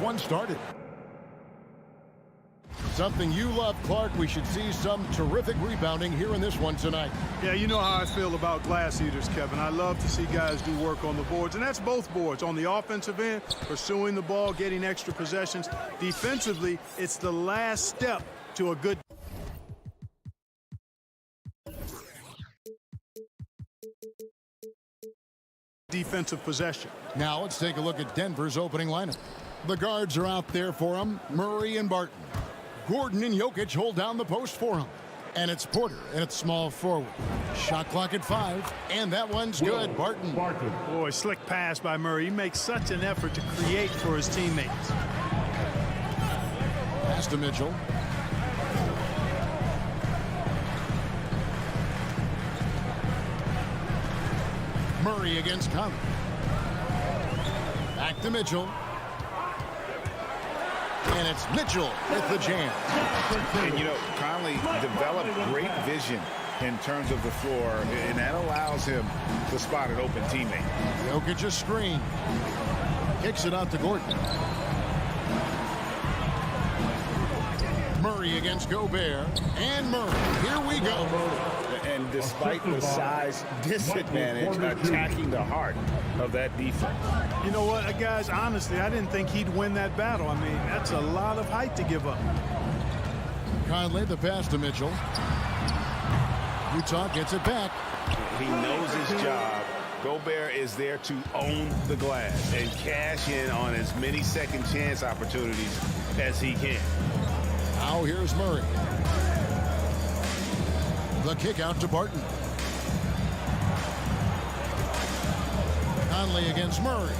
one started. Something you love, Clark. We should see some terrific rebounding here in this one tonight. Yeah, you know how I feel about glass eaters, Kevin. I love to see guys do work on the boards, and that's both boards. On the offensive end, pursuing the ball, getting extra possessions. Defensively, it's the last step to a good defensive possession. Now let's take a look at Denver's opening lineup. The guards are out there for them, Murray and Barton. Gordon and Jokic hold down the post for him. And it's Porter at small forward. Shot clock at 5, and that one's good. Barton. Boy, slick pass by Murray. He makes such an effort to create for his teammates. Pass to Mitchell. Murray against Conley. Back to Mitchell. And it's Mitchell with the jam. And, you know, Conley developed great vision in terms of the floor, and that allows him to spot an open teammate. Jokic a screen. Kicks it out to Gordon. Murray against Gobert. And Murray. Here we go. And despite the size disadvantage, attacking the heart of that defense. You know what, guys, honestly, I didn't think he'd win that battle. I mean, that's a lot of height to give up. Conley, the pass to Mitchell. Utah gets it back. He knows his job. Gobert is there to own the glass and cash in on as many second chance opportunities as he can. Now here's Murray. The kick out to Barton. Conley against Murray.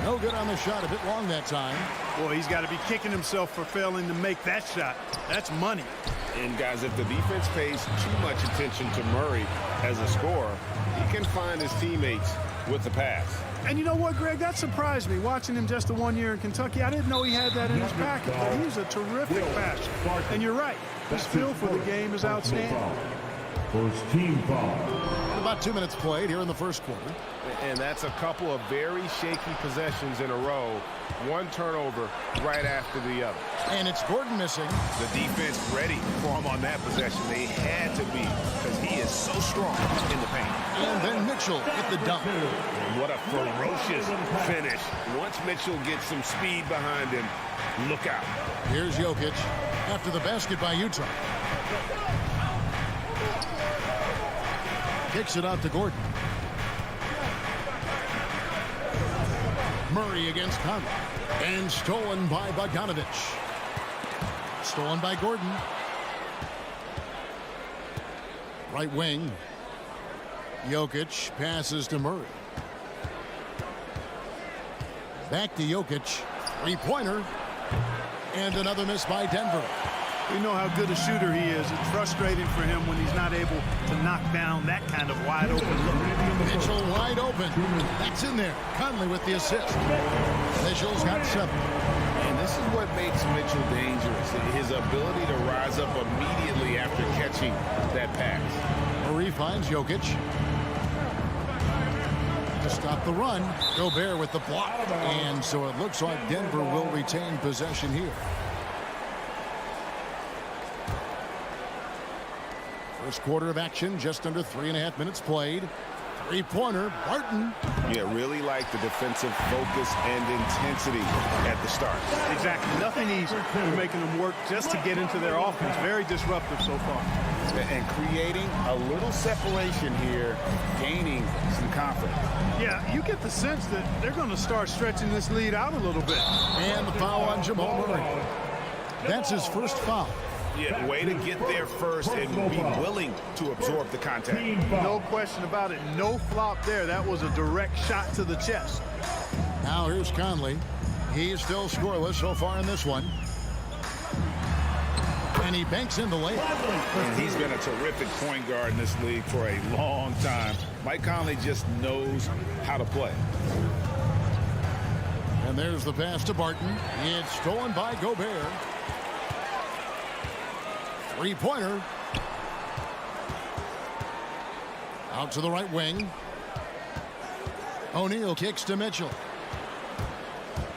No good on the shot, a bit long that time. Boy, he's got to be kicking himself for failing to make that shot. That's money. And guys, if the defense pays too much attention to Murray as a scorer, he can find his teammates with the pass. And you know what, Greg? That surprised me. Watching him just the 1 year in Kentucky, I didn't know he had that in his package. But he's a terrific passer. And you're right. His feel for the game is outstanding. First team foul. About 2 minutes played here in the first quarter. And that's a couple of very shaky possessions in a row. One turnover right after the other. And it's Gordon missing. The defense ready for him on that possession. They had to be, because he is so strong in the paint. And then Mitchell with the dunk. And what a ferocious finish. Once Mitchell gets some speed behind him, look out. Here's Jokic after the basket by Utah. Kicks it out to Gordon. Murray against Conley. And stolen by Bogdanovich. Stolen by Gordon. Right wing. Jokic passes to Murray. Back to Jokic. Three-pointer. And another miss by Denver. We know how good a shooter he is. It's frustrating for him when he's not able to knock down that kind of wide-open look. Mitchell wide open. That's in there. Conley with the assist. Mitchell's got 7. And this is what makes Mitchell dangerous. His ability to rise up immediately after catching that pass. Murray finds Jokic. To stop the run. Gobert with the block. And so it looks like Denver will retain possession here. First quarter of action, just under 3.5 minutes played. Three-pointer, Barton. Yeah, really like the defensive focus and intensity at the start. Exactly. Nothing easy. We're making them work just to get into their offense. Very disruptive so far. And creating a little separation here, gaining some confidence. Yeah, you get the sense that they're going to start stretching this lead out a little bit. And the foul on Jamal Murray. That's his first foul. Yeah, way to get there first and be willing to absorb the contact. No question about it. No flop there. That was a direct shot to the chest. Now here's Conley. He's still scoreless so far in this one. And he banks in the layup. And he's been a terrific point guard in this league for a long time. Mike Conley just knows how to play. And there's the pass to Barton. It's stolen by Gobert. Three-pointer. Out to the right wing. O'Neal kicks to Mitchell.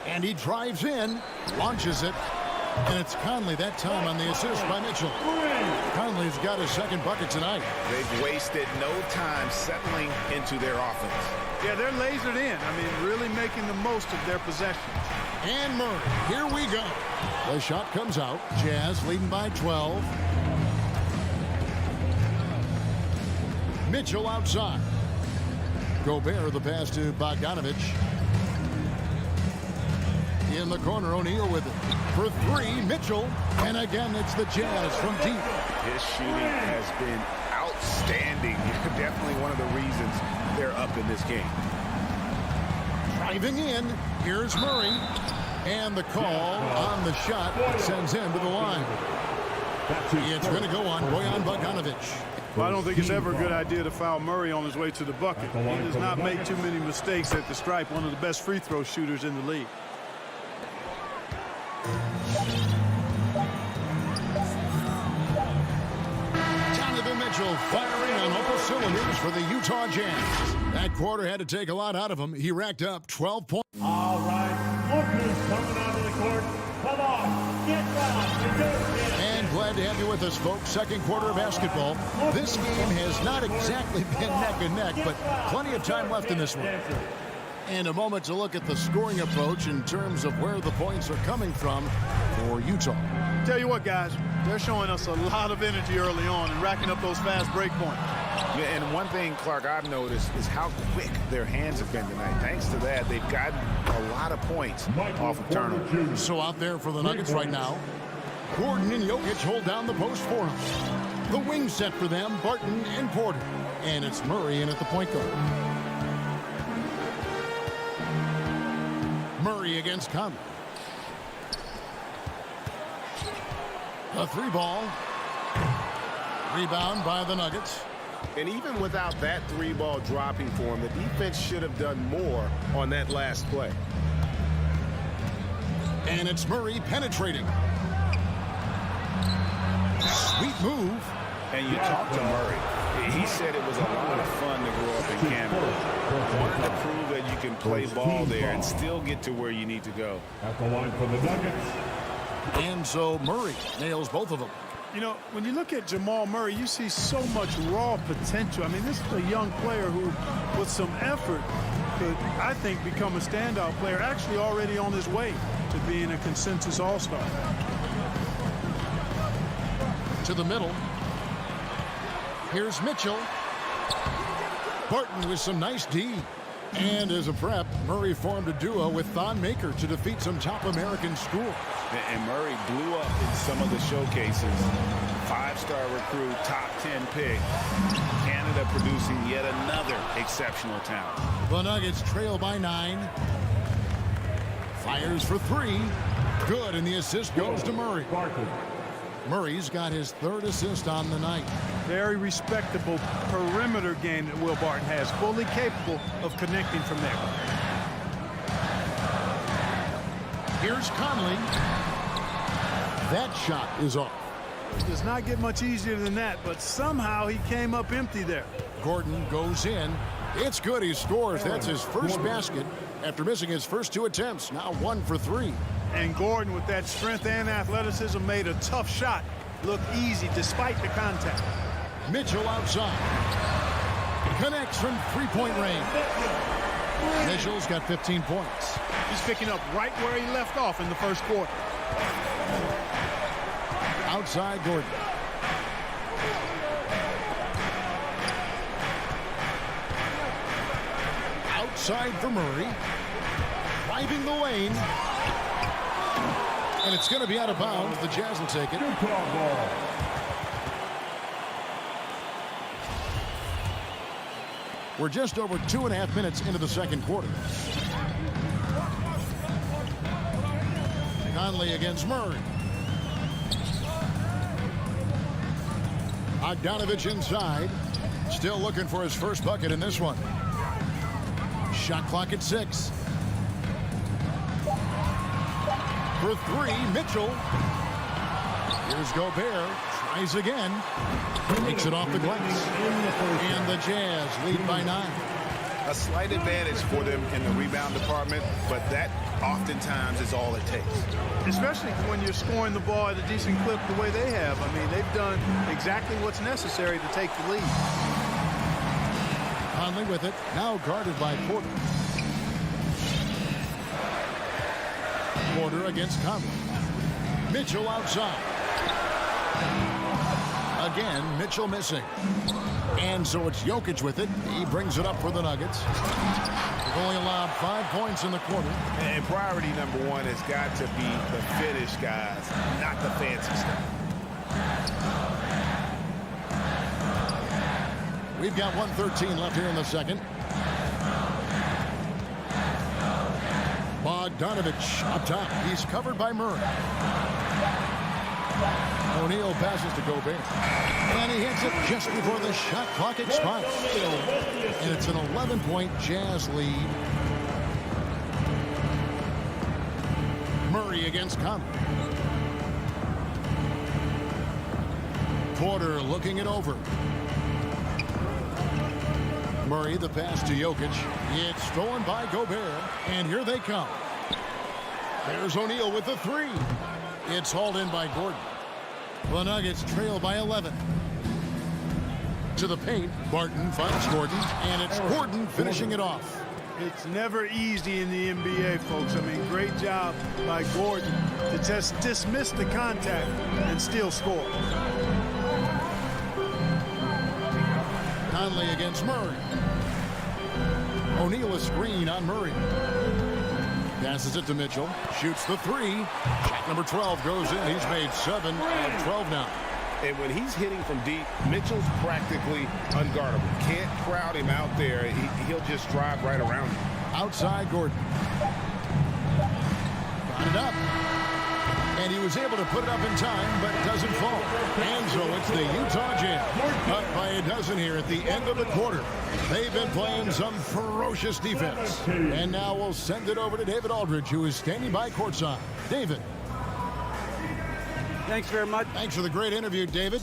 And he drives in, launches it, and it's Conley that time on the assist by Mitchell. Conley's got his second bucket tonight. They've wasted no time settling into their offense. Yeah, they're lasered in. I mean, really making the most of their possessions. And Murray, here we go. The shot comes out. Jazz leading by 12. Mitchell outside. Gobert the pass to Bogdanovic. In the corner, O'Neal with it. For three, Mitchell. And again, it's the Jazz from deep. His shooting has been outstanding. Definitely one of the reasons they're up in this game. Driving in, here's Murray. And the call on the shot sends him to the line. It's going to go on Bojan Bogdanovic. Well, I don't think it's ever a good idea to foul Murray on his way to the bucket. He does not make too many mistakes at the stripe. One of the best free throw shooters in the league. Donovan Mitchell firing on all cylinders for the Utah Jazz. That quarter had to take a lot out of him. He racked up 12 points. All right, lookers coming out of the court. Come on, get down. And glad to have you with us, folks. Second quarter of basketball. This game has not exactly been neck and neck, but plenty of time left in this one. And a moment to look at the scoring approach in terms of where the points are coming from for Utah. Tell you what, guys, they're showing us a lot of energy early on and racking up those fast break points. Yeah, and one thing, Clark, I've noticed is how quick their hands have been tonight. Thanks to that, they've gotten a lot of points off of turnovers. So out there for the Nuggets right now, Gordon and Jokic hold down the post for him. The wing set for them, Barton and Porter. And it's Murray in at the point guard. Murray against Conley. A three ball. Rebound by the Nuggets. And even without that three ball dropping for him, the defense should have done more on that last play. And it's Murray penetrating. Sweet move. And you talk to Murray. He said it was a lot of fun to grow up in Canada. Wanted to prove that you can play ball there and still get to where you need to go. At the line for the Nuggets. And so Murray nails both of them. You know, when you look at Jamal Murray, you see so much raw potential. I mean, this is a young player who, with some effort, could, I think, become a standout player, actually already on his way to being a consensus all-star. To the middle. Here's Mitchell. Barton with some nice D. And as a prep, Murray formed a duo with Thon Maker to defeat some top American schools. And Murray blew up in some of the showcases. Five-star recruit, top 10 pick. Canada producing yet another exceptional talent. The Nuggets trail by 9. Fires for 3. Good, and the assist goes to Murray. Murray's got his third assist on the night. Very respectable perimeter game that Will Barton has, fully capable of connecting from there. Here's Conley. That shot is off. It does not get much easier than that, but somehow he came up empty there. Gordon goes in. It's good. He scores. That's his first basket after missing his first 2 attempts. Now 1 for 3. And Gordon, with that strength and athleticism, made a tough shot look easy despite the contact. Mitchell outside. Connects from three-point range. Mitchell's got 15 points. He's picking up right where he left off in the first quarter. Outside Gordon. Outside for Murray. Driving the lane. And it's going to be out of bounds. The Jazz will take it. We're just over 2.5 minutes into the second quarter. Conley against Murray. Bogdanovic inside. Still looking for his first bucket in this one. Shot clock at 6. For 3, Mitchell. Here's Gobert. Tries again. Makes it off the glass. And the Jazz lead by 9. A slight advantage for them in the rebound department, but that oftentimes is all it takes. Especially when you're scoring the ball at a decent clip the way they have. I mean, they've done exactly what's necessary to take the lead. Conley with it, now guarded by Porter. Porter against Conley. Mitchell outside. Again, Mitchell missing. And so it's Jokic with it. He brings it up for the Nuggets. They've only allowed 5 points in the quarter. And priority number one has got to be the finish, guys, not the fancy stuff. We've got 1:13 left here in the second. Bogdanovich up top. He's covered by Murray. O'Neal passes to Gobert. And he hits it just before the shot clock expires. And it's an 11-point Jazz lead. Murray against Conley. Porter looking it over. Murray, the pass to Jokic. It's stolen by Gobert. And here they come. There's O'Neal with the three. It's hauled in by Gordon. The Nuggets trail by 11. To the paint, Barton finds Gordon, and it's Gordon finishing it off. It's never easy in the NBA, folks. I mean, great job by Gordon to just dismiss the contact and still score. Conley against Murray. O'Neal a screen on Murray. Passes it to Mitchell. Shoots the three. Shot number 12 goes in. He's made 7 of 12 now. And when he's hitting from deep, Mitchell's practically unguardable. Can't crowd him out there. He'll just drive right around him. Outside Gordon. Got it up. And he was able to put it up in time, but it doesn't fall. And so it's the Utah Jazz up by a dozen here at the end of the quarter. They've been playing some ferocious defense. And now we'll send it over to David Aldridge, who is standing by courtside. David. Thanks very much. Thanks for the great interview, David.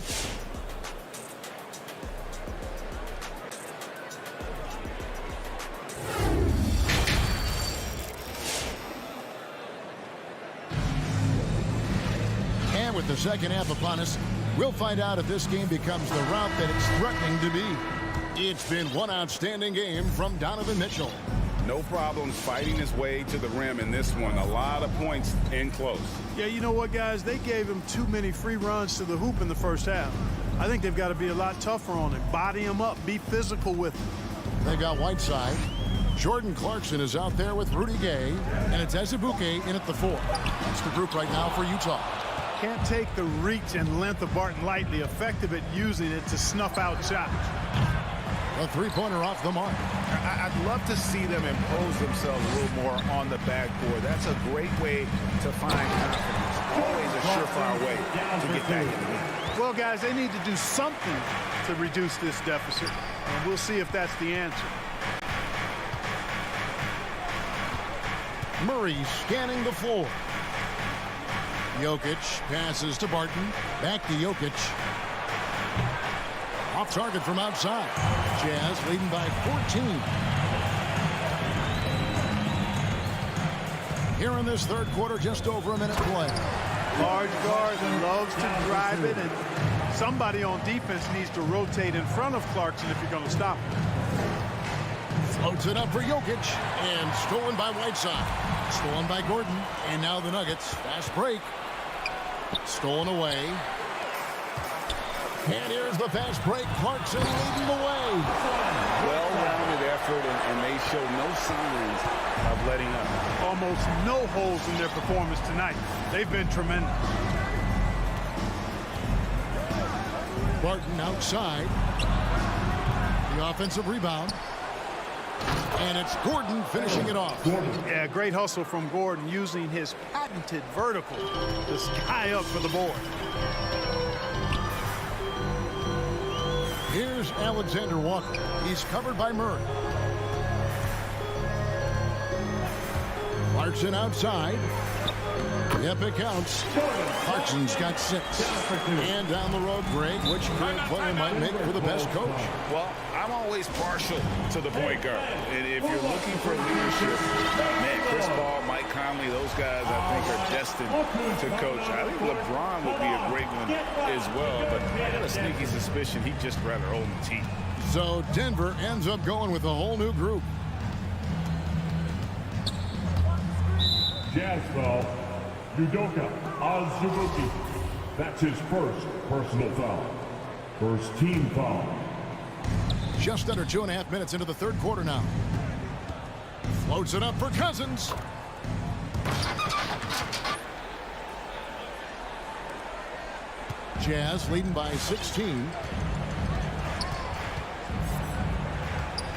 And with the second half upon us, we'll find out if this game becomes the route that it's threatening to be. It's been one outstanding game from Donovan Mitchell. No problems fighting his way to the rim in this one. A lot of points in close. Yeah, you know what, guys? They gave him too many free runs to the hoop in the first half. I think they've got to be a lot tougher on him. Body him up. Be physical with him. They got Whiteside. Jordan Clarkson is out there with Rudy Gay. And it's Azubuike in at the 4. That's the group right now for Utah. Can't take the reach and length of Barton lightly. Effective at using it to snuff out shots. A three-pointer off the mark. I'd love to see them impose themselves a little more on the backboard. That's a great way to find confidence. Always a surefire way to get back in the game. Well, guys, they need to do something to reduce this deficit. And we'll see if that's the answer. Murray scanning the floor. Jokic passes to Barton. Back to Jokic. Off target from outside. Jazz leading by 14. Here in this third quarter, just over a minute play. Large guard and loves to drive it, and somebody on defense needs to rotate in front of Clarkson if you're going to stop him. Floats it up for Jokic, and stolen by Whiteside. Stolen by Gordon, and now the Nuggets. Fast break. Stolen away. And here's the fast break. Clarkson leading the way. Well-rounded effort, and they show no signs of letting up. Almost no holes in their performance tonight. They've been tremendous. Barton outside. The offensive rebound. And it's Gordon finishing it off. Yeah, great hustle from Gordon using his patented vertical to sky up for the board. Here's Alexander Walker. He's covered by Murray. Clarkson outside. Yep, it counts. Clarkson's got 6. And down the road, Greg, which current player might make for the best coach? Well, I'm always partial to the point guard. And if you're looking for leadership, man, Chris Paul, Mike Conley, those guys I think are destined to coach. I think LeBron would be a great one as well, but I got a sneaky suspicion he'd just rather hold the team. So Denver ends up going with a whole new group. Jazz foul. Udoka Azubuike. That's his first personal foul. First team foul. Just under 2.5 minutes into the third quarter now. Floats it up for Cousins. Jazz leading by 16.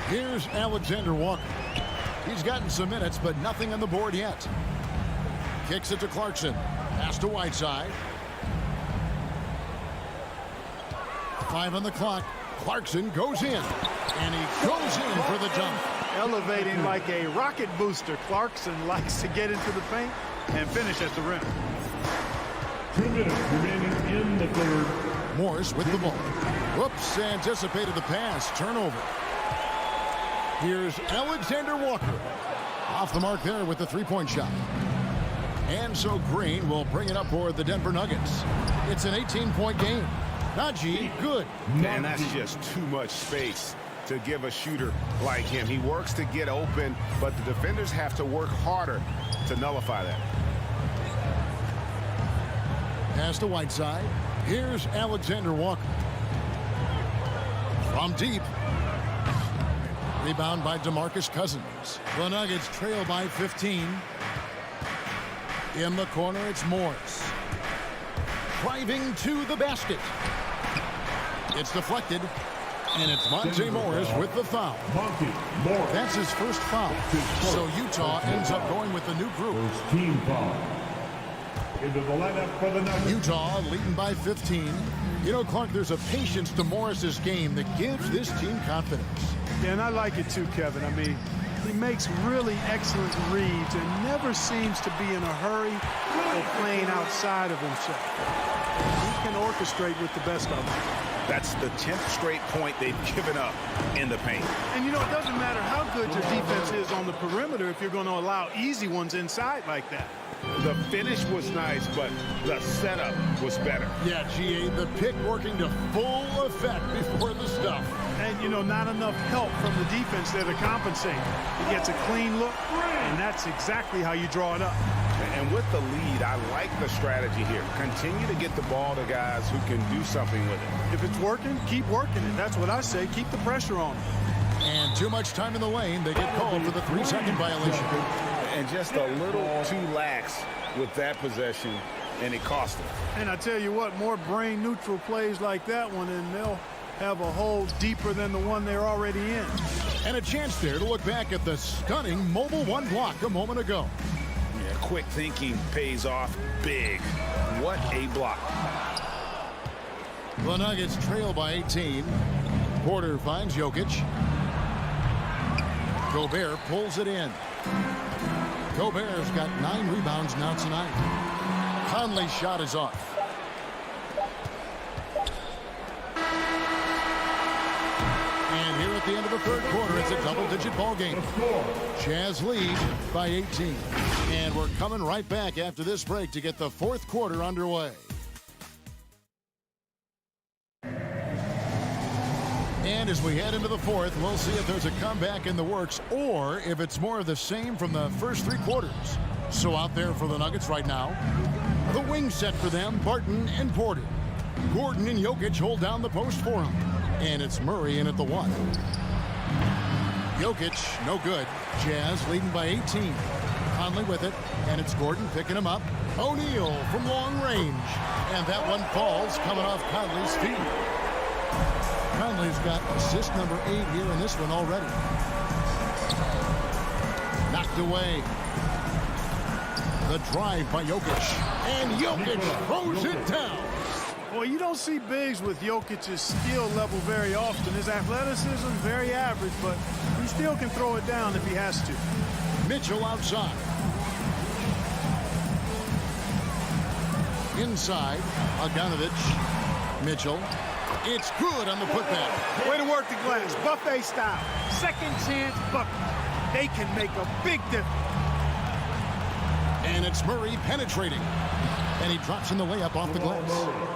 Here's Alexander Walker. He's gotten some minutes, but nothing on the board yet. Kicks it to Clarkson. Pass to Whiteside. 5 on the clock. Clarkson goes in. And he goes in for the jump. Elevating like a rocket booster. Clarkson likes to get into the paint and finish at the rim. 2 minutes remaining in the third. Morris with the ball. Whoops, anticipated the pass. Turnover. Here's Alexander Walker. Off the mark there with the three-point shot. And so Green will bring it up for the Denver Nuggets. It's an 18-point game. Najee, good. And that's just too much space to give a shooter like him. He works to get open, but the defenders have to work harder to nullify that. Pass to Whiteside. Here's Alexander Walker. From deep. Rebound by DeMarcus Cousins. The Nuggets trail by 15. In the corner, it's Morris. Driving to the basket. It's deflected. And it's Monte Morris with the foul. That's his first foul. So Utah ends up going with the new group. First team foul. Into the lineup for the Nuggets. Utah leading by 15. You know, Clark, there's a patience to Morris's game that gives this team confidence. Yeah, and I like it too, Kevin. I mean, he makes really excellent reads and never seems to be in a hurry or playing outside of himself. He can orchestrate with the best of them. That's the 10th straight point they've given up in the paint. And, you know, it doesn't matter how good your defense is on the perimeter if you're going to allow easy ones inside like that. The finish was nice, but the setup was better. Yeah, GA, the pick working to full effect before the stuff. And, you know, not enough help from the defense there to compensate. He gets a clean look, and that's exactly how you draw it up. And with the lead, I like the strategy here. Continue to get the ball to guys who can do something with it. If it's working, keep working it. That's what I say. Keep the pressure on him. And too much time in the lane. They get called for the 3-second violation. And just a little too lax with that possession, and it cost them. And I tell you what, more brain-neutral plays like that one, and they'll have a hole deeper than the one they're already in. And a chance there to look back at the stunning Mobile One block a moment ago. Yeah, quick thinking pays off big. What a block. The Nuggets trail by 18. Porter finds Jokic. Gobert pulls it in. Gobert's got 9 rebounds now tonight. Conley's shot is off. And here at the end of the third quarter, it's a double-digit ball game. Jazz lead by 18. And we're coming right back after this break to get the fourth quarter underway. And as we head into the fourth, we'll see if there's a comeback in the works or if it's more of the same from the first 3 quarters. So out there for the Nuggets right now, the wing set for them, Barton and Porter. Gordon and Jokic hold down the post for him. And it's Murray in at the 1. Jokic, no good. Jazz leading by 18. Conley with it, and it's Gordon picking him up. O'Neal from long range. And that one falls coming off Conley's feet. Conley's got assist number 8 here in this one already. Knocked away. The drive by Jokic. And Jokic throws it down. Well, you don't see bigs with Jokic's skill level very often. His athleticism, very average, but he still can throw it down if he has to. Mitchell outside. Inside, Bogdanovich. Mitchell. It's good on the putback. Way to work the glass, buffet style. Second chance bucket. They can make a big difference. And it's Murray penetrating. And he drops in the layup off the glass.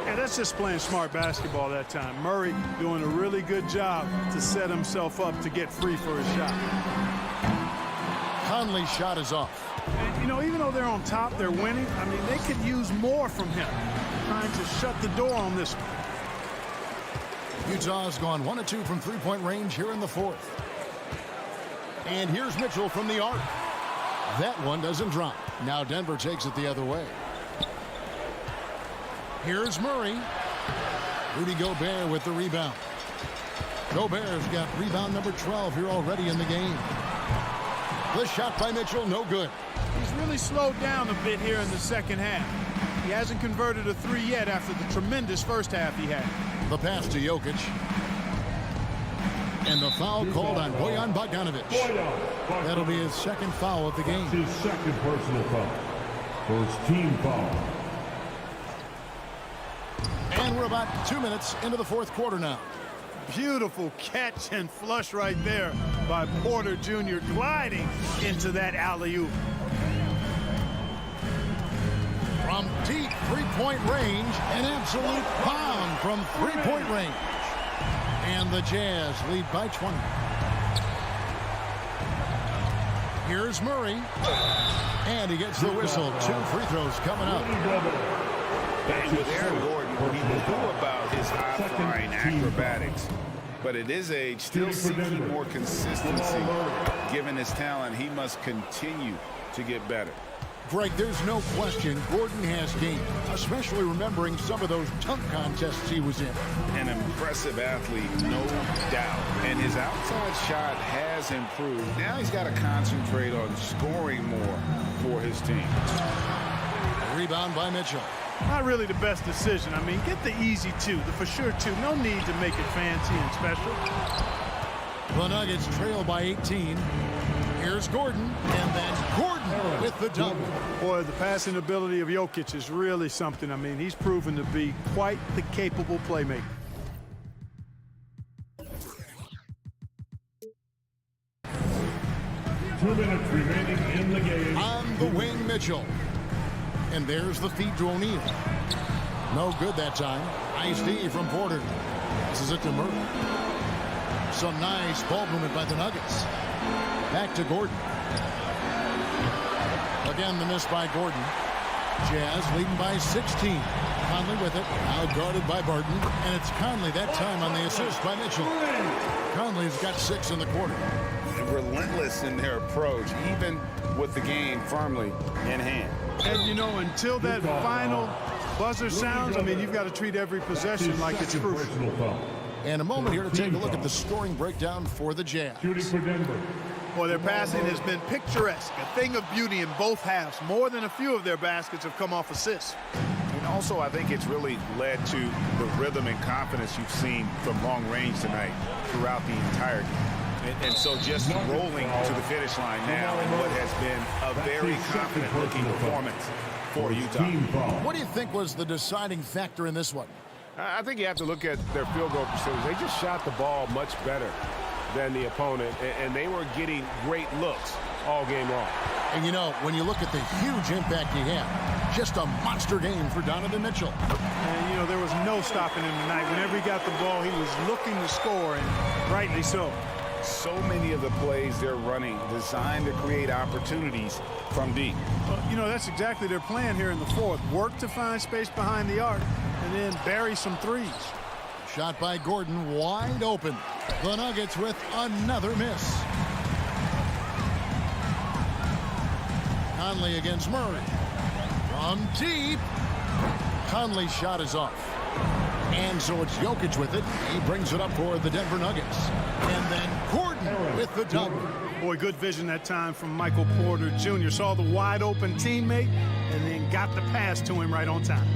Yeah, that's just playing smart basketball that time. Murray doing a really good job to set himself up to get free for his shot. Conley's shot is off. And, you know, even though they're on top, they're winning. I mean, they could use more from him. Trying to shut the door on this one. Utah's gone 1 of 2 from three-point range here in the fourth. And here's Mitchell from the arc. That one doesn't drop. Now Denver takes it the other way. Here's Murray. Rudy Gobert with the rebound. Gobert's got rebound number 12 here already in the game. The shot by Mitchell, no good. He's really slowed down a bit here in the second half. He hasn't converted a three yet after the tremendous first half he had. The pass to Jokic. And the foul called on Bojan Bogdanovic. That'll be his second foul of the game. His second personal foul. First team foul. And we're about 2 minutes into the fourth quarter now. Beautiful catch and flush right there by Porter Jr. gliding into that alley-oop. From deep three-point range, an absolute bomb from three-point range. And the Jazz lead by 20. Here's Murray. And he gets the whistle. 2 free throws coming up. And with Aaron Gordon, we knew about his high-flying acrobatics. But at his age, still seeking more consistency. Given his talent, he must continue to get better. Greg, there's no question Gordon has game, especially remembering some of those dunk contests he was in. An impressive athlete, no doubt. And his outside shot has improved. Now he's got to concentrate on scoring more for his team. Rebound by Mitchell. Not really the best decision. I mean, get the easy two, the for sure two. No need to make it fancy and special. The Nuggets trail by 18. Here's Gordon, and then Gordon with the dunk. Boy, the passing ability of Jokic is really something. I mean, he's proven to be quite the capable playmaker. Two minutes remaining in the game. On the wing, Mitchell. And there's the feed to O'Neal. No good that time. Nice D from Porter. This is it to Murray. Some nice ball movement by the Nuggets. Back to Gordon. Again, the miss by Gordon. Jazz leading by 16. Conley with it. Now guarded by Barton. And it's Conley that time on the assist by Mitchell. Conley's got 6 in the quarter. Relentless in their approach, even with the game firmly in hand. And, you know, until that final buzzer sounds, I mean, you've got to treat every possession like it's crucial. And a moment here to take a look at the scoring breakdown for the Jazz. Shooting for Denver. Boy, their passing has been picturesque, a thing of beauty in both halves. More than a few of their baskets have come off assists. And also, I think it's really led to the rhythm and confidence you've seen from long range tonight throughout the entire game. And so just rolling to the finish line now in what has been a very confident-looking performance for Utah. What do you think was the deciding factor in this one? I think you have to look at their field goal percentage. They just shot the ball much better than the opponent, and they were getting great looks all game long. And, you know, when you look at the huge impact he had, just a monster game for Donovan Mitchell. And, you know, there was no stopping him tonight. Whenever he got the ball, he was looking to score, and rightly so. So many of the plays they're running designed to create opportunities from deep. You know, that's exactly their plan here in the fourth. Work to find space behind the arc and then bury some threes. Shot by Gordon, wide open. The Nuggets with another miss. Conley against Murray. From deep. Conley's shot is off. And so it's Jokic with it. He brings it up for the Denver Nuggets. And then Gordon with the dunk. Boy, good vision that time from Michael Porter Jr. Saw the wide open teammate and then got the pass to him right on time.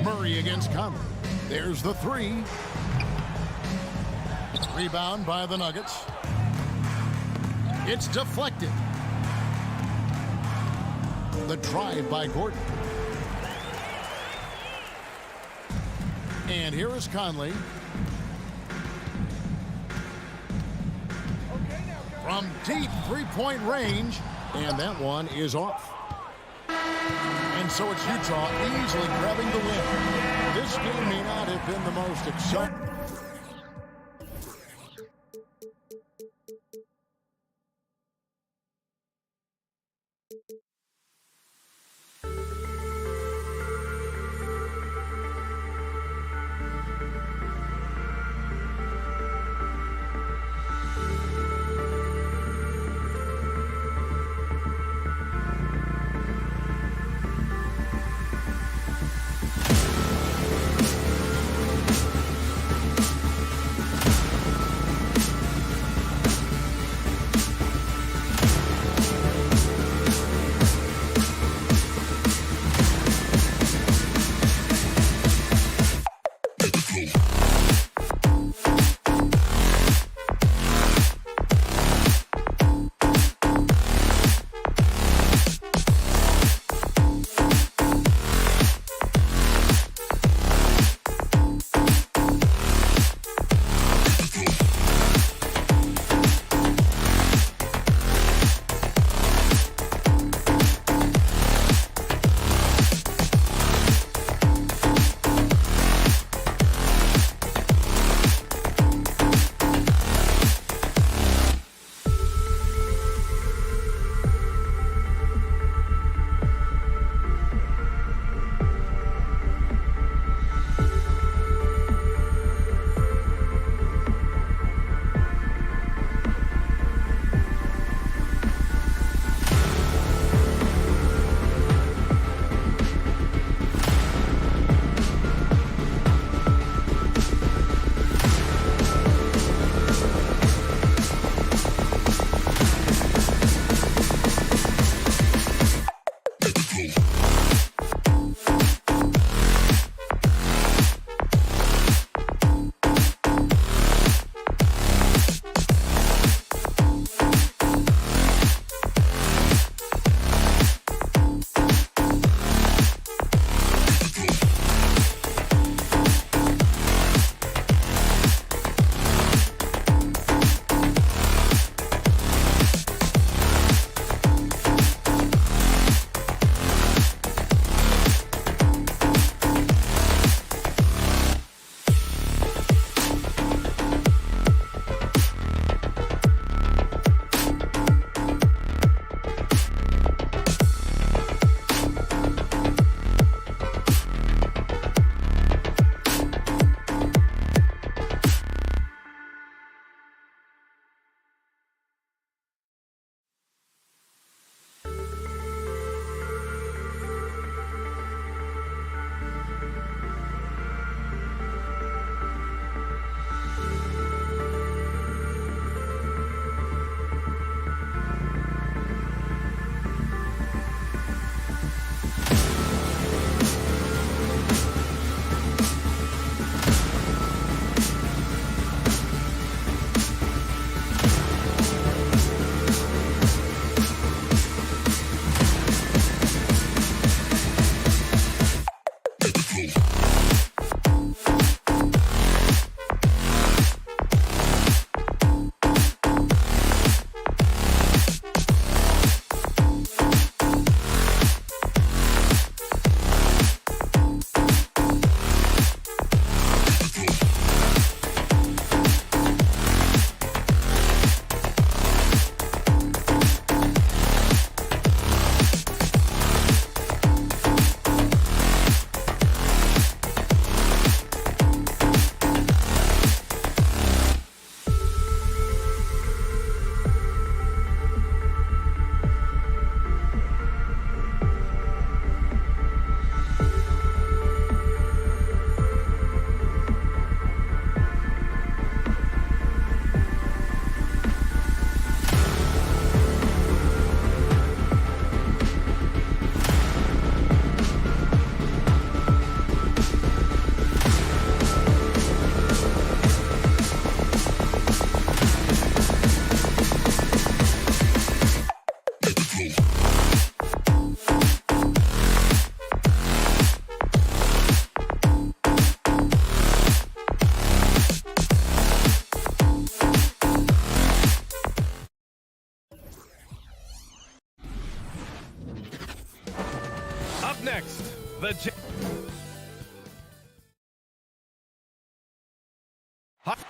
Murray against Conley. There's the three. Rebound by the Nuggets. It's deflected. The drive by Gordon. And here is Conley. From deep three-point range. And that one is off. And so it's Utah easily grabbing the win. This game may not have been the most exciting.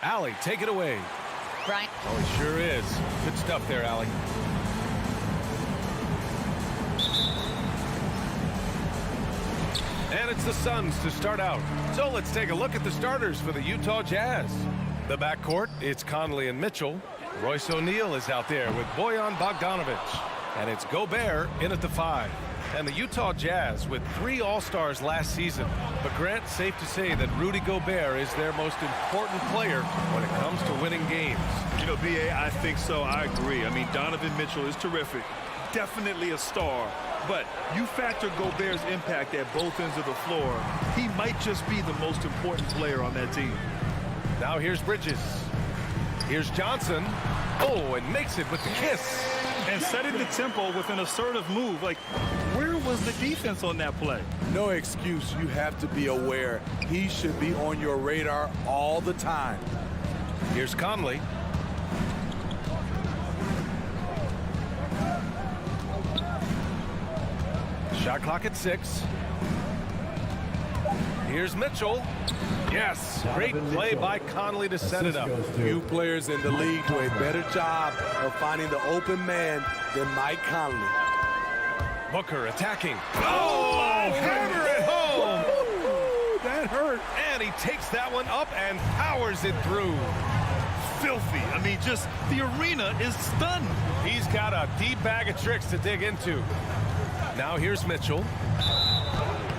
Allie, take it away. Brian. Oh, it sure is. Good stuff there, Allie. And it's the Suns to start out. So let's take a look at the starters for the Utah Jazz. The backcourt, it's Conley and Mitchell. Royce O'Neal is out there with Bojan Bogdanovic. And it's Gobert in at the 5. And the Utah Jazz with 3 All-Stars last season. But Grant, safe to say that Rudy Gobert is their most important player when it comes to winning games. You know, B.A., I think so. I agree. I mean, Donovan Mitchell is terrific. Definitely a star. But you factor Gobert's impact at both ends of the floor, he might just be the most important player on that team. Now here's Bridges. Here's Johnson. Oh, and makes it with the kiss. And setting the tempo with an assertive move. Like, where was the defense on that play? No excuse. You have to be aware. He should be on your radar all the time. Here's Conley. Shot clock at 6. Here's Mitchell. Yes, great play by Conley to set it up. Few players in the league do a better job of finding the open man than Mike Conley. Booker attacking. Oh, hammer it home. That hurt. And he takes that one up and powers it through. Filthy. I mean, just the arena is stunned. He's got a deep bag of tricks to dig into. Now here's Mitchell.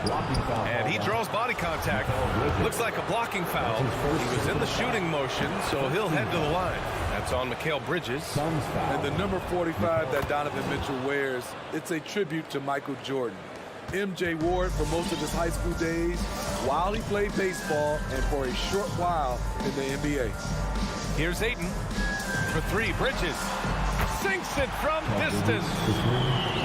And he draws body contact. Looks like a blocking foul. He was in the shooting motion, so he'll head to the line. That's on Mikal Bridges. And the number 45 that Donovan Mitchell wears, it's a tribute to Michael Jordan. MJ wore it for most of his high school days while he played baseball and for a short while in the NBA. Here's Ayton for 3. Bridges sinks it from distance.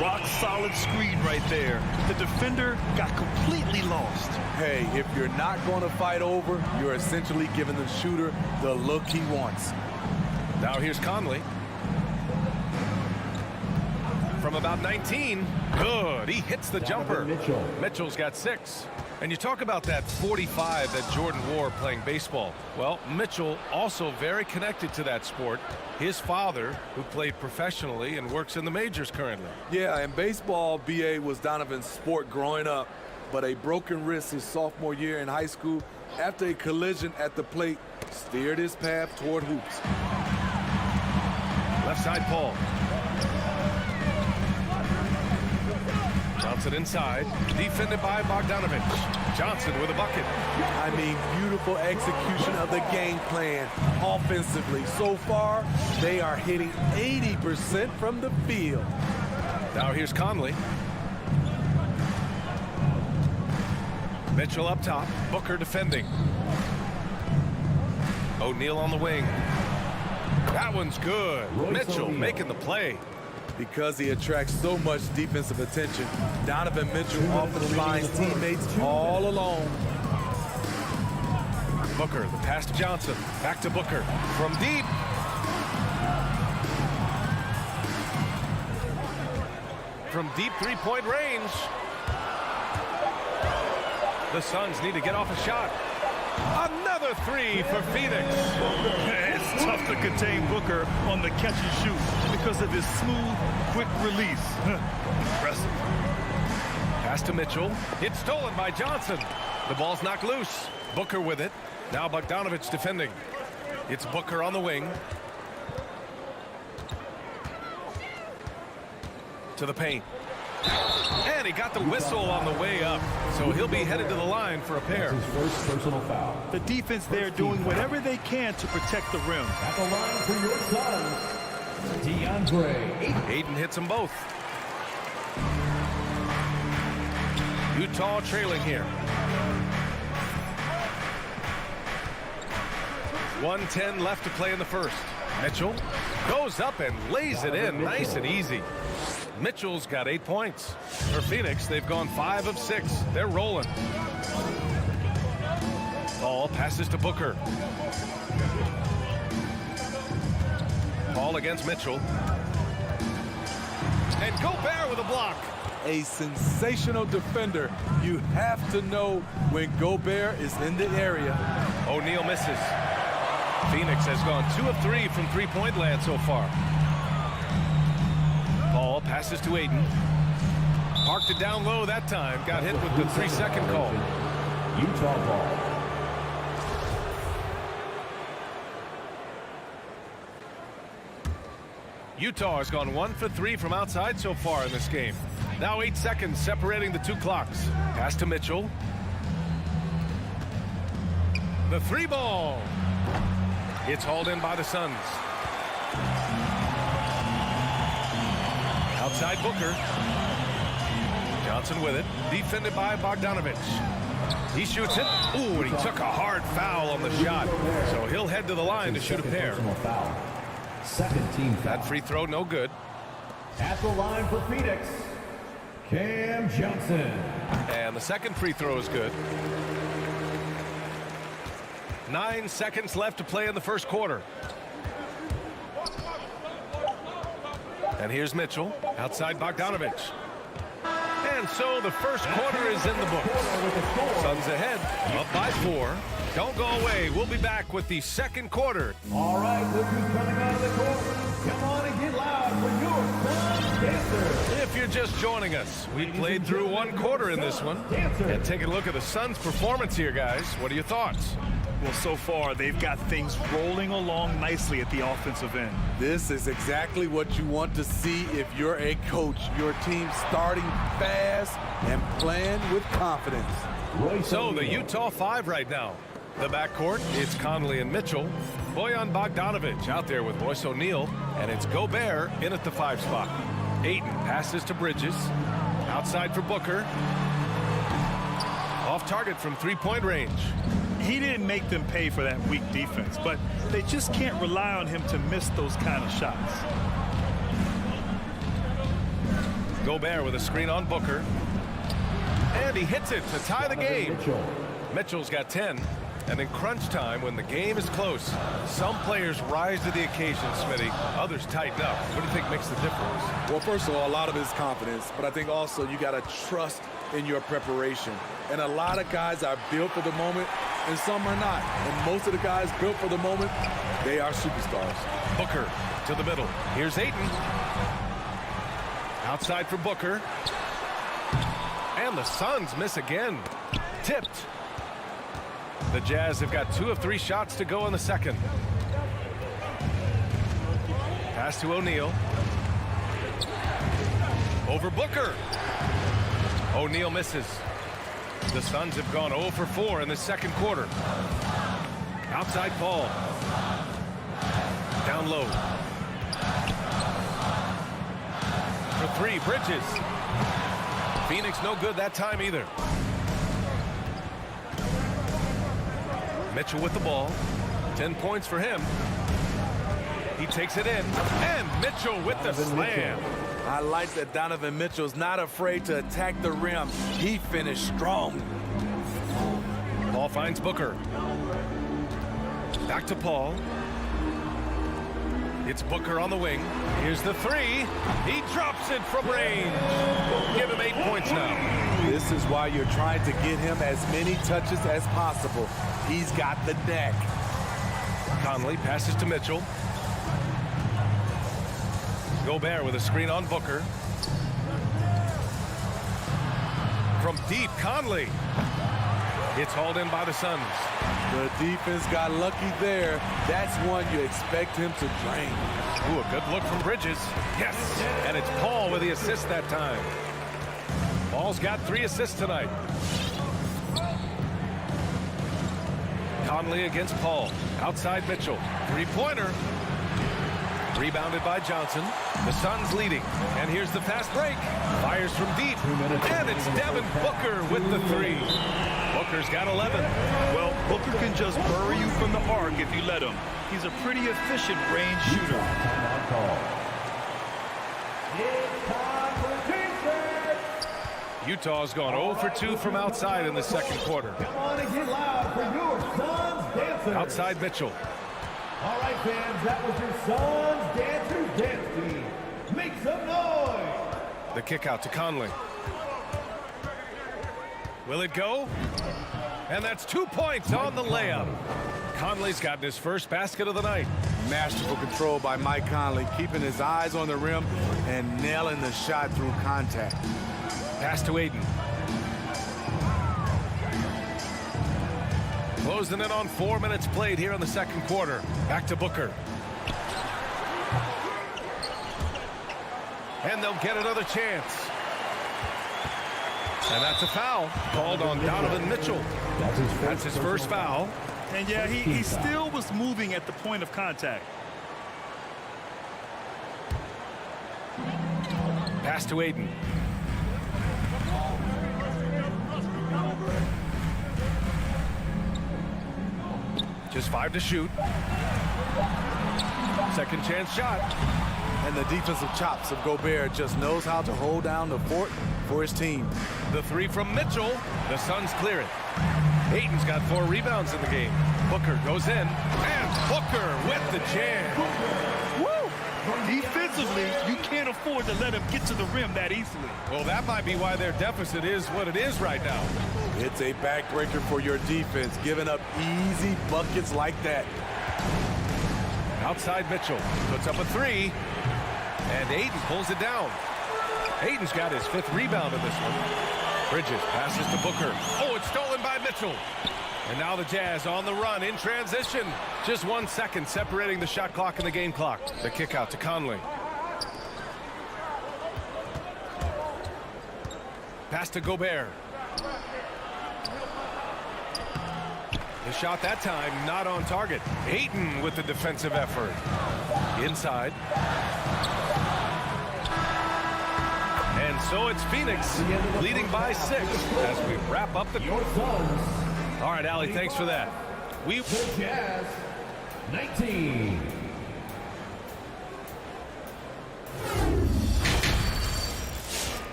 Rock solid screen right there. The defender got completely lost. Hey, if you're not going to fight over, you're essentially giving the shooter the look he wants. Now here's Conley. From about 19. Good. He hits the jumper. Mitchell's got 6. And you talk about that 45 that Jordan wore playing baseball. Well, Mitchell also very connected to that sport. His father, who played professionally and works in the majors currently. Yeah, and baseball, B.A., was Donovan's sport growing up, but a broken wrist his sophomore year in high school after a collision at the plate steered his path toward hoops. Left side, Paul. Johnson inside, defended by Bogdanovic. Johnson with a bucket. I mean, beautiful execution of the game plan offensively. So far, they are hitting 80% from the field. Now here's Conley. Mitchell up top, Booker defending. O'Neal on the wing. That one's good. Mitchell making the play. Because he attracts so much defensive attention, Donovan Mitchell often finds teammates all alone. Booker, the pass to Johnson. Back to Booker. From deep. From deep three-point range. The Suns need to get off a shot. Another 3 for Phoenix. It's tough to contain Booker on the catch and shoot because of his smooth, quick release. Impressive. Pass to Mitchell. It's stolen by Johnson. The ball's knocked loose. Booker with it. Now Bogdanovic defending. It's Booker on the wing. To the paint. And he got the whistle on the way up. So he'll be headed to the line for a pair. His first personal foul. The defense there doing whatever they can to protect the rim. At the line for your Suns, DeAndre Ayton hits them both. Utah trailing here. 1:10 left to play in the first. Mitchell goes up and lays it in nice and easy. Mitchell's got 8 points. For Phoenix, they've gone 5 of 6. They're rolling. Paul passes to Booker. Paul against Mitchell. And Gobert with a block. a sensational defender. You have to know when Gobert is in the area. O'Neal misses. Phoenix has gone 2 of 3 from three-point land so far. Paul passes to Ayton. Parked it down low that time. Got hit with the 3-second call. Utah ball. Utah has gone 1 for 3 from outside so far in this game. Now 8 seconds separating the two clocks. Pass to Mitchell. The 3-ball. It's hauled in by the Suns. Outside Booker. Johnson with it. Defended by Bogdanovich. He shoots it. Ooh, and he took a hard foul on the shot. So he'll head to the line to shoot a pair. Second team foul. That free throw no good. At the line for Phoenix, Cam Johnson. And the second free throw is good. 9 seconds left to play in the first quarter. And here's Mitchell outside Bogdanovich. And so the first quarter is in the books. Suns ahead, up by 4. Don't go away. We'll be back with the second quarter. All right, look who's coming out of the court. Come on and get loud for your Suns Dancers. If you're just joining us, we played through 1 quarter in this one. And take a look at the Suns' performance here, guys. What are your thoughts? Well, so far, they've got things rolling along nicely at the offensive end. This is exactly what you want to see if you're a coach. Your team starting fast and playing with confidence. So the Utah 5 right now. The backcourt, it's Conley and Mitchell. Bojan Bogdanovich out there with Royce O'Neal. And it's Gobert in at the 5 spot. Ayton passes to Bridges. Outside for Booker. Off target from 3-point range. He didn't make them pay for that weak defense, but they just can't rely on him to miss those kind of shots. Gobert with a screen on Booker. And he hits it to tie the game. Mitchell's got 10. And in crunch time, when the game is close, some players rise to the occasion, Smitty. Others tighten up. What do you think makes the difference? Well, first of all, a lot of it is confidence, but I think also you got to trust in your preparation. And a lot of guys are built for the moment, and some are not. And most of the guys built for the moment, they are superstars. Booker to the middle. Here's Ayton. Outside for Booker. And the Suns miss again. Tipped. The Jazz have got 2 of 3 shots to go in the second. Pass to O'Neal. Over Booker. O'Neal misses. The Suns have gone 0 for 4 in the second quarter. Outside Paul. Down low. For 3, Bridges. Phoenix no good that time either. Mitchell with the ball. 10 points for him. He takes it in. And Mitchell with the slam. I like that Donovan Mitchell's not afraid to attack the rim. He finished strong. Ball finds Booker. Back to Paul. It's Booker on the wing. Here's the 3. He drops it from range. Give him 8 points now. This is why you're trying to get him as many touches as possible. He's got the neck. Conley passes to Mitchell. Gobert with a screen on Booker. From deep, Conley. It's hauled in by the Suns. The defense got lucky there. That's one you expect him to drain. Ooh, a good look from Bridges. Yes, and it's Paul with the assist that time. Paul's got 3 assists tonight. Conley against Paul. Outside Mitchell. 3-pointer. Rebounded by Johnson. The Suns leading. And here's the fast break. Fires from deep. And it's Devin Booker with the 3. Booker's got 11. Well, Booker can just bury you from the arc if you let him. He's a pretty efficient range shooter. Utah's gone 0 for 2 from outside in the second quarter. Come on and get loud for your Suns Dancers. Outside Mitchell. All right, fans, that was your Suns Dancers dance team. Make some noise. The kick out to Conley. Will it go? And that's 2 points on the layup. Conley's gotten his first basket of the night. Masterful control by Mike Conley, keeping his eyes on the rim and nailing the shot through contact. Pass to Ayton. Closing in on 4 minutes played here in the second quarter. Back to Booker. And they'll get another chance. And that's a foul called on Donovan Mitchell. That's his first foul. And yeah, he still was moving at the point of contact. Pass to Ayton. Just 5 to shoot. Second chance shot. And the defensive chops of Gobert just knows how to hold down the fort for his team. The 3 from Mitchell. The Suns clear it. Ayton's got 4 rebounds in the game. Booker goes in. And Booker with the jam. Woo! Defensively, you can't afford to let him get to the rim that easily. Well, that might be why their deficit is what it is right now. It's a backbreaker for your defense, giving up easy buckets like that. Outside Mitchell puts up a 3. And Ayton pulls it down. Ayton's got his 5th rebound in this one. Bridges passes to Booker. Oh, it's stolen by Mitchell. And now the Jazz on the run in transition. Just 1 second separating the shot clock and the game clock. The kick out to Conley. Pass to Gobert. The shot that time not on target. Ayton with the defensive effort. Inside. And so it's Phoenix leading by 6 as we wrap up the quarter. All right, Allie, thanks for that. Jazz 19.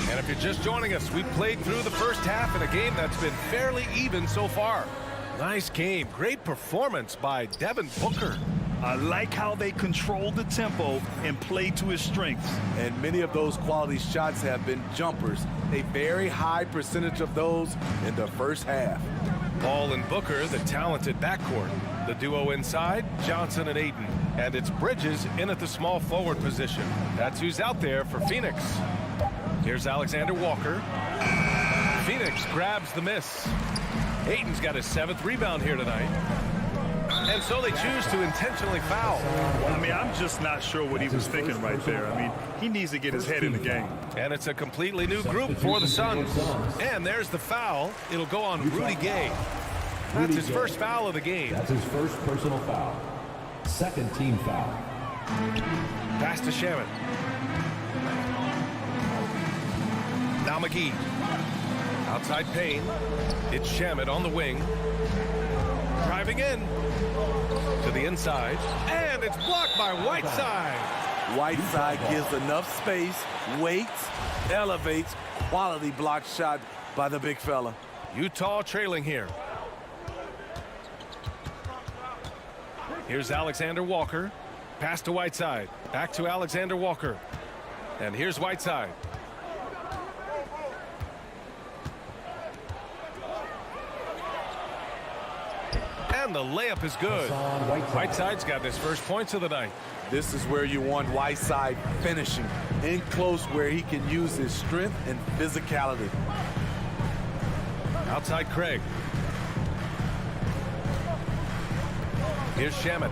And if you're just joining us, we've played through the first half in a game that's been fairly even so far. Nice game. Great performance by Devin Booker. I like how they control the tempo and play to his strengths. And many of those quality shots have been jumpers. A very high percentage of those in the first half. Paul and Booker, the talented backcourt. The duo inside, Johnson and Ayton. And it's Bridges in at the small forward position. That's who's out there for Phoenix. Here's Alexander Walker. Phoenix grabs the miss. Ayton's got his 7th rebound here tonight. And so they choose to intentionally foul. I mean, I'm just not sure what he was thinking right there. I mean, he needs to get his head in the game. And it's a completely new group for the Suns. And there's the foul. It'll go on Rudy Gay. That's his first foul of the game. That's his first personal foul. Second team foul. Pass to Shamet. Now McGee. Outside Payne. It's Shamet on the wing. Driving in to the inside, and it's blocked by Whiteside. Whiteside gives enough space, waits, elevates, quality block shot by the big fella. Utah trailing here. Here's Alexander Walker. Pass to Whiteside. Back to Alexander Walker. And here's Whiteside. And the layup is good. Whiteside's got his first points of the night. This is where you want Whiteside finishing, in close where he can use his strength and physicality. Outside Craig. Here's Shamet.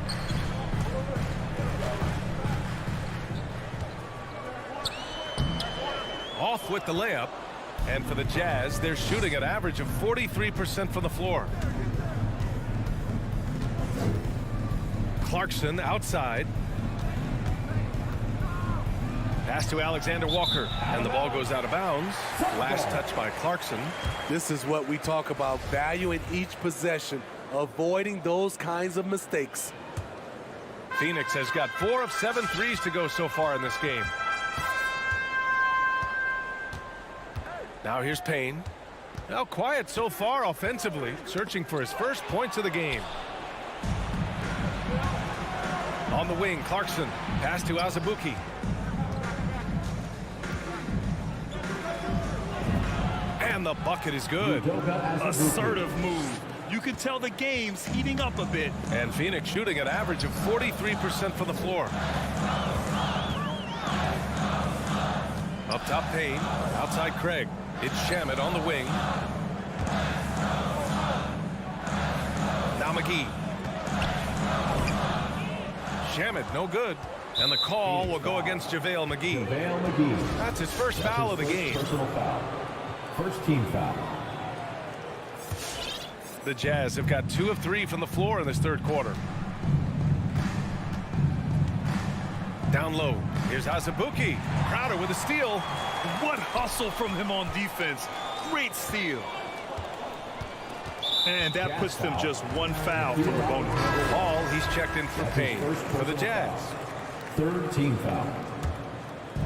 Off with the layup. And for the Jazz, they're shooting an average of 43% from the floor. Clarkson outside. Pass to Alexander Walker. And the ball goes out of bounds. Last touch by Clarkson. This is what we talk about, valuing each possession, avoiding those kinds of mistakes. Phoenix has got 4 of 7 threes to go so far in this game. Now here's Payne. Now quiet so far offensively, searching for his first points of the game. On the wing, Clarkson. Pass to Azubuike. And the bucket is good. Assertive move. You can tell the game's heating up a bit. And Phoenix shooting an average of 43% from the floor. Up top, Payne. Outside, Craig. It's Shamet on the wing. Now McGee. Shamet, no good. And the call will go against JaVale McGee. JaVale McGee. That's his first foul of the game. Personal foul. First team foul. The Jazz have got 2 of 3 from the floor in this third quarter. Down low. Here's Azubuike. Crowder with a steal. What hustle from him on defense. Great steal. And that puts them just 1 foul from the bonus. Paul, he's checked in for Payne for the Jazz. Third team foul.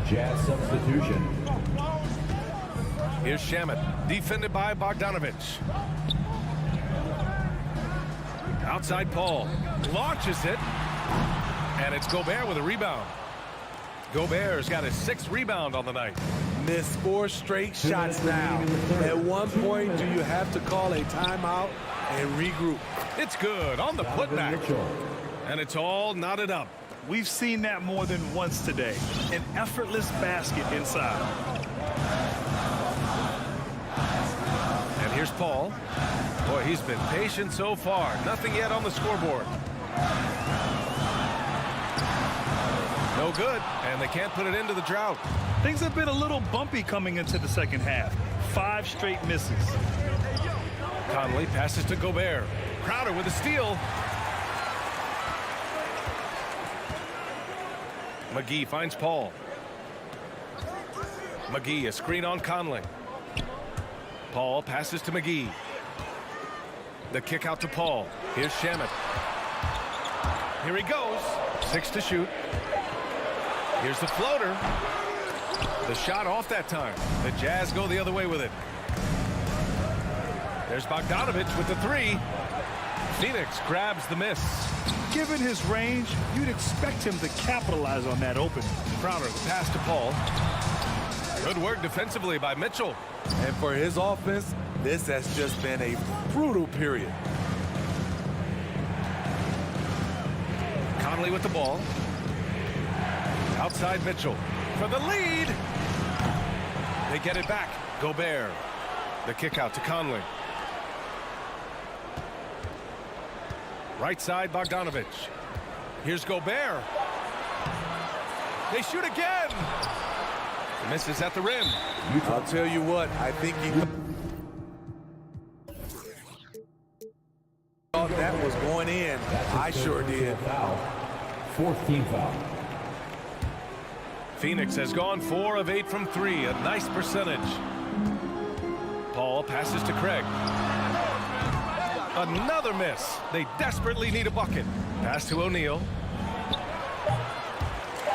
Jazz substitution. Here's Shamet, defended by Bogdanovich. Outside Paul, launches it, and it's Gobert with a rebound. Gobert's got his 6th rebound on the night. Missed 4 straight shots now. At one point, do you have to call a timeout and regroup? It's good on the putback. And it's all knotted up. We've seen that more than once today. An effortless basket inside. And here's Paul. Boy, he's been patient so far. Nothing yet on the scoreboard. No good, and they can't put it into the drought. Things have been a little bumpy coming into the second half. 5 straight misses. Conley passes to Gobert. Crowder with a steal. McGee finds Paul. McGee, a screen on Conley. Paul passes to McGee. The kick out to Paul. Here's Shamet. Here he goes. 6 to shoot. Here's the floater. The shot off that time. The Jazz go the other way with it. There's Bogdanovich with the 3. Phoenix grabs the miss. Given his range, you'd expect him to capitalize on that opening. Crowder, the pass to Paul. Good work defensively by Mitchell. And for his offense, this has just been a brutal period. Conley with the ball. Outside Mitchell for the lead. They get it back. Gobert. The kick out to Conley. Right side Bogdanovich. Here's Gobert. They shoot again. Misses at the rim. I'll tell you what, I think he thought that was going in. I sure did. Foul. Fourth team foul. Phoenix has gone 4 of 8 from 3, a nice percentage. Paul passes to Craig. Another miss. They desperately need a bucket. Pass to O'Neal.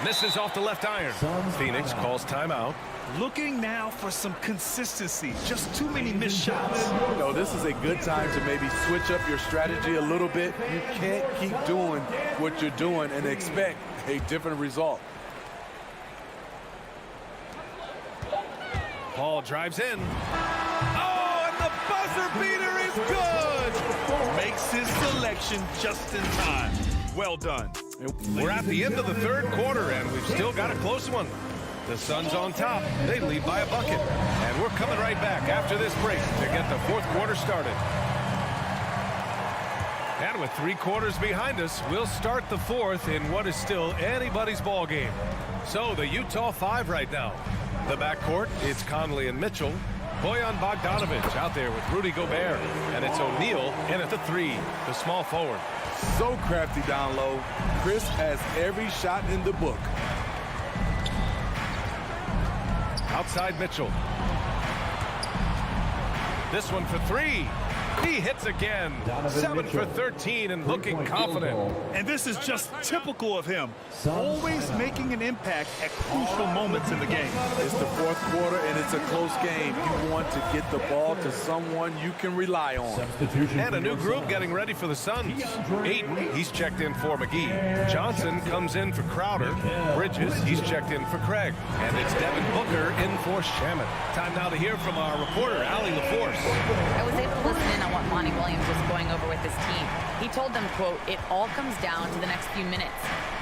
Misses off the left iron. Phoenix calls timeout. Looking now for some consistency. Just too many missed shots. You know, this is a good time to maybe switch up your strategy a little bit. You can't keep doing what you're doing and expect a different result. Paul drives in. Oh, and the buzzer beater is good! Makes his selection just in time. Well done. We're at the end of the third quarter, and we've still got a close one. The Suns on top. They lead by a bucket. And we're coming right back after this break to get the fourth quarter started. And with 3 quarters behind us, we'll start the fourth in what is still anybody's ball game. So the Utah 5 right now. The backcourt, it's Conley and Mitchell. Bojan Bogdanovich out there with Rudy Gobert. And it's O'Neal in at the 3, the small forward. So crafty down low. Chris has every shot in the book. Outside Mitchell. This one for 3. He hits again. 7 for 13 and looking confident. And this is just typical of him. Always making an impact at crucial moments in the game. It's the fourth quarter, and it's a close game. You want to get the ball to someone you can rely on. And a new group getting ready for the Suns. Ayton, he's checked in for McGee. Johnson comes in for Crowder. Bridges, he's checked in for Craig. And it's Devin Booker in for Shamet. Time now to hear from our reporter, Allie LaForce. I was able to listen in on what Monty Williams was going over with his team. He told them, quote, "It all comes down to the next few minutes.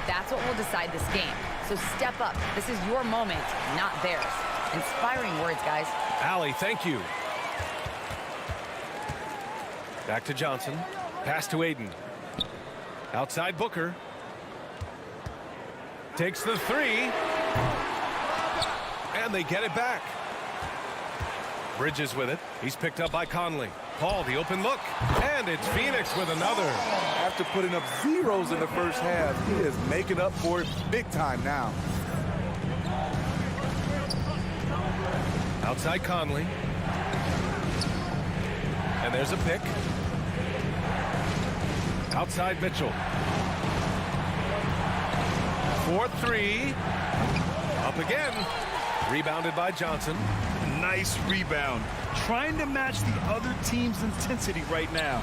That's what will decide this game. So step up. This is your moment, not theirs." Inspiring words, guys. Allie, thank you. Back to Johnson. Pass to Ayton. Outside Booker. Takes the three. And they get it back. Bridges with it. He's picked up by Conley. Paul, the open look. And it's Phoenix with another. After putting up zeros in the first half, he is making up for it big time now. Outside Conley. And there's a pick. Outside Mitchell. 4-3. Up again. Rebounded by Johnson. Nice rebound. Trying to match the other team's intensity right now.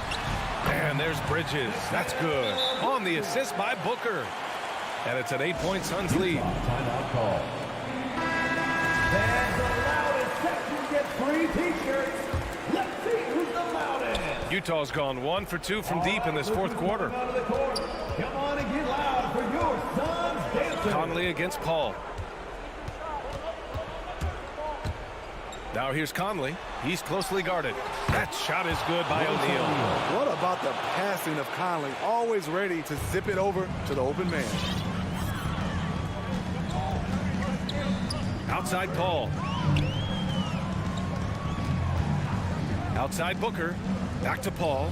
And there's Bridges. That's good. On the assist by Booker. And it's an 8-point Suns lead. Timeout call. And the loudest section gets free t-shirts. Let's see who's the loudest. Utah's gone 1 for 2 from deep in this fourth quarter. Come on and get loud for your Suns dancers. Conley against Paul. Now here's Conley. He's closely guarded. That shot is good by O'Neal. What about the passing of Conley? Always ready to zip it over to the open man. Outside Paul. Outside Booker. Back to Paul.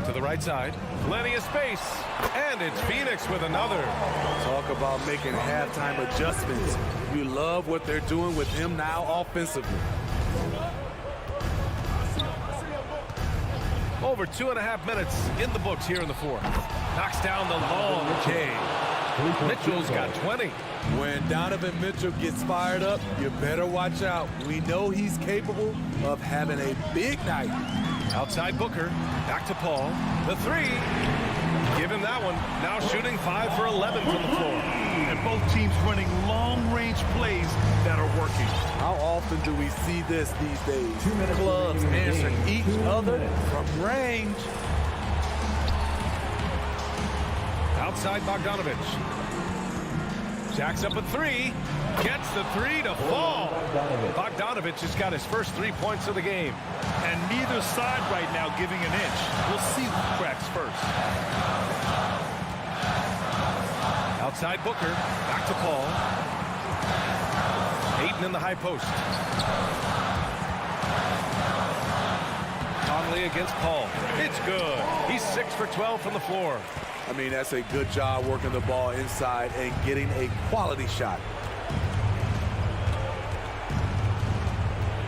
To the right side. Plenty of space. And it's Phoenix with another. Talk about making halftime adjustments. You love what they're doing with him now offensively. Over 2.5 minutes in the books here in the fourth. Knocks down the long J. Mitchell's got 20. When Donovan Mitchell gets fired up, you better watch out. We know he's capable of having a big night. Outside Booker. Back to Paul. The three. Give him that one. Now shooting 5 for 11 from the floor. And both teams running long-range plays that are working. How often do we see this these days? Clubs answering each other from range. Outside Bogdanovich. Jacks up a three. Gets the three to fall. Bogdanovich has got his first 3 points of the game. And neither side right now giving an inch. We'll see who cracks first. Outside Booker. Back to Paul. Ayton in the high post. Conley against Paul. It's good. He's 6 for 12 from the floor. I mean, that's a good job working the ball inside and getting a quality shot.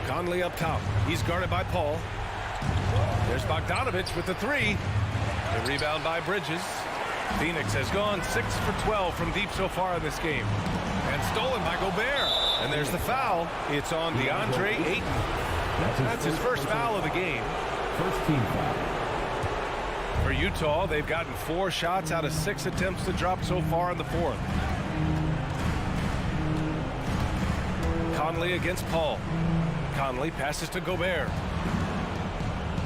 Conley up top. He's guarded by Paul. There's Bogdanovich with the three. The rebound by Bridges. Phoenix has gone 6 for 12 from deep so far in this game. And stolen by Gobert. And there's the foul. It's on DeAndre Ayton. That's his first foul of the game. First team foul. For Utah, they've gotten 4 shots out of 6 attempts to drop so far in the fourth. Conley against Paul. Conley passes to Gobert.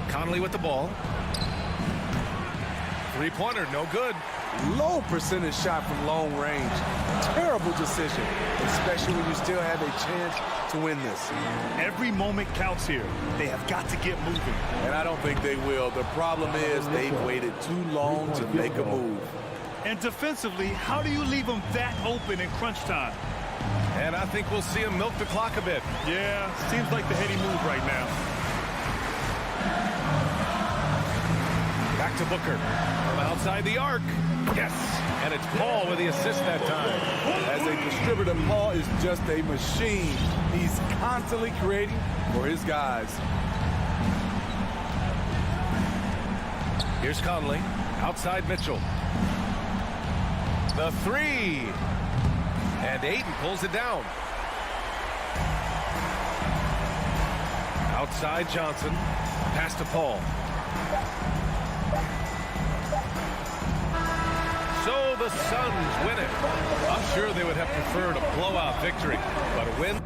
Conley with the ball. Three-pointer, no good. Low percentage shot from long range. Terrible decision, especially when you still have a chance to win this. Every moment counts here. They have got to get moving. And I don't think they will. The problem is they've waited too long to make a move. And defensively, how do you leave them that open in crunch time? And I think we'll see him milk the clock a bit. Yeah, seems like the heady move right now. Back to Booker. From Outside the arc. Yes. And it's Paul with the assist that time. As a distributor, Paul is just a machine. He's constantly creating for his guys. Here's Conley. Outside Mitchell. The three. And Ayton pulls it down. Outside Johnson. Pass to Paul. So the Suns win it. I'm sure they would have preferred a blowout victory, but a win.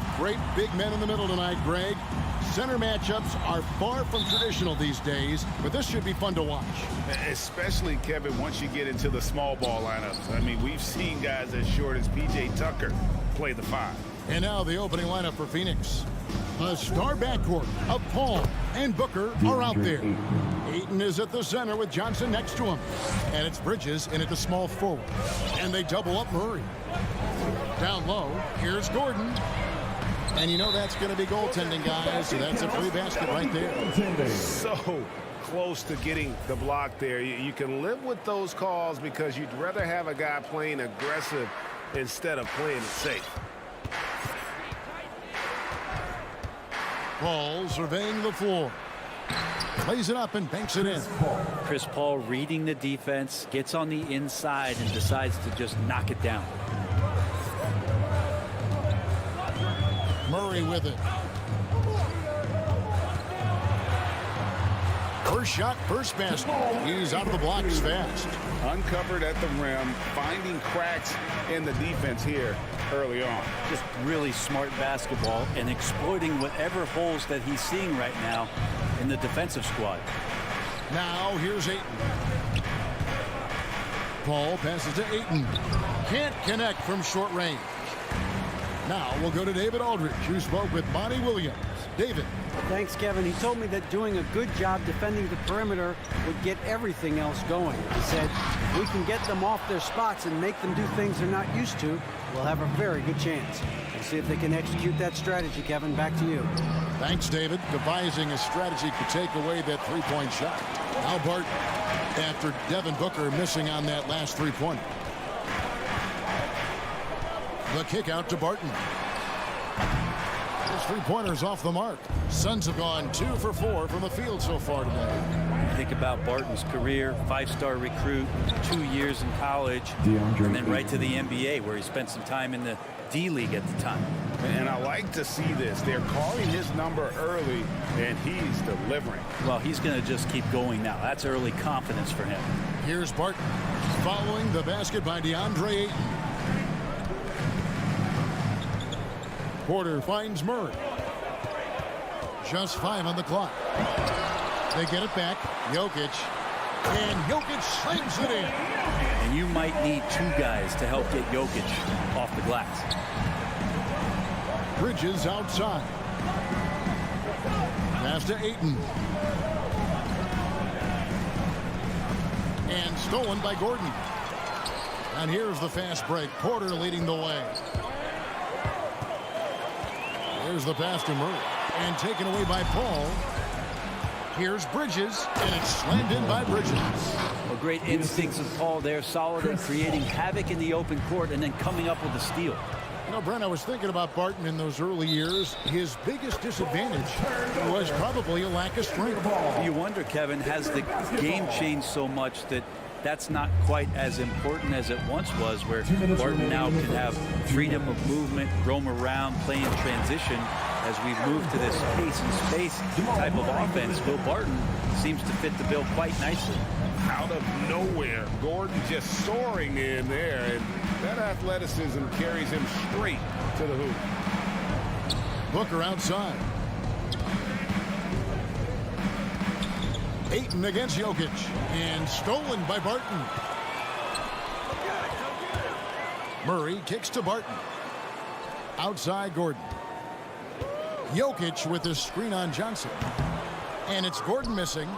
Both great big men in the middle tonight, Greg. Center matchups are far from traditional these days, but this should be fun to watch. Especially, Kevin, once you get into the small ball lineups. I mean, we've seen guys as short as P.J. Tucker play the 5. And now the opening lineup for Phoenix. The star backcourt of Paul and Booker are out there. Ayton is at the center with Johnson next to him. And it's Bridges in at the small forward. And they double up Murray. Down low, here's Gordon. And you know that's going to be goaltending, guys. So that's a free basket right there. So close to getting the block there. You can live with those calls because you'd rather have a guy playing aggressive instead of playing it safe. Paul surveying the floor. Plays it up and banks it in. Chris Paul reading the defense, gets on the inside and decides to just knock it down. Murray with it. First shot, first basket. He's out of the blocks fast. Uncovered at the rim, finding cracks in the defense here early on. Just really smart basketball and exploiting whatever holes that he's seeing right now in the defensive squad. Now here's Ayton. Paul passes to Ayton. Can't connect from short range. Now we'll go to David Aldridge, who spoke with Monty Williams. David. Thanks, Kevin. He told me that doing a good job defending the perimeter would get everything else going. He said, if we can get them off their spots and make them do things they're not used to, we'll have a very good chance. We'll see if they can execute that strategy, Kevin. Back to you. Thanks, David. Devising a strategy to take away that three-point shot. Now Barton, after Devin Booker missing on that last three-pointer. The kick out to Barton. His three-pointers off the mark. Suns have gone 2 for 4 from the field so far today. Think about Barton's career, 5-star recruit, 2 years in college, and then right to the NBA where he spent some time in the D-League at the time. And I like to see this. They're calling his number early, and he's delivering. Well, he's going to just keep going now. That's early confidence for him. Here's Barton following the basket by DeAndre Ayton. Porter finds Murray. Just 5 on the clock. They get it back. Jokic. And Jokic slams it in. And you might need 2 guys to help get Jokic off the glass. Bridges outside. Pass to Ayton. And stolen by Gordon. And here's the fast break. Porter leading the way. There's the pass to Murray. And taken away by Paul. Here's Bridges. And it's slammed in by Bridges. Well, great instincts of Paul there. Solid at creating havoc in the open court and then coming up with a steal. You know, Brent, I was thinking about Barton in those early years. His biggest disadvantage was probably a lack of strength. You wonder, Kevin, has the game changed so much that that's not quite as important as it once was, where Barton now can have freedom of movement, roam around, play in transition. As we move to this pace and space type of offense, Will Barton seems to fit the bill quite nicely. Out of nowhere, Gordon just soaring in there, and that athleticism carries him straight to the hoop. Booker outside. Ayton against Jokic, and stolen by Barton. Murray kicks to Barton. Outside Gordon. Jokic with his screen on Johnson. And it's Gordon missing.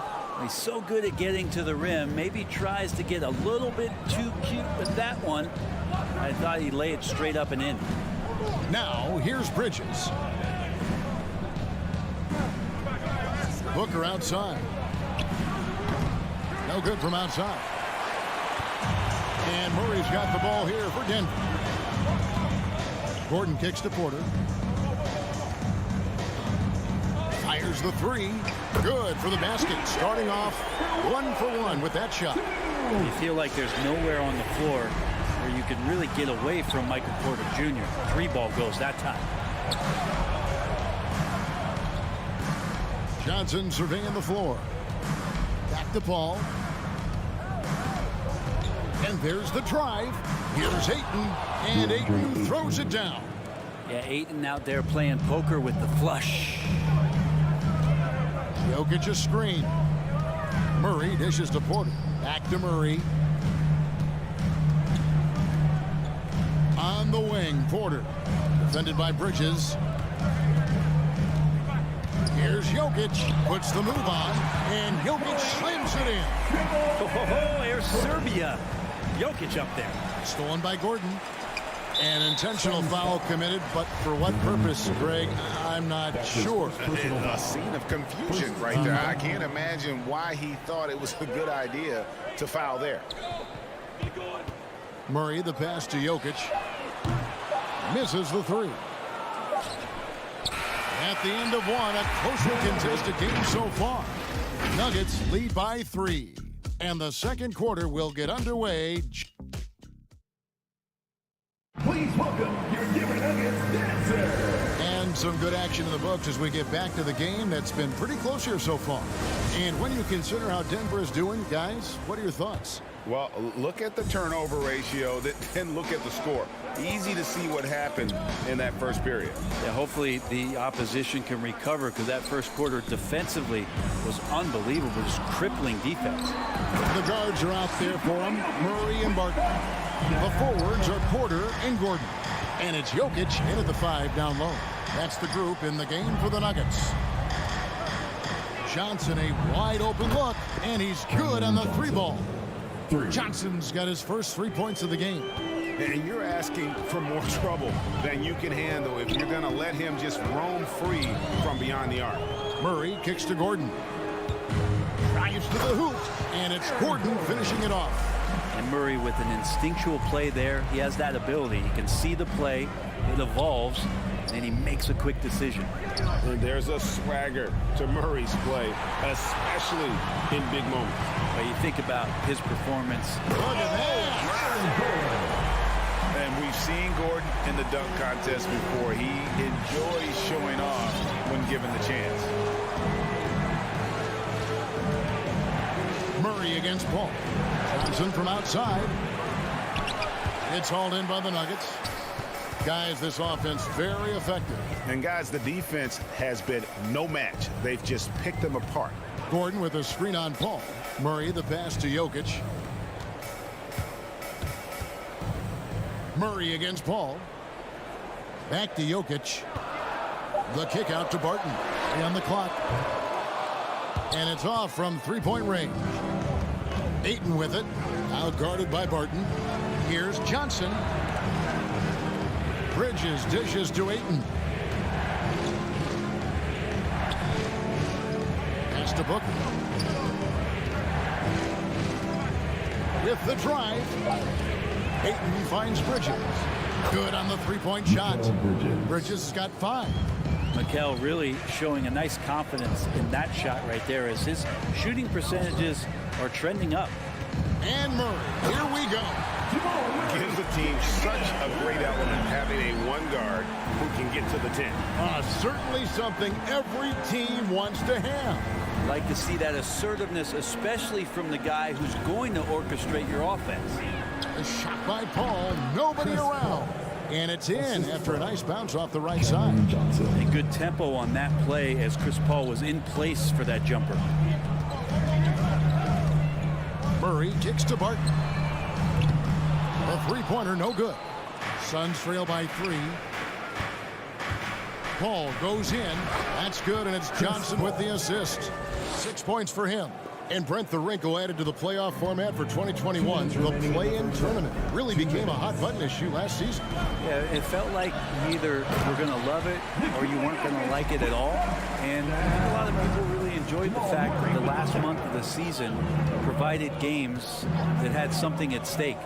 He's so good at getting to the rim. Maybe tries to get a little bit too cute with that one. I thought he'd lay it straight up and in. Now, here's Bridges. Booker outside. No good from outside. And Murray's got the ball here for Denver. Gordon kicks to Porter. Fires the 3. Good for the basket. Starting off 1 for 1 with that shot. You feel like there's nowhere on the floor where you can really get away from Michael Porter Jr. 3-ball goes that time. Johnson surveying the floor. Back to Paul. And there's the drive. Here's Ayton. And Ayton throws it down. Yeah, Ayton out there playing poker with the flush. Jokic a screen. Murray dishes to Porter. Back to Murray. On the wing, Porter. Defended by Bridges. Here's Jokic. Puts the move on. And Jokic slams it in. Oh, there's Serbia. Jokic up there. Stolen by Gordon. An intentional foul committed, but for what purpose, Greg? I'm not sure. A scene of confusion right there. I can't imagine why he thought it was a good idea to foul there. Murray, the pass to Jokic. Misses the three. At the end of one, a closely contested game so far. Nuggets lead by 3. And the second quarter will get underway. Please welcome your Denver Nuggets dancer. And some good action in the books as we get back to the game that's been pretty close here so far. And when you consider how Denver is doing, guys, what are your thoughts? Well, look at the turnover ratio, then look at the score. Easy to see what happened in that first period. Yeah, hopefully the opposition can recover, because that first quarter defensively was unbelievable. Just crippling defense. The guards are out there for him, Murray and Barton. The forwards are Porter and Gordon. And it's Jokic in at the 5 down low. That's the group in the game for the Nuggets. Johnson, a wide open look, and he's good on the 3 ball. Johnson's got his first 3 points of the game. And you're asking for more trouble than you can handle if you're going to let him just roam free from beyond the arc. Murray kicks to Gordon. Drives to the hoop, and it's Gordon finishing it off. And Murray with an instinctual play there. He has that ability. He can see the play, it evolves, and he makes a quick decision. And there's a swagger to Murray's play, especially in big moments. Well, you think about his performance. Look at that. And we've seen Gordon in the dunk contest before. He enjoys showing off when given the chance. Murray against Paul. Johnson from outside. It's hauled in by the Nuggets. Guys, this offense very effective. And guys, the defense has been no match. They've just picked them apart. Gordon with a screen on Paul. Murray the pass to Jokic. Murray against Paul. Back to Jokic. The kick out to Barton. On the clock. And it's off from 3-point range. Ayton with it. Out guarded by Barton. Here's Johnson. Bridges dishes to Ayton. Pass to Booker. With the drive. Ayton finds Bridges. Good on the 3-point shot. Bridges has got 5. Mikel really showing a nice confidence in that shot right there, as his shooting percentages are trending up. And Murray, here we go. Gives the team such a great element having a 1 guard who can get to the 10. Certainly something every team wants to have. Like to see that assertiveness, especially from the guy who's going to orchestrate your offense. A shot by Paul, nobody around. And it's in after a nice bounce off the right side. A good tempo on that play as Chris Paul was in place for that jumper. Murray kicks to Barton. A 3-pointer, no good. Suns trail by 3. Paul goes in. That's good, and it's Johnson with the assist. 6 points for him. And Brent, the wrinkle added to the playoff format for 2021, the play-in tournament really became a hot-button issue last season. Yeah, it felt like you either were going to love it or you weren't going to like it at all. And I think a lot of people really enjoyed the fact that the last month of the season provided games that had something at stake.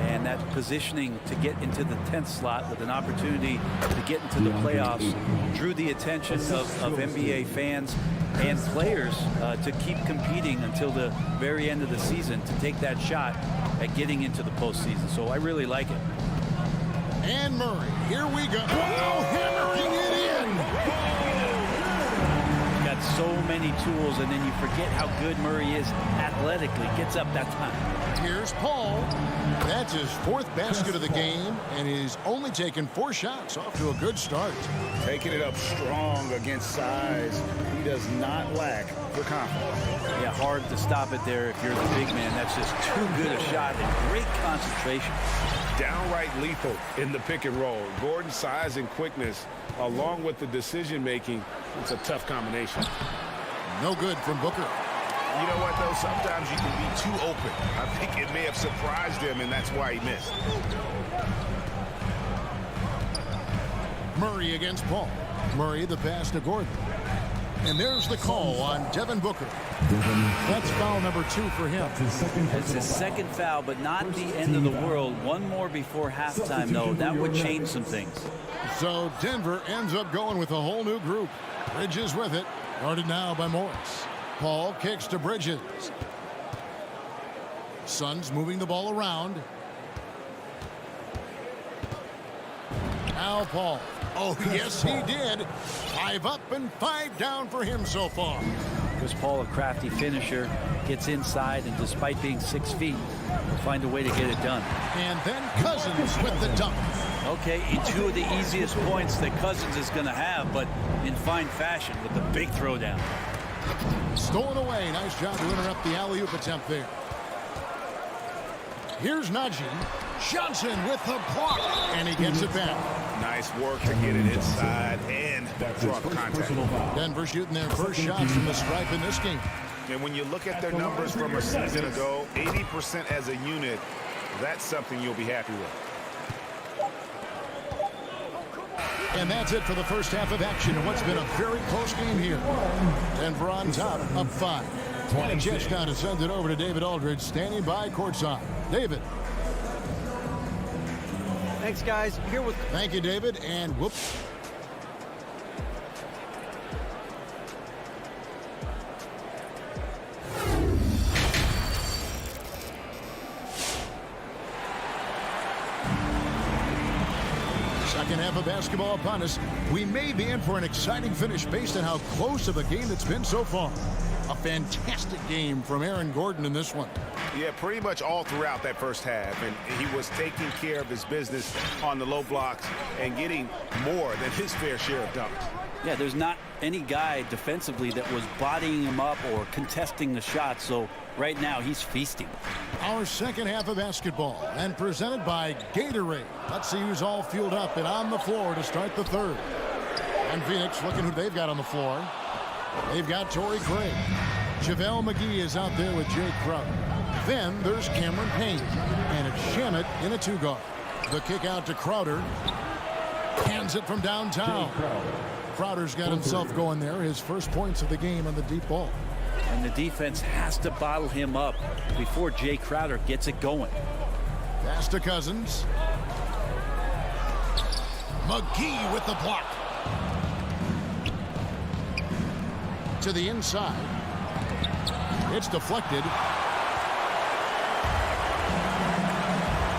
And that positioning to get into the 10th slot with an opportunity to get into the playoffs drew the attention of NBA fans and players to keep competing until the very end of the season to take that shot at getting into the postseason. So I really like it. And Murray, here we go. Wow, hammering it in. Got got so many tools, and then you forget how good Murray is athletically. Gets up that time. Here's Paul. That's his 4th basket of the game, and he's only taken 4 shots. Off to a good start. Taking it up strong against size. He does not lack for confidence. Yeah, hard to stop it there if you're the big man. That's just too good a shot and great concentration. Downright lethal in the pick and roll. Gordon's size and quickness, along with the decision-making, it's a tough combination. No good from Booker. You know what, though? Sometimes you can be too open. I think it may have surprised him, and that's why he missed. Murray against Paul. Murray the pass to Gordon. And there's the call on Devin Booker. That's foul number 2 for him. It's his 2nd foul, but not the end of the world. One more before halftime, though. That would change some things. So Denver ends up going with a whole new group. Bridges with it. Guarded now by Morris. Paul kicks to Bridges. Suns moving the ball around. Now Paul. Oh, yes, he did. 5 up and 5 down for him so far. Chris Paul, a crafty finisher, gets inside, and despite being 6 feet, will find a way to get it done. And then Cousins with the dunk. Okay, 2 of the easiest points that Cousins is going to have, but in fine fashion with the big throwdown. Stolen away. Nice job to interrupt the alley-oop attempt there. Here's Najee. Johnson with the block, and he gets it back. Nice work to get it inside and draw the contact. Denver shooting their first shots from the stripe in this game. And when you look at their numbers from a season ago, 80% as a unit, that's something you'll be happy with. And that's it for the first half of action in what's been a very close game here. Denver on top, up 5. And Jets now to send it over to David Aldridge, standing by courtside. David. Thanks, guys. Here with. Thank you, David. And whoops. Second half of basketball upon us. We may be in for an exciting finish based on how close of a game it's been so far. A fantastic game from Aaron Gordon in this one. Yeah, pretty much all throughout that first half. And he was taking care of his business on the low blocks and getting more than his fair share of dunks. Yeah, there's not any guy defensively that was bodying him up or contesting the shot. So right now he's feasting. Our second half of basketball and presented by Gatorade. Let's see who's all fueled up and on the floor to start the third. And Phoenix looking who they've got on the floor. They've got Torrey Craig. JaVale McGee is out there with Jay Crowder. Then there's Cameron Payne. And it's Shamet in a 2-guard. The kick out to Crowder. Hands it from downtown. Crowder's got himself going there. His first points of the game on the deep ball. And the defense has to bottle him up before Jay Crowder gets it going. Pass to Cousins. McGee with the block. To the inside. It's deflected.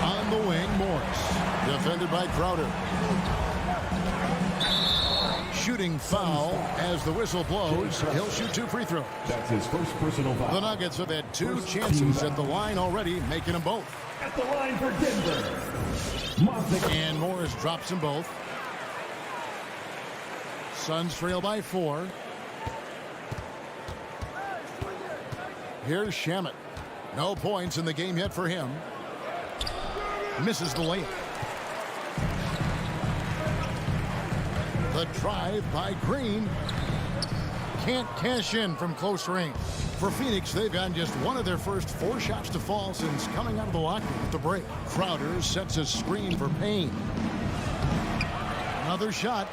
On the wing, Morris. Defended by Crowder. Shooting foul as the whistle blows. He'll shoot 2 free throws. That's his first personal foul. The Nuggets have had 2 chances at the line already, making them both. At the line for Denver. And Morris drops them both. Suns trail by 4. Here's Shamet. No points in the game yet for him. Misses the layup. The drive by Green. Can't cash in from close range. For Phoenix, they've gotten just one of their first 4 shots to fall since coming out of the locker room at the break. Crowder sets a screen for Payne. Another shot.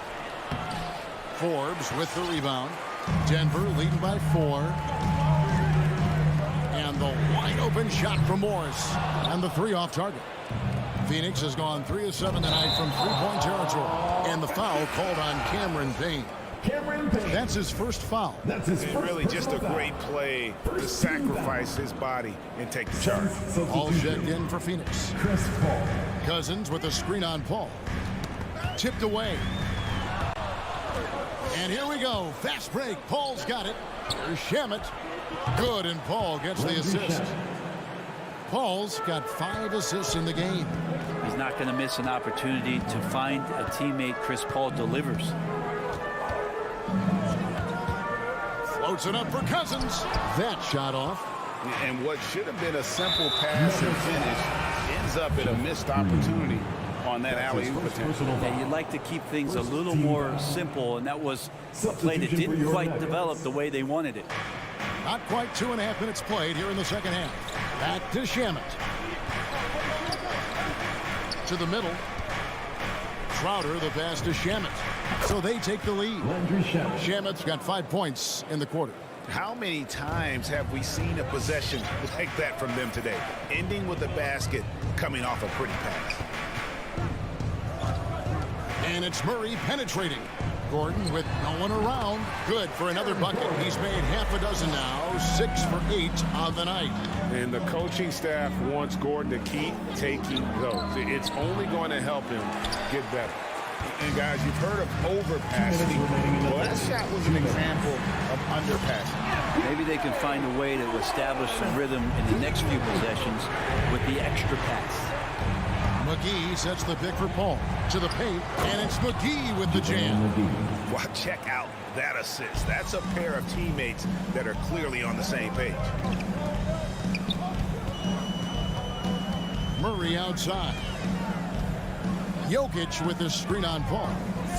Forbes with the rebound. Denver leading by 4. And the wide open shot from Morris. And the 3 off target. Phoenix has gone 3 of 7 tonight from 3-point territory. And the foul called on Cameron Payne. That's his first foul. That's his first. Really just a great play to sacrifice his body and take the charge. All checked in for Phoenix. Cousins with a screen on Paul. Tipped away. And here we go. Fast break. Paul's got it. Here's Shamet. Good, and Paul gets the assist. Paul's got 5 assists in the game. He's not going to miss an opportunity to find a teammate. Chris Paul delivers. Floats it up for Cousins. That shot off. And what should have been a simple pass and finish ends up in a missed opportunity on that alley-oop attempt. Yeah, you'd like to keep things a little more simple, and that was a play that didn't quite develop the way they wanted it. Not quite 2.5 minutes played here in the second half. Back to Shamet. To the middle. Crowder, the pass to Shamet. So they take the lead. Shamet's got 5 points in the quarter. How many times have we seen a possession like that from them today? Ending with a basket, coming off a pretty pass. And it's Murray penetrating. Gordon with no one around. Good for another bucket. He's made half a dozen now. 6 for 8 on the night. And the coaching staff wants Gordon to keep taking those. It's only going to help him get better. And guys, you've heard of overpassing. Well, that shot was an example of underpassing. Maybe they can find a way to establish some rhythm in the next few possessions with the extra pass. McGee sets the pick for Paul. To the paint, and it's McGee with the jam. Well, check out that assist. That's a pair of teammates that are clearly on the same page. Murray outside. Jokic with the screen on Paul.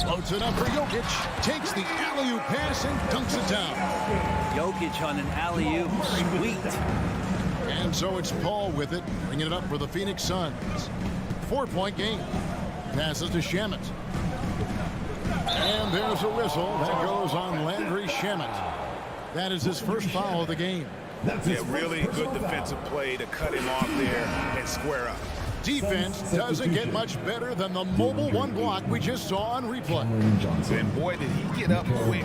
Floats it up for Jokic. Takes the alley-oop pass and dunks it down. Jokic on an alley-oop. Sweet. And so it's Paul with it, bringing it up for the Phoenix Suns. 4-point game. Passes to Shamet. And there's a whistle that goes on Landry Shamet. That is his first foul of the game. Yeah, really good defensive play to cut him off there and square up. Defense doesn't get much better than the mobile one block we just saw on replay. And boy, did he get up quick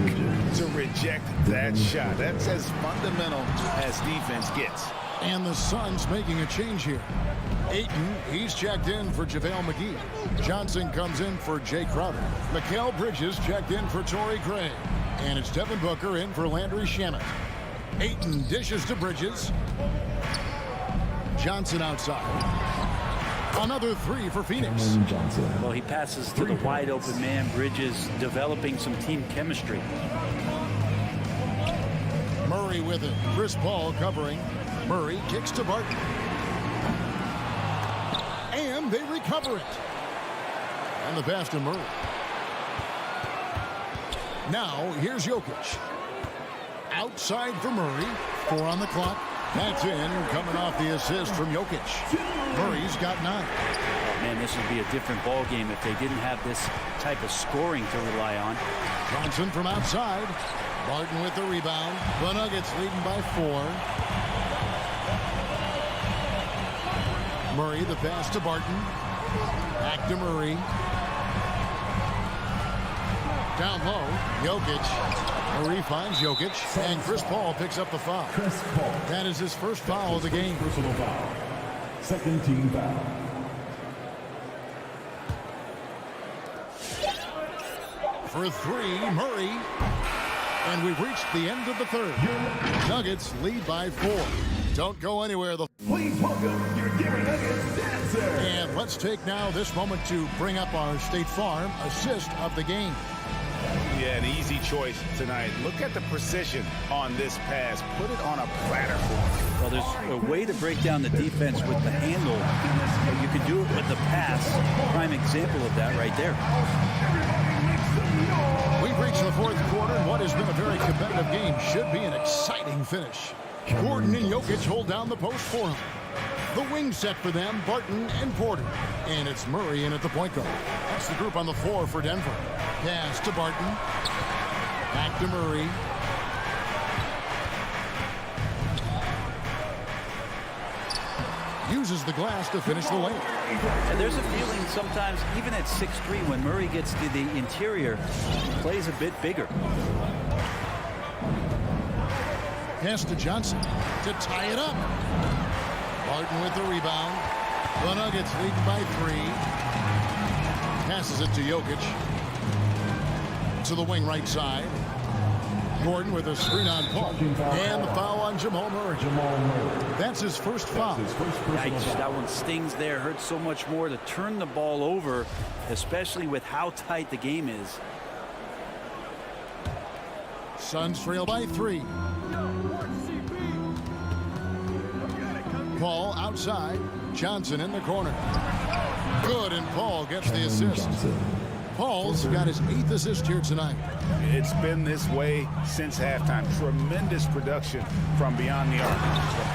to reject that shot. That's as fundamental as defense gets. And the Suns making a change here. Ayton, he's checked in for JaVale McGee. Johnson comes in for Jay Crowder. Mikal Bridges checked in for Torrey Craig. And it's Devin Booker in for Landry Shamet. Ayton dishes to Bridges. Johnson outside. Another 3 for Phoenix. Well, he passes to the wide open man. Bridges developing some team chemistry. Murray with it. Chris Paul covering. Murray kicks to Barton. And they recover it. And the pass to Murray. Now, here's Jokic. Outside for Murray. 4 on the clock. That's in, coming off the assist from Jokic. Murray's got 9. Man, this would be a different ball game if they didn't have this type of scoring to rely on. Johnson from outside. Barton with the rebound. The Nuggets leading by 4. Murray, the pass to Barton. Back to Murray. Down low, Jokic. Murray finds Jokic, and Chris Paul picks up the foul. That is his first foul of the game. Personal foul. Second team foul. For 3, Murray. And we've reached the end of the third. Nuggets lead by 4. Don't go anywhere. Please welcome your Denver Nuggets dancer. And let's take now this moment to bring up our State Farm assist of the game. Yeah, an easy choice tonight. Look at the precision on this pass. Put it on a platter for him. Well, there's a way to break down the defense with the handle, but you can do it with the pass. Prime example of that right there. We've reached the fourth quarter, and what has been a very competitive game should be an exciting finish. Gordon and Jokic hold down the post for him. The wing set for them, Barton and Porter. And it's Murray in at the point guard. That's the group on the floor for Denver. Pass to Barton. Back to Murray. Uses the glass to finish the layup. And there's a feeling sometimes, even at 6'3", when Murray gets to the interior, he plays a bit bigger. Pass to Johnson to tie it up. Barton with the rebound. The Nuggets lead by 3. Passes it to Jokic. to the wing right side. Gordon with a screen on Paul. And the foul on Jamal Murray. That's his first foul. Yikes, that one stings there. Hurts so much more to turn the ball over, especially with how tight the game is. Suns trail by 3. Paul outside. Johnson in the corner. Good, and Paul gets the assist. Paul's got his 8th assist here tonight. It's been this way since halftime. Tremendous production from beyond the arc.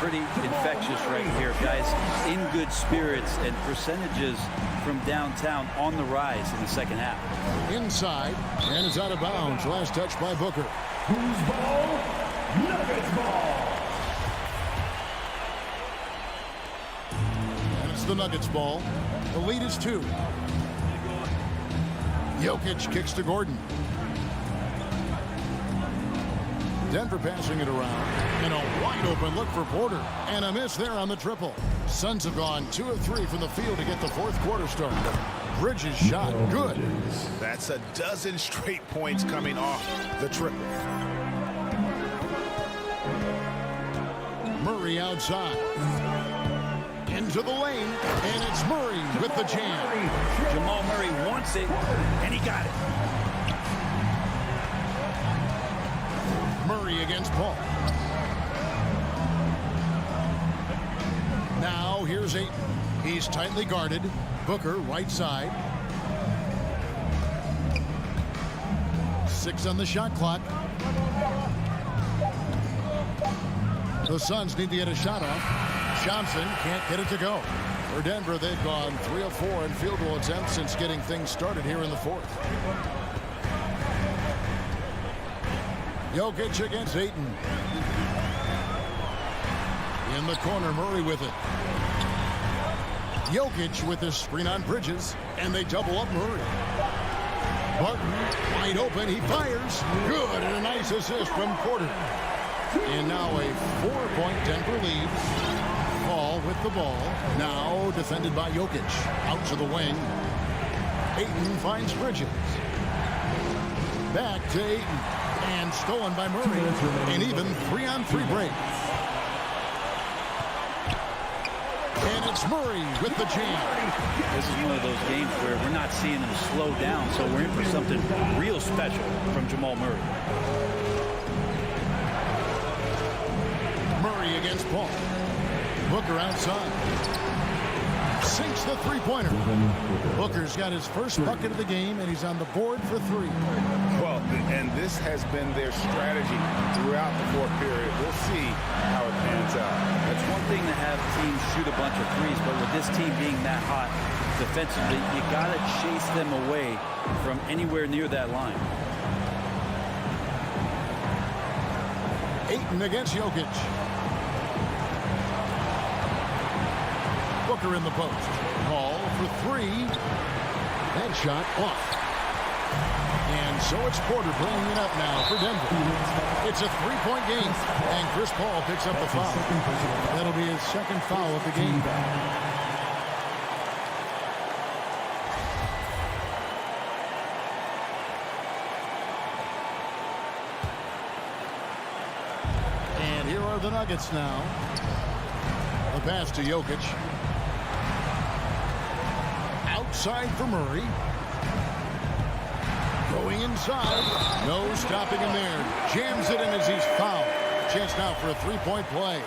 Pretty infectious right here, guys. In good spirits, and percentages from downtown on the rise in the second half. Inside, and it's out of bounds. Last touch by Booker. Who's ball? Nuggets ball. And it's the Nuggets ball. The lead is 2. Jokic kicks to Gordon. Denver passing it around. And a wide open look for Porter. And a miss there on the triple. Suns have gone 2 of 3 from the field to get the fourth quarter started. Bridges shot good. That's a dozen straight points coming off the triple. Murray outside. Into the lane, and it's Murray with the jam. Jamal Murray wants it, and he got it. Murray against Paul. Now here's Ayton. He's tightly guarded. Booker right side. 6 on the shot clock. The Suns need to get a shot off. Johnson can't get it to go. For Denver, they've gone 3 of 4 in field goal attempts since getting things started here in the fourth. Jokic against Ayton. In the corner, Murray with it. Jokic with his screen on Bridges, and they double up Murray. Barton wide open, he fires. Good, and a nice assist from Porter. And now a 4-point Denver lead. Paul with the ball. Now defended by Jokic. Out to the wing. Ayton finds Bridges. Back to Ayton. And stolen by Murray. An even 3-on-3 break. And it's Murray with the jam. This is one of those games where we're not seeing him slow down, so we're in for something real special from Jamal Murray. Murray against Paul. Booker outside. Sinks the three-pointer. Booker's got his first bucket of the game, and he's on the board for 3. Well, and this has been their strategy throughout the fourth period. We'll see how it pans out. It's one thing to have teams shoot a bunch of threes, but with this team being that hot defensively, you got to chase them away from anywhere near that line. Ayton against Jokic. Booker in the post. Paul for 3. That shot off. And so it's Porter bringing it up now for Denver. It's a 3-point game, and Chris Paul picks up the foul. That'll be his second foul of the game. And here are the Nuggets now. The pass to Jokic. Outside for Murray. Going inside. No stopping him there. Jams it in as he's fouled. Chance now for a 3-point play.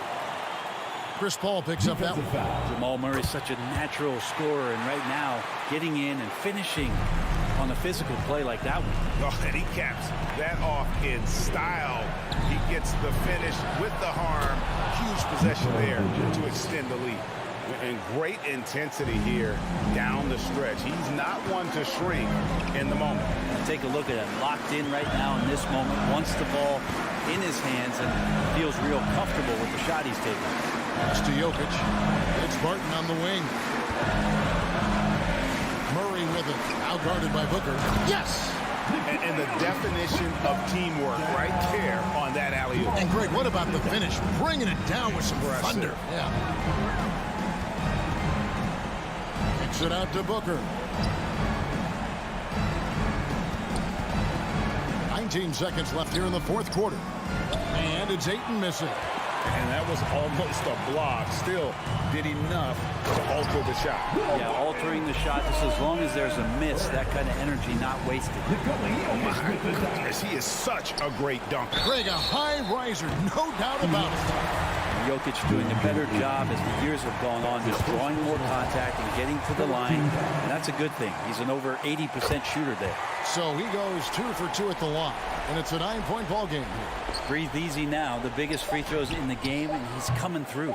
Chris Paul picks up that one. Jamal Murray's such a natural scorer, and right now getting in and finishing on a physical play like that one. Oh, and he caps that off in style. He gets the finish with the harm. Huge possession there to extend the lead. And great intensity here down the stretch. He's not one to shrink in the moment. Take a look at it. Locked in right now in this moment. Wants the ball in his hands and feels real comfortable with the shot he's taking. Pass to Jokic. It's Barton on the wing. Murray with it. Out-guarded by Booker. Yes! And the definition of teamwork right there on that alley-oop. And Greg, what about the finish? Bringing it down with some thunder. Yeah. Kicks it out to Booker. 19 seconds left here in the fourth quarter. And it's Ayton missing. And that was almost a block. Still did enough to alter the shot. Yeah, altering the shot just as long as there's a miss, that kind of energy not wasted. Oh my goodness, he is such a great dunker. Greg, a high riser, no doubt about it. Jokic doing a better job as the years have gone on, just drawing more contact and getting to the line, and that's a good thing. He's an over 80% shooter there. So he goes 2 for 2 at the line, and it's a 9-point ball game here. Breathe easy now. The biggest free throws in the game, and he's coming through.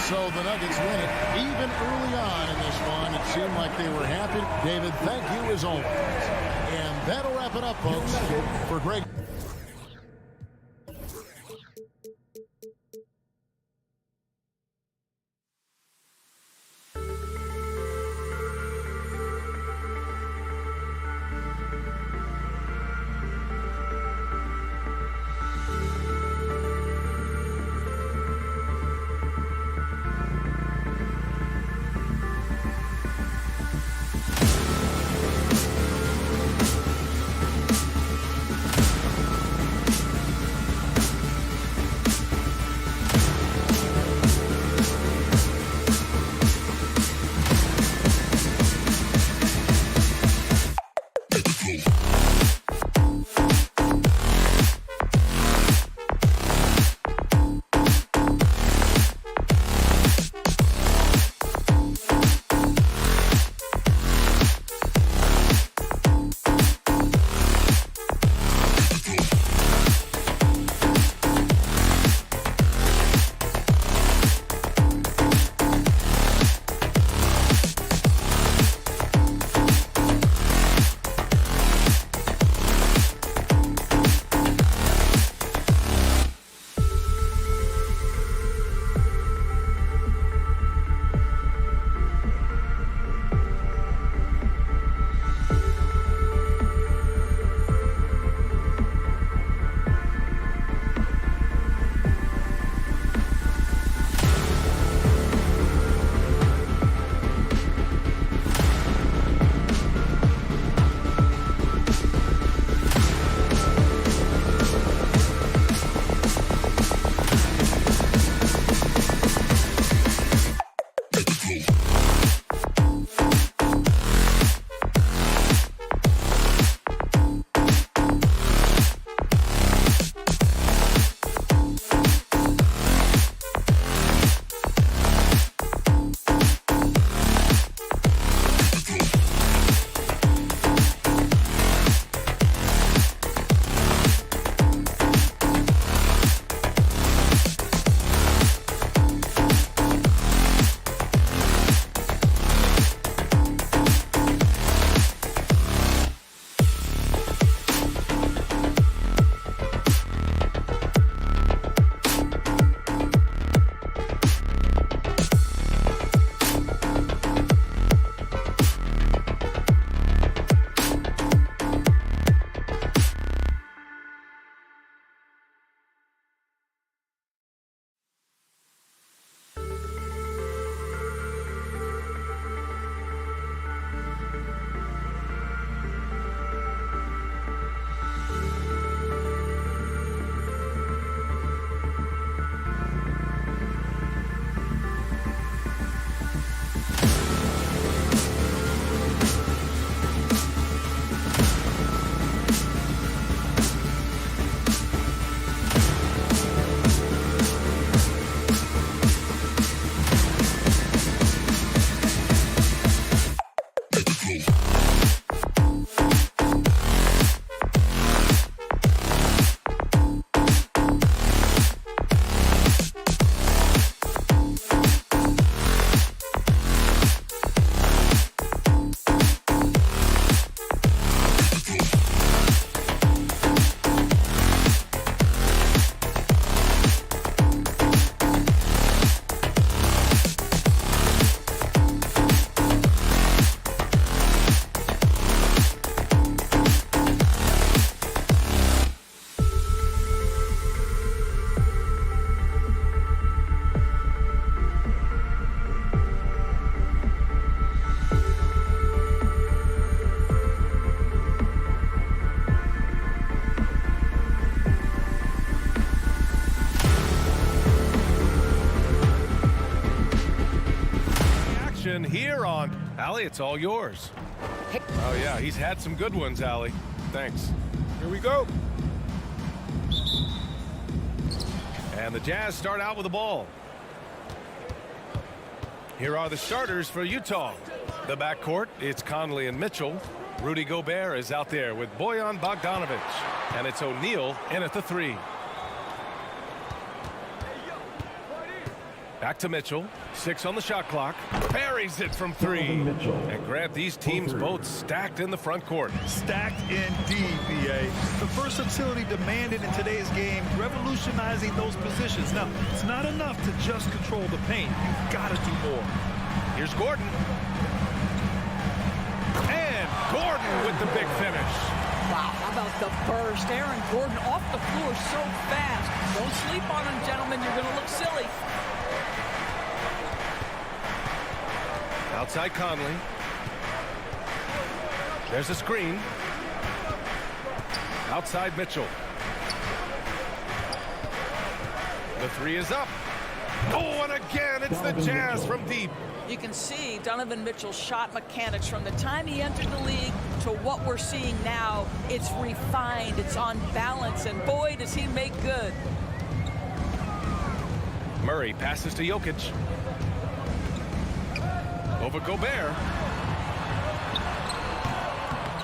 So the Nuggets win it. Even early on in this one, it seemed like they were happy. David, thank you as always. And that'll wrap it up, folks, for Greg. possession here on Allie. It's all yours. Oh, yeah, he's had some good ones, Allie. Thanks. Here we go. And the Jazz start out with the ball. Here are the starters for Utah. The backcourt, it's Conley and Mitchell. Rudy Gobert is out there with Bojan Bogdanovic. And it's O'Neal in at the 3. Back to Mitchell. 6 on the shot clock. Buries it from 3. And Grant, these teams both stacked in the front court. Stacked indeed, B.A. The versatility demanded in today's game, revolutionizing those positions. Now, it's not enough to just control the paint. You've got to do more. Here's Gordon. And Gordon with the big finish. Wow, how about the burst? Aaron Gordon off the floor so fast. Don't sleep on him, gentlemen. You're going to look silly. Outside Conley. There's a screen. Outside Mitchell. The 3 is up. Oh, and again, it's the Jazz from deep. You can see Donovan Mitchell's shot mechanics from the time he entered the league to what we're seeing now. It's refined, it's on balance, and boy, does he make good. Murray passes to Jokic. Over Gobert.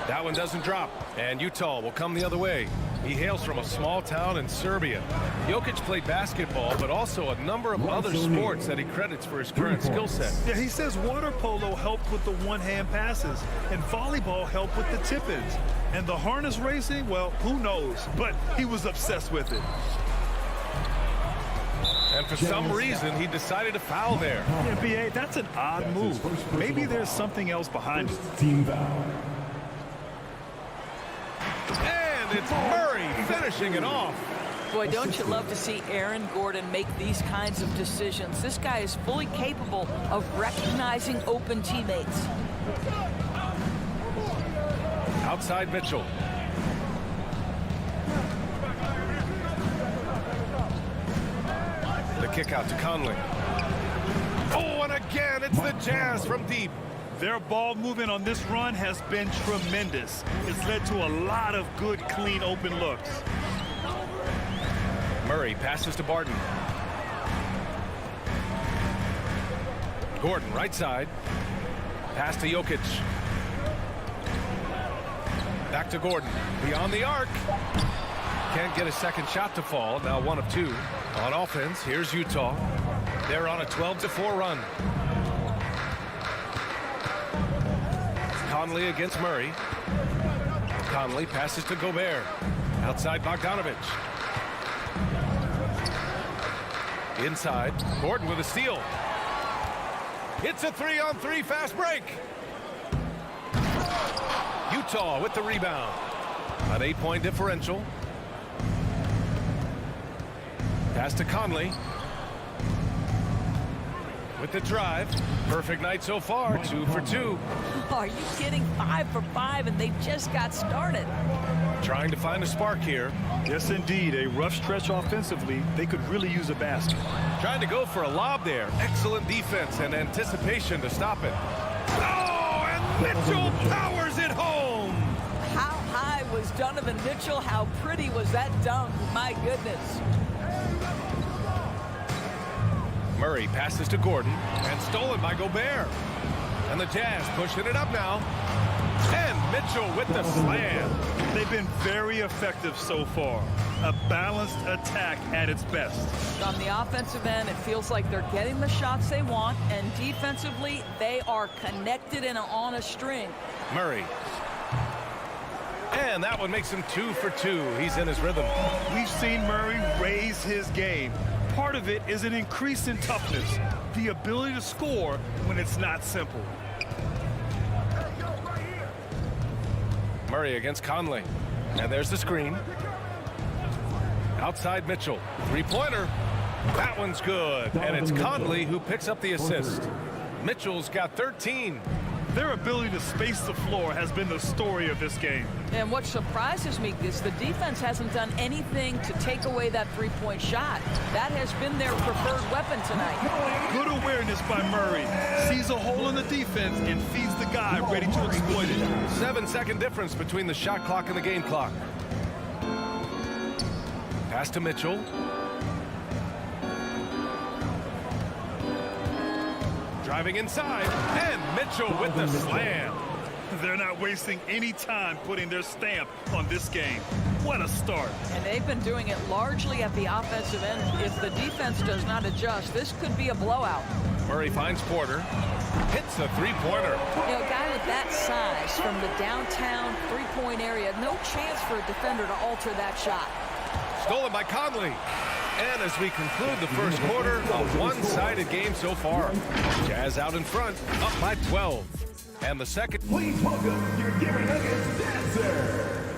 That one doesn't drop, and Utah will come the other way. He hails from a small town in Serbia. Jokic played basketball, but also a number of other sports that he credits for his current skill set. Yeah, he says water polo helped with the one-hand passes, and volleyball helped with the tip-ins. And the harness racing, well, who knows? But he was obsessed with it. And for some reason, he decided to foul there. Yeah, B.A., that's an odd move. Maybe there's something else behind it. Team foul. And it's Murray finishing it off. Boy, don't you love to see Aaron Gordon make these kinds of decisions. This guy is fully capable of recognizing open teammates. Outside Mitchell. The kick out to Conley. Oh, and again, it's the Jazz from deep. Their ball movement on this run has been tremendous. It's led to a lot of good, clean, open looks. Murray passes to Barton. Gordon, right side. Pass to Jokic. Back to Gordon. Beyond the arc. Can't get a second shot to fall. Now 1 of 2. On offense, here's Utah. They're on a 12-4 run. Conley against Murray. Conley passes to Gobert. Outside Bogdanovic. Inside, Gordon with a steal. It's a 3-on-3 fast break. Utah with the rebound. An 8-point differential. Pass to Conley. With the drive. Perfect night so far. 2 for 2. Are you kidding? 5 for 5, and they just got started. Trying to find a spark here. Yes, indeed. A rough stretch offensively. They could really use a basket. Trying to go for a lob there. Excellent defense and anticipation to stop it. Oh, and Mitchell powers it home. How high was Donovan Mitchell? How pretty was that dunk? My goodness. Murray passes to Gordon and stolen by Gobert. And the Jazz pushing it up now. And Mitchell with the slam. They've been very effective so far. A balanced attack at its best. On the offensive end, it feels like they're getting the shots they want, and defensively, they are connected and on a string. Murray. And that one makes him 2 for 2. He's in his rhythm. We've seen Murray raise his game. Part of it is an increase in toughness, the ability to score when it's not simple. Murray against Conley. And there's the screen. Outside Mitchell. 3-pointer. That one's good. And it's Conley who picks up the assist. Mitchell's got 13. Their ability to space the floor has been the story of this game. And what surprises me is the defense hasn't done anything to take away that three-point shot. That has been their preferred weapon tonight. Good awareness by Murray. Sees a hole in the defense and feeds the guy ready to exploit it. 7-second difference between the shot clock and the game clock. Pass to Mitchell. Driving inside, and Mitchell with the slam. They're not wasting any time putting their stamp on this game. What a start. And they've been doing it largely at the offensive end. If the defense does not adjust, this could be a blowout. Murray finds Porter, hits a three-pointer. You know, a guy with that size from the downtown three-point area, no chance for a defender to alter that shot. Stolen by Conley. And as we conclude the first quarter, a one-sided game so far. Jazz out in front, up by 12. And the second. Please welcome your Denver Nuggets dancer.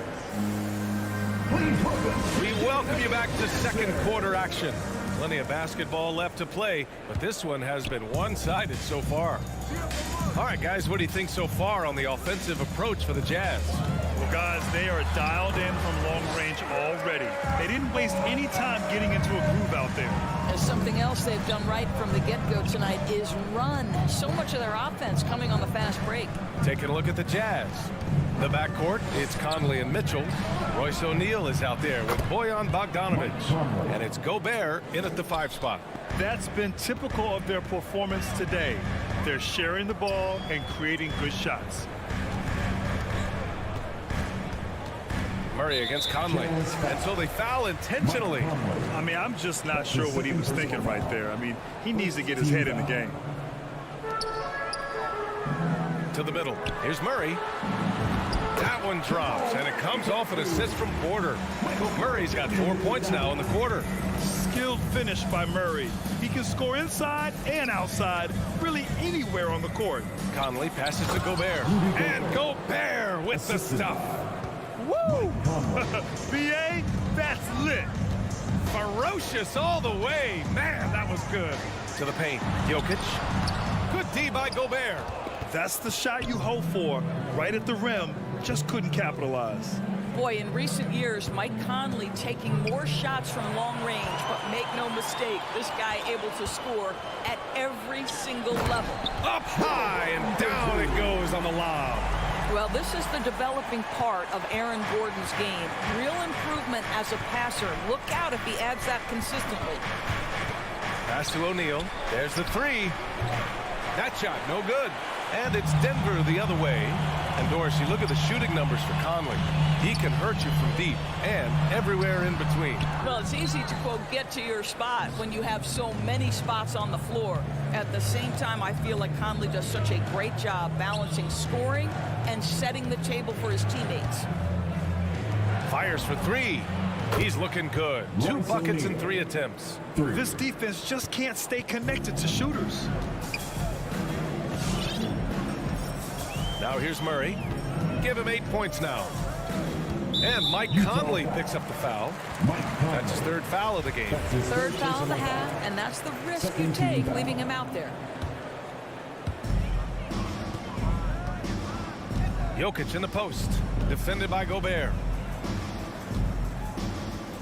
Please welcome. We welcome you back to second quarter action. Plenty of basketball left to play, but this one has been one-sided so far. All right, guys, what do you think so far on the offensive approach for the Jazz? Well, guys, they are dialed in from long range already. They didn't waste any time getting into a groove out there. And something else they've done right from the get-go tonight is run. So much of their offense coming on the fast break. Taking a look at the Jazz. The backcourt, it's Conley and Mitchell. Royce O'Neal is out there with Bojan Bogdanovic. And it's Gobert in at the 5 spot. That's been typical of their performance today. They're sharing the ball and creating good shots. Murray against Conley. And so they foul intentionally. I mean, I'm just not sure what he was thinking right there. I mean, he needs to get his head in the game. To the middle. Here's Murray. That one drops, and it comes off an assist from Porter. Murray's got 4 points now in the quarter. Skilled finish by Murray. He can score inside and outside, really anywhere on the court. Conley passes to Gobert. And Gobert with the stuff. Woo! BA, that's lit. Ferocious all the way. Man, that was good. To the paint. Jokic. Good D by Gobert. That's the shot you hope for. Right at the rim. Just couldn't capitalize. Boy, in recent years, Mike Conley taking more shots from long range, but make no mistake, this guy able to score at every single level. Up high and down it goes on the lob. Well, this is the developing part of Aaron Gordon's game. Real improvement as a passer. Look out if he adds that consistently. Pass to O'Neal. There's the three. That shot, no good. And it's Denver the other way. And Dorsey, look at the shooting numbers for Conley. He can hurt you from deep and everywhere in between. Well, it's easy to, quote, get to your spot when you have so many spots on the floor. At the same time, I feel like Conley does such a great job balancing scoring and setting the table for his teammates. Fires for three. He's looking good. 2 buckets in 3 attempts. This defense just can't stay connected to shooters. Now here's Murray. Give him 8 points now. And Mike Conley picks up the foul. That's his 3rd foul of the game. Third foul of the half, and that's the risk you take leaving him out there. Jokic in the post. Defended by Gobert.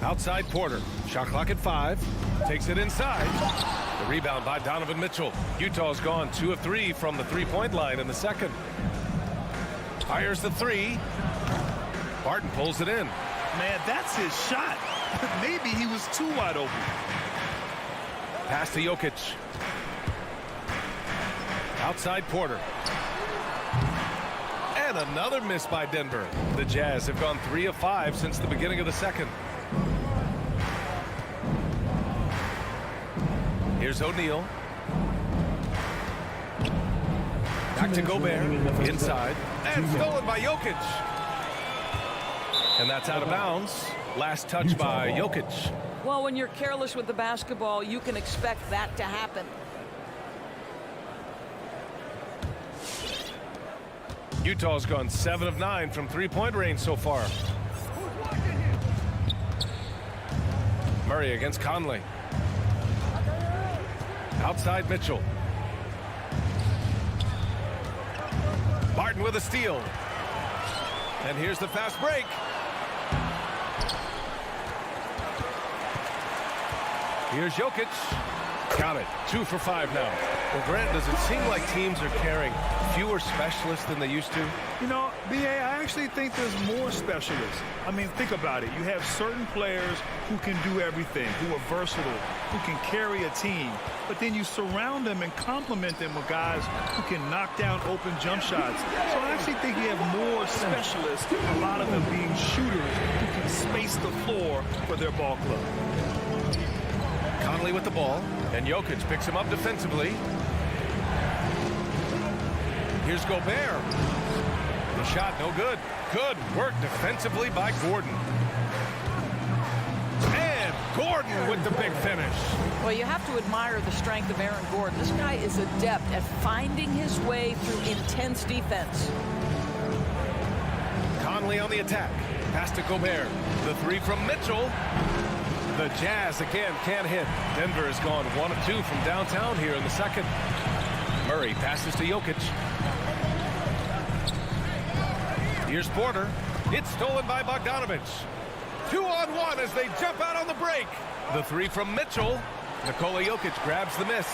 Outside Porter. Shot clock at 5. Takes it inside. The rebound by Donovan Mitchell. Utah's gone 2 of 3 from the 3-point line in the second. Fires the 3. Barton pulls it in. Man, that's his shot. Maybe he was too wide open. Pass to Jokic. Outside Porter. And another miss by Denver. The Jazz have gone 3 of 5 since the beginning of the second. Here's O'Neal. Back to Gobert. Inside. And stolen by Jokic. And that's out of bounds. Last touch by Jokic. Well, when you're careless with the basketball, you can expect that to happen. Utah's gone 7 of 9 from 3-point range so far. Murray against Conley. Outside Mitchell. Barton with a steal. And here's the fast break. Here's Jokic. Got it. 2 for 5 now. Well, Grant, does it seem like teams are carrying fewer specialists than they used to? You know, B.A., I actually think there's more specialists. I mean, think about it. You have certain players who can do everything, who are versatile, who can carry a team. But then you surround them and complement them with guys who can knock down open jump shots. So I actually think you have more specialists, a lot of them being shooters who can space the floor for their ball club. Conley with the ball, and Jokic picks him up defensively. Here's Gobert. The shot no good. Good work defensively by Gordon. And Gordon with the big finish. Well, you have to admire the strength of Aaron Gordon. This guy is adept at finding his way through intense defense. Conley on the attack. Pass to Gobert. The 3 from Mitchell. The Jazz again can't hit. Denver has gone 1 of 2 from downtown here in the second. Murray passes to Jokic. Here's Porter. It's stolen by Bogdanovic. 2-on-1 as they jump out on the break. The 3 from Mitchell. Nikola Jokic grabs the miss.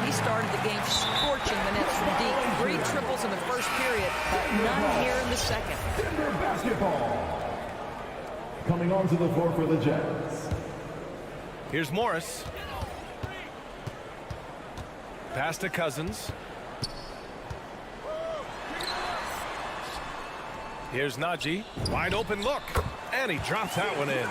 He started the game scorching the Nets from deep. 3 triples in the first period, but none here in the second. Denver basketball. Coming onto the floor for the Jazz. Here's Morris. Pass to Cousins. Here's Najee. Wide open look. And he drops that one in.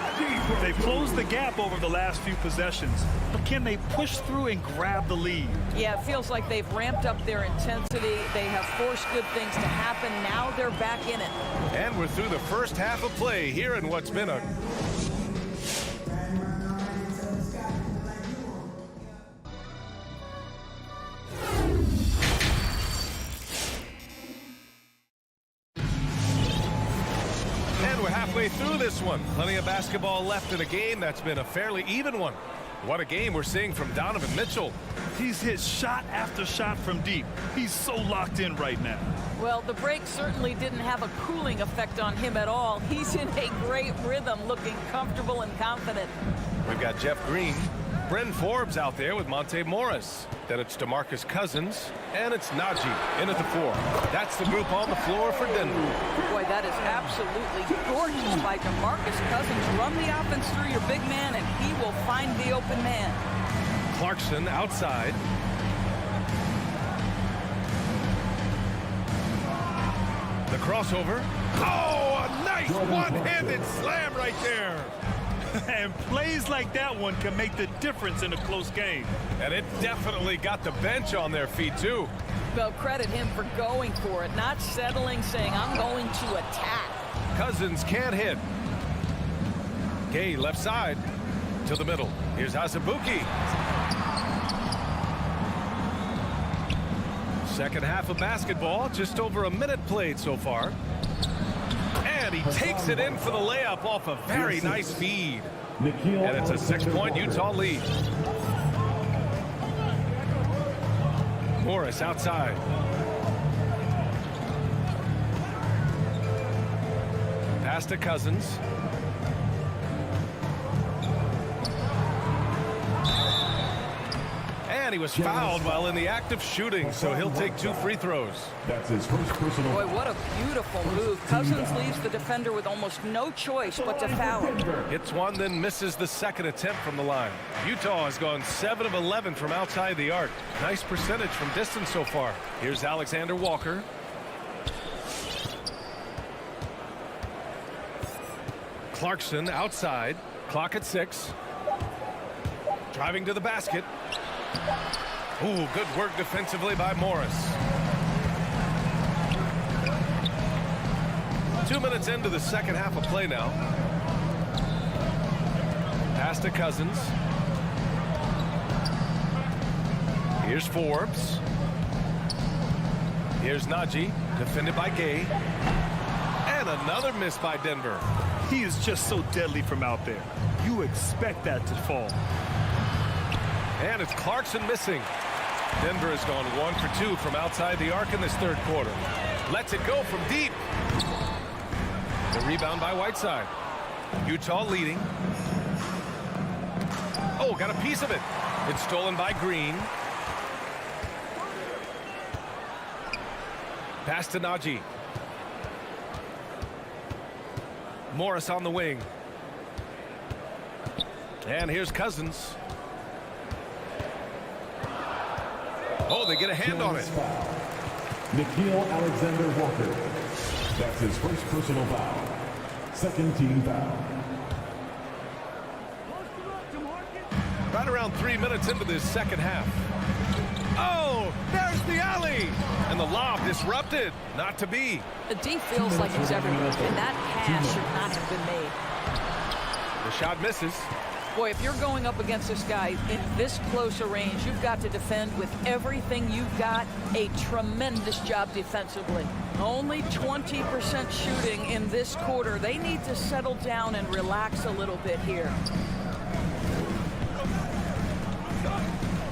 They've closed the gap over the last few possessions, but can they push through and grab the lead? Yeah, it feels like they've ramped up their intensity. They have forced good things to happen. Now they're back in it. And we're through the first half of play here in what's been a... through this one. Plenty of basketball left in a game that's been a fairly even one. What a game we're seeing from Donovan Mitchell. He's hit shot after shot from deep. He's so locked in right now. Well, the break certainly didn't have a cooling effect on him at all. He's in a great rhythm, looking comfortable and confident. We've got Jeff Green, Bryn Forbes out there with Monte Morris. Then it's DeMarcus Cousins, and it's Najee in at the 4. That's the group on the floor for Denver. Boy, that is absolutely gorgeous by DeMarcus Cousins. Run the offense through your big man, and he will find the open man. Clarkson outside. The crossover. Oh, a nice one-handed slam right there. And plays like that one can make the difference in a close game. And it definitely got the bench on their feet, too. Well, credit him for going for it, not settling, saying, I'm going to attack. Cousins can't hit. Gay left side to the middle. Here's Azubuike. Second half of basketball, just over a minute played so far. And he takes it in for the layup off a very nice feed. And it's a 6-point Utah lead. Morris outside. Pass to Cousins. And he was fouled while in the act of shooting, so he'll take 2 free throws. That's his first personal. Boy, what a beautiful move. Cousins leaves the defender with almost no choice but to foul him. Hits one, then misses the second attempt from the line. Utah has gone 7 of 11 from outside the arc. Nice percentage from distance so far. Here's Alexander Walker. Clarkson outside. Clock at 6. Driving to the basket. Ooh, good work defensively by Morris. 2 minutes into the second half of play now. Pass to Cousins. Here's Forbes. Here's Najee, defended by Gay. And another miss by Denver. He is just so deadly from out there. You expect that to fall. And it's Clarkson missing. Denver has gone 1 for 2 from outside the arc in this third quarter. Lets it go from deep. The rebound by Whiteside. Utah leading. Oh, got a piece of it. It's stolen by Green. Pass to Najee. Morris on the wing. And here's Cousins. Oh, they get a hand on it. Nickeil Alexander-Walker. That's his first personal foul. Second team foul. Right around 3 minutes into this second half. Oh, there's the alley. And the lob disrupted. Not to be. The D feels like it's everywhere, and that pass should not have been made. The shot misses. Boy, if you're going up against this guy in this close a range, you've got to defend with everything you've got. A tremendous job defensively. Only 20% shooting in this quarter. They need to settle down and relax a little bit here.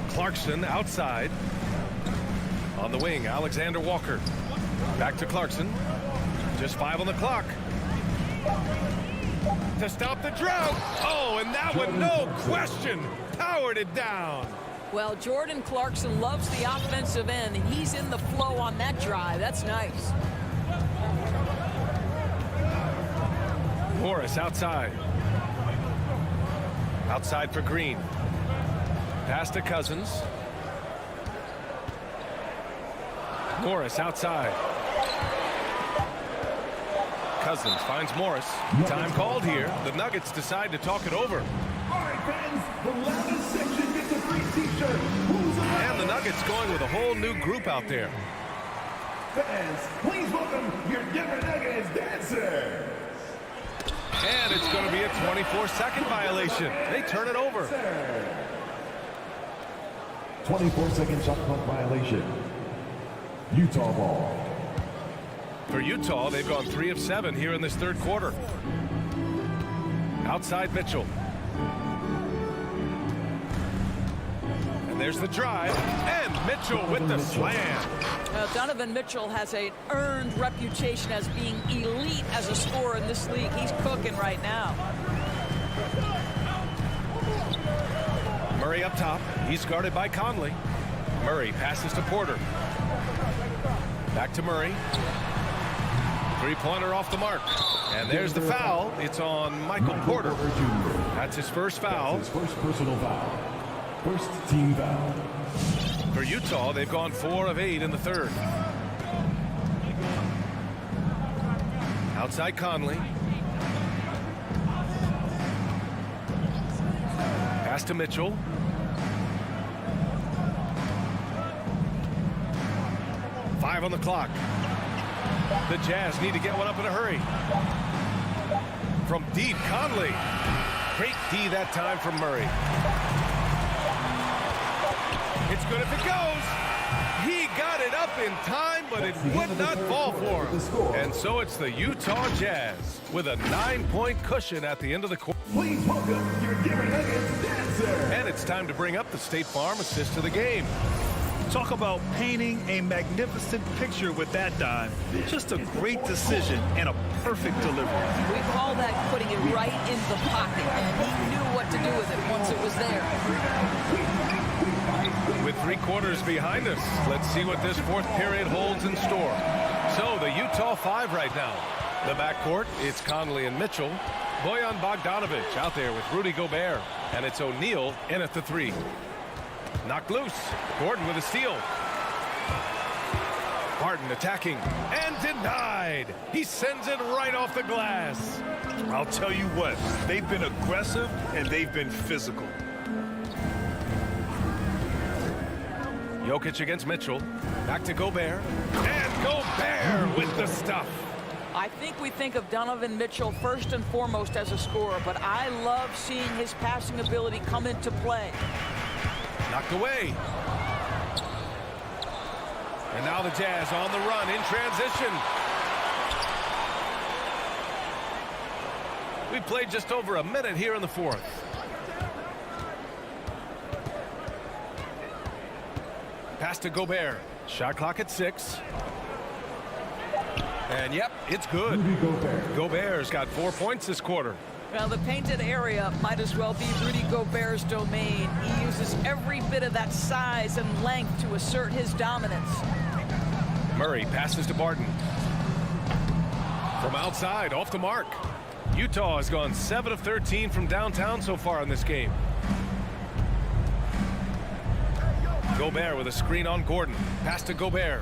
Clarkson outside. On the wing, Alexander Walker. Back to Clarkson. Just 5 on the clock. To stop the drought. Oh, and that one, no question, powered it down. Well, Jordan Clarkson loves the offensive end. He's in the flow on that drive. That's nice. Morris outside. Outside for Green. Pass to Cousins. Morris outside. Cousins finds Morris. Time called here. The Nuggets decide to talk it over. All right, fans, the loudest section gets a free t-shirt. And the Nuggets going with a whole new group out there. Fans, please welcome your Denver Nuggets dancers. And it's going to be a 24-second violation. They turn it over. 24-second shot clock violation. Utah ball. For Utah, they've gone 3 of 7 here in this third quarter. Outside Mitchell. And there's the drive. And Mitchell with the slam. Donovan Mitchell has an earned reputation as being elite as a scorer in this league. He's cooking right now. Murray up top. He's guarded by Conley. Murray passes to Porter. Back to Murray. Three-pointer off the mark. And there's the foul. It's on Michael Porter. That's his first foul. His first personal foul. First team foul. For Utah, they've gone 4 of 8 in the third. Outside Conley. Pass to Mitchell. Five on the clock. The Jazz need to get one up in a hurry. From deep, Conley. Great D that time from Murray. It's good if it goes. He got it up in time, but it would not fall for him. And so it's the Utah Jazz with a 9-point cushion at the end of the quarter. Please welcome your Denver Nuggets dancer. And it's time to bring up the State Farm assist to the game. Talk about painting a magnificent picture with that dive. Just a great decision and a perfect delivery. We call that putting it right in the pocket, and he knew what to do with it once it was there. With 3 quarters behind us, let's see what this fourth period holds in store. So the Utah 5 right now. The backcourt, it's Conley and Mitchell. Bojan Bogdanovic out there with Rudy Gobert. And it's O'Neal in at the 3. Knocked loose. Gordon with a steal. Barton attacking and denied. He sends it right off the glass. I'll tell you what, they've been aggressive and they've been physical. Jokic against Mitchell. Back to Gobert. And Gobert with the stuff. I think we think of Donovan Mitchell first and foremost as a scorer, but I love seeing his passing ability come into play. Knocked away. And now the Jazz on the run in transition. We played just over a minute here in the fourth. Pass to Gobert. Shot clock at 6. And yep, it's good. Gobert's got 4 points this quarter. Well, the painted area might as well be Rudy Gobert's domain. He uses every bit of that size and length to assert his dominance. Murray passes to Barton. From outside, off the mark. Utah has gone 7 of 13 from downtown so far in this game. Gobert with a screen on Gordon. Pass to Gobert.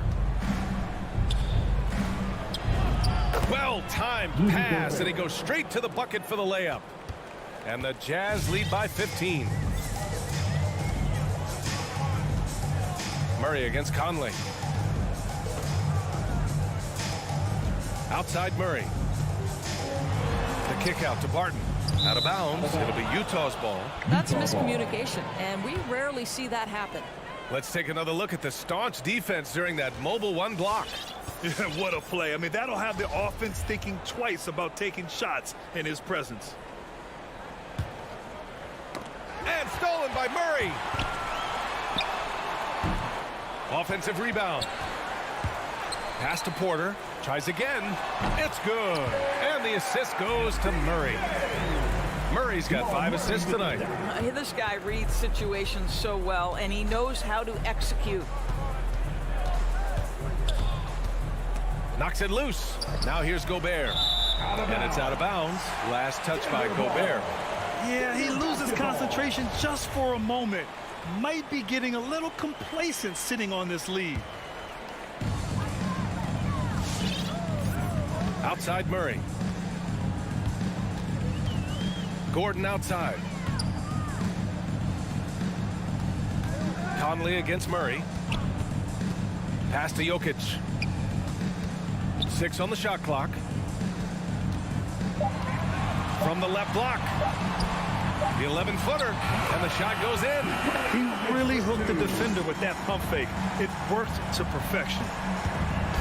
Well-timed pass, and he goes straight to the bucket for the layup. And the Jazz lead by 15. Murray against Conley. Outside Murray. The kick out to Barton. Out of bounds. It'll be Utah's ball. That's miscommunication, and we rarely see that happen. Let's take another look at the staunch defense during that mobile one block. What a play. I mean, that'll have the offense thinking twice about taking shots in his presence. And stolen by Murray. Offensive rebound. Pass to Porter. Tries again. It's good. And the assist goes to Murray. Murray's got 5 assists tonight. This guy reads situations so well, and he knows how to execute. Knocks it loose. Now here's Gobert. And it's out of bounds. Last touch by Gobert. Yeah, he loses concentration just for a moment. Might be getting a little complacent sitting on this lead. Outside Murray. Gordon outside. Conley against Murray. Pass to Jokic. 6 on the shot clock. From the left block. The 11-footer. And the shot goes in. He really hooked the defender with that pump fake. It worked to perfection.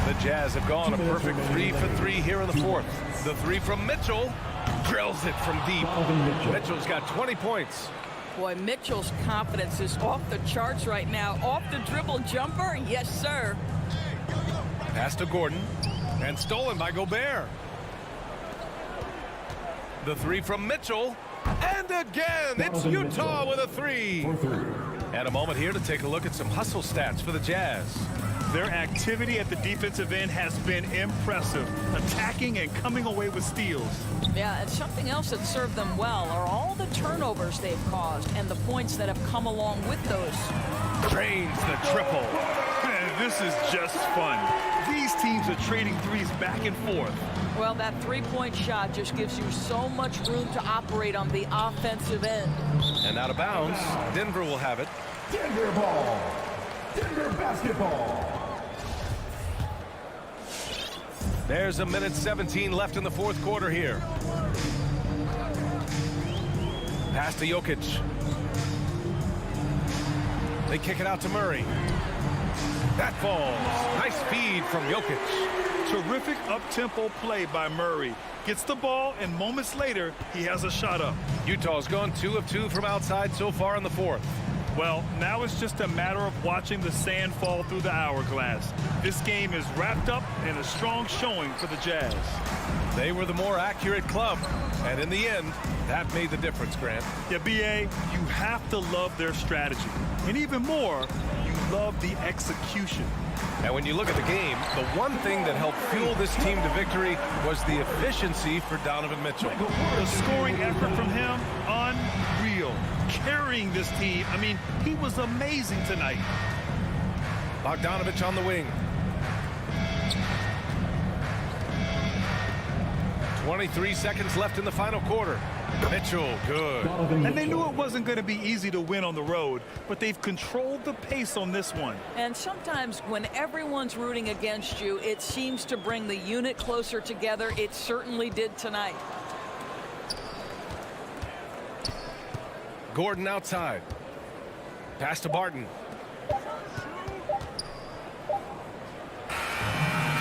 The Jazz have gone a perfect 3 for 3 here in the fourth. The 3 from Mitchell. Drills it from deep. Mitchell's got 20 points. Boy, Mitchell's confidence is off the charts right now. Off the dribble jumper, yes, sir. Pass to Gordon. And stolen by Gobert. The 3 from Mitchell. And again, it's Utah with a 3. And a moment here to take a look at some hustle stats for the Jazz. Their activity at the defensive end has been impressive, attacking and coming away with steals. Yeah, and something else that served them well are all the turnovers they've caused and the points that have come along with those. Drains the triple. Man, this is just fun. These teams are trading threes back and forth. Well, that three-point shot just gives you so much room to operate on the offensive end. And out of bounds, Denver will have it. Denver ball. Denver basketball. There's a minute 17 left in the fourth quarter here. Pass to Jokic. They kick it out to Murray. That falls. Nice feed from Jokic. Terrific up-tempo play by Murray. Gets the ball, and moments later, he has a shot up. Utah's gone 2 of 2 from outside so far in the fourth. Well, now it's just a matter of watching the sand fall through the hourglass. This game is wrapped up in a strong showing for the Jazz. They were the more accurate club, and in the end, that made the difference, Grant. Yeah, B.A., you have to love their strategy. And even more, you love the execution. And when you look at the game, the one thing that helped fuel this team to victory was the efficiency for Donovan Mitchell. The scoring effort from him, unreal. Carrying this team, I mean, he was amazing tonight. Bogdanovich on the wing. 23 seconds left in the final quarter. Mitchell, good. And they knew it wasn't going to be easy to win on the road, but they've controlled the pace on this one. And sometimes when everyone's rooting against you, it seems to bring the unit closer together. It certainly did tonight. Gordon outside. Pass to Barton.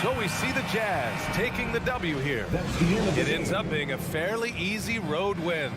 So we see the Jazz taking the W here. It ends up being a fairly easy road win.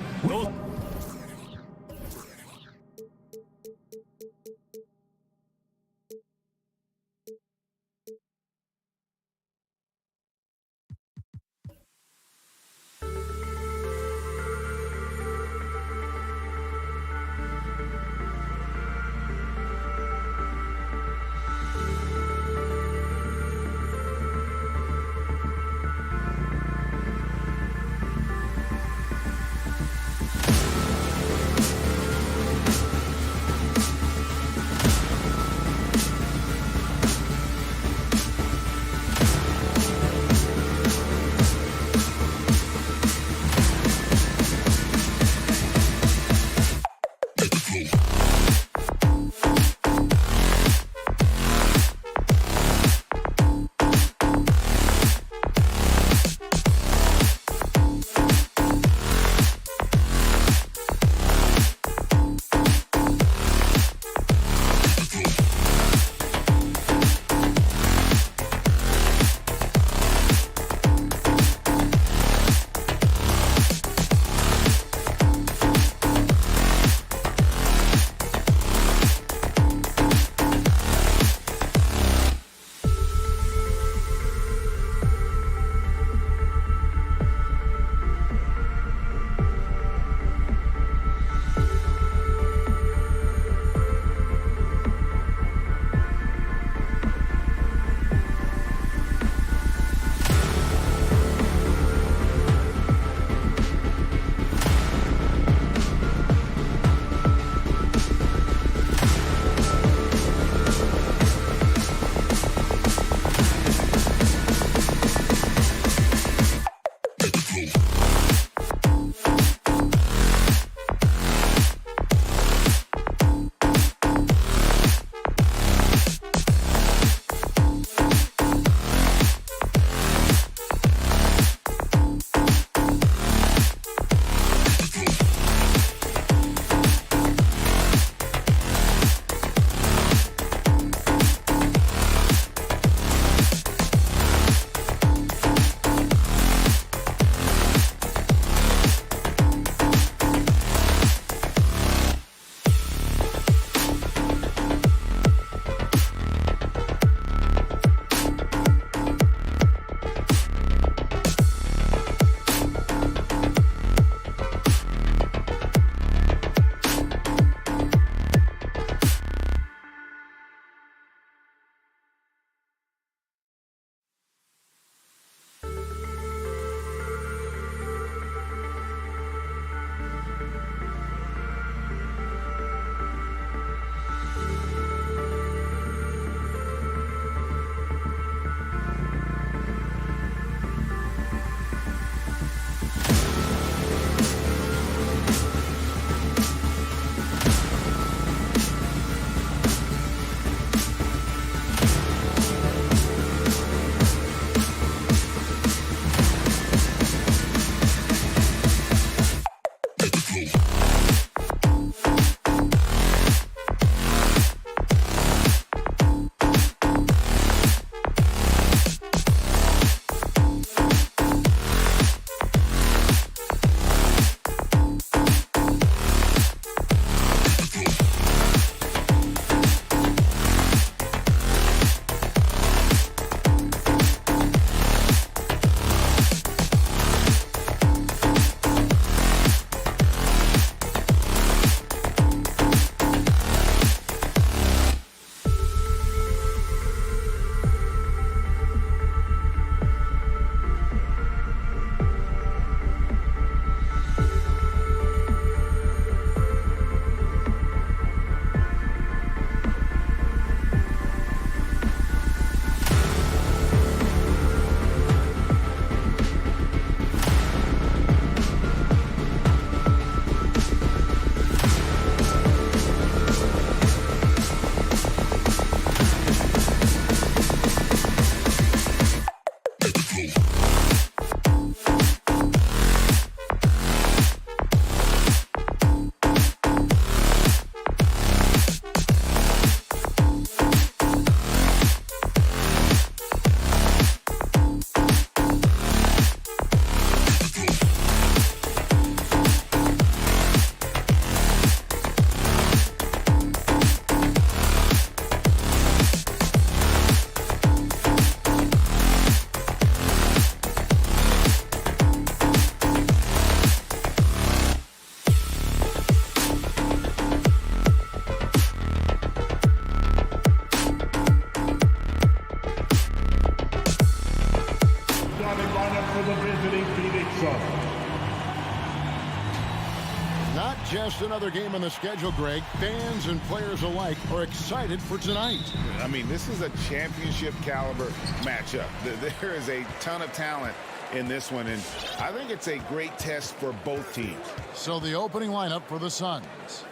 Not just another game on the schedule, Greg. Fans and players alike are excited for tonight. I mean, this is a championship caliber matchup. There is a ton of talent in this one, and I think it's a great test for both teams. So the opening lineup for the Suns.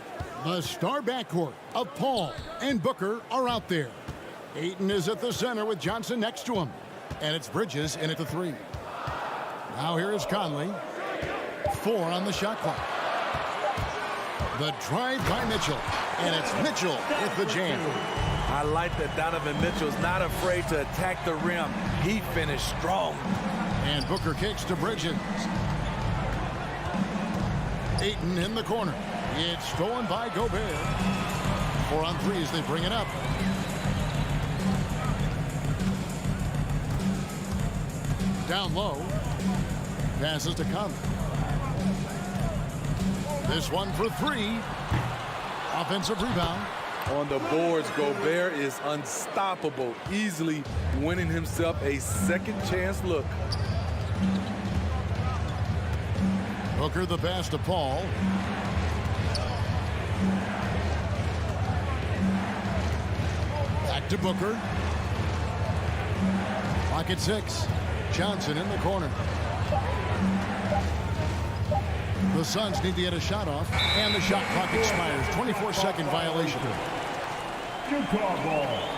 The star backcourt of Paul and Booker are out there. Ayton is at the center with Johnson next to him. And it's Bridges in at the 3. Now here is Conley. 4 on the shot clock. The drive by Mitchell. And it's Mitchell with the jam. I like that Donovan Mitchell's not afraid to attack the rim. He finished strong. And Booker kicks to Bridges. Ayton in the corner. It's stolen by Gobert. 4 on 3 as they bring it up. Down low. Passes to Conley. This one for 3. Offensive rebound. On the boards, Gobert is unstoppable, easily winning himself a second chance look. Booker the pass to Paul. Back to Booker. Clock at 6. Johnson in the corner. The Suns need to get a shot off, and the shot clock expires. 24-second violation. Utah ball.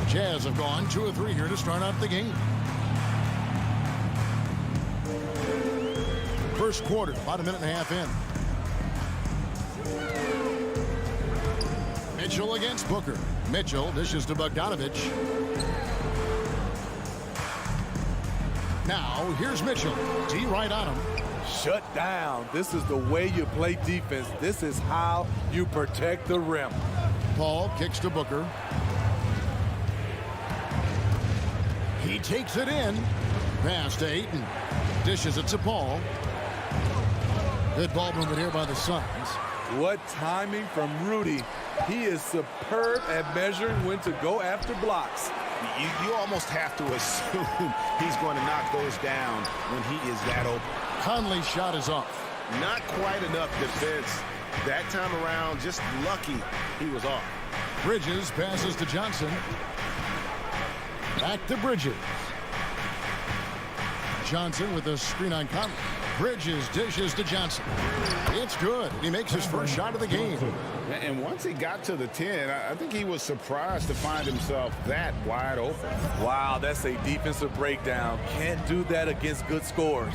Jazz have gone 2 of 3 here to start out the game. First quarter, about a minute and a half in. Mitchell against Booker. Mitchell dishes to Bogdanovich. Now here's Mitchell. D right on him. Shut down. This is the way you play defense. This is how you protect the rim. Paul kicks to Booker. He takes it in. Pass to Ayton. Dishes it to Paul. Good ball movement here by the Suns. What timing from Rudy. He is superb at measuring when to go after blocks. You almost have to assume he's going to knock those down when he is that open. Conley's shot is off. Not quite enough defense that time around. Just lucky he was off. Bridges passes to Johnson. Back to Bridges. Johnson with a screen on Conley. Bridges dishes to Johnson. It's good. He makes his first shot of the game. And once he got to the 10, I think he was surprised to find himself that wide open. Wow, that's a defensive breakdown. Can't do that against good scores.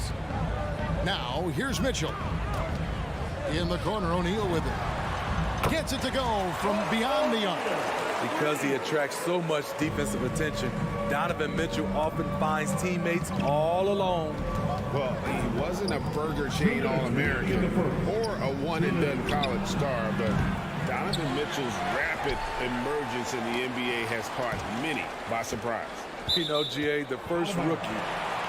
Now, here's Mitchell. In the corner, O'Neal with it. Gets it to go from beyond the arc. Because he attracts so much defensive attention, Donovan Mitchell often finds teammates all alone. Well, he wasn't a burger chain All-American or a one-and-done college star, but Donovan Mitchell's rapid emergence in the NBA has caught many by surprise. You know, GA, the first rookie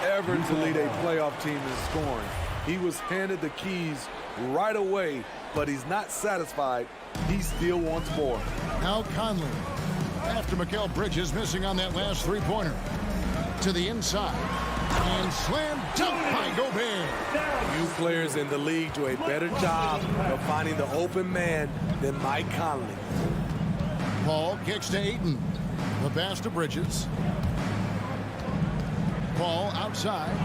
ever to lead a playoff team in scoring. He was handed the keys right away, but he's not satisfied. He still wants more. Now Conley, after Mikal Bridges missing on that last three-pointer. To the inside. And slam dunk by Gobert. Few players in the league do a better job of finding the open man than Mike Conley. Paul kicks to Ayton. The pass to Bridges. Paul outside.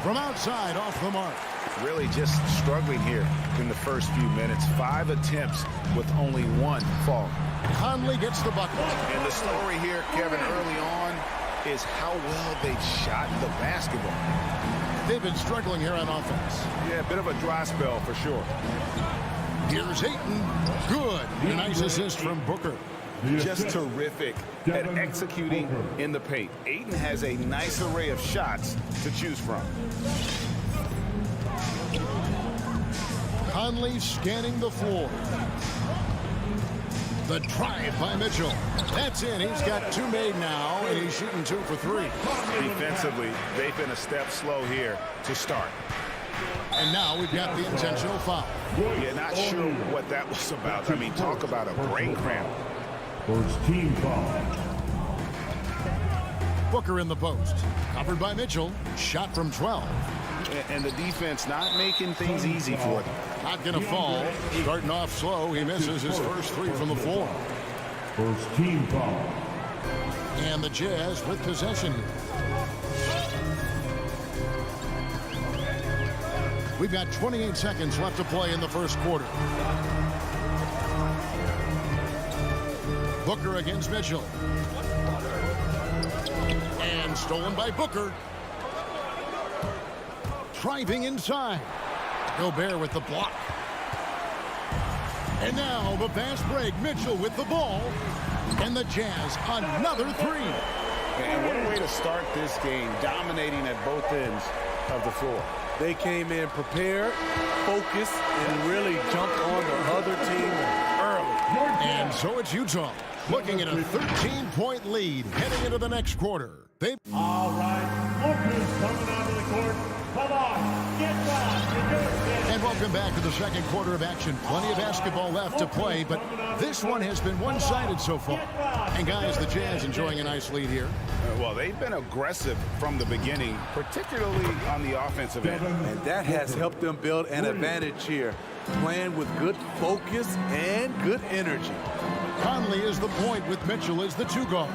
From outside, off the mark. Really just struggling here in the first few minutes. 5 attempts with only 1 fall. Conley gets the bucket. And the story here, Kevin, early on is how well they shot the basketball. They've been struggling here on offense. Yeah, a bit of a dry spell for sure. Here's Ayton. Good. A nice assist from Booker. Just terrific at executing in the paint. Ayton has a nice array of shots to choose from. Conley scanning the floor. The drive by Mitchell. That's in. He's got 2 made now, and he's shooting 2 for 3. Defensively, they've been a step slow here to start. And now we've got the intentional foul. Yeah, not sure what that was about. I mean, talk about a brain cramp. First team foul. Booker in the post. Covered by Mitchell. Shot from 12. And the defense not making things easy for them. Not going to fall. Starting off slow. He misses his first 3 from the floor. First team foul. And the Jazz with possession here. We've got 28 seconds left to play in the first quarter. Booker against Mitchell. And stolen by Booker. Driving inside. Gobert with the block. And now the fast break. Mitchell with the ball. And the Jazz another three. And what a way to start this game, dominating at both ends of the floor. They came in prepared, focused, and really jumped on the other team early. And so it's Utah looking at a 13-point lead heading into the next quarter. All right, Booker's coming onto the court. Come on, get down. And welcome back to the second quarter of action. Plenty of basketball left to play, but this one has been one-sided so far. And guys, the Jazz enjoying a nice lead here. Well, they've been aggressive from the beginning, particularly on the offensive end. And that has helped them build an advantage here, playing with good focus and good energy. Conley is the point with Mitchell as the two guard.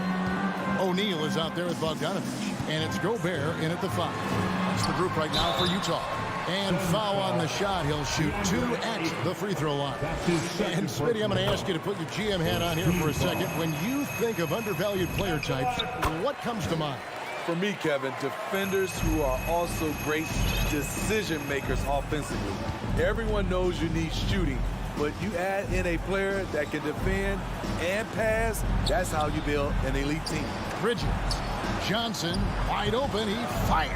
O'Neal is out there with Bogdanovich, and it's Gobert in at the 5. That's the group right now for Utah. And foul on the shot. He'll shoot 2 at the free throw line. And Smitty, I'm going to ask you to put your GM hat on here for a second. When you think of undervalued player types, what comes to mind? For me, Kevin, defenders who are also great decision makers offensively. Everyone knows you need shooting, but you add in a player that can defend and pass, that's how you build an elite team. Bridges. Johnson wide open. He fires.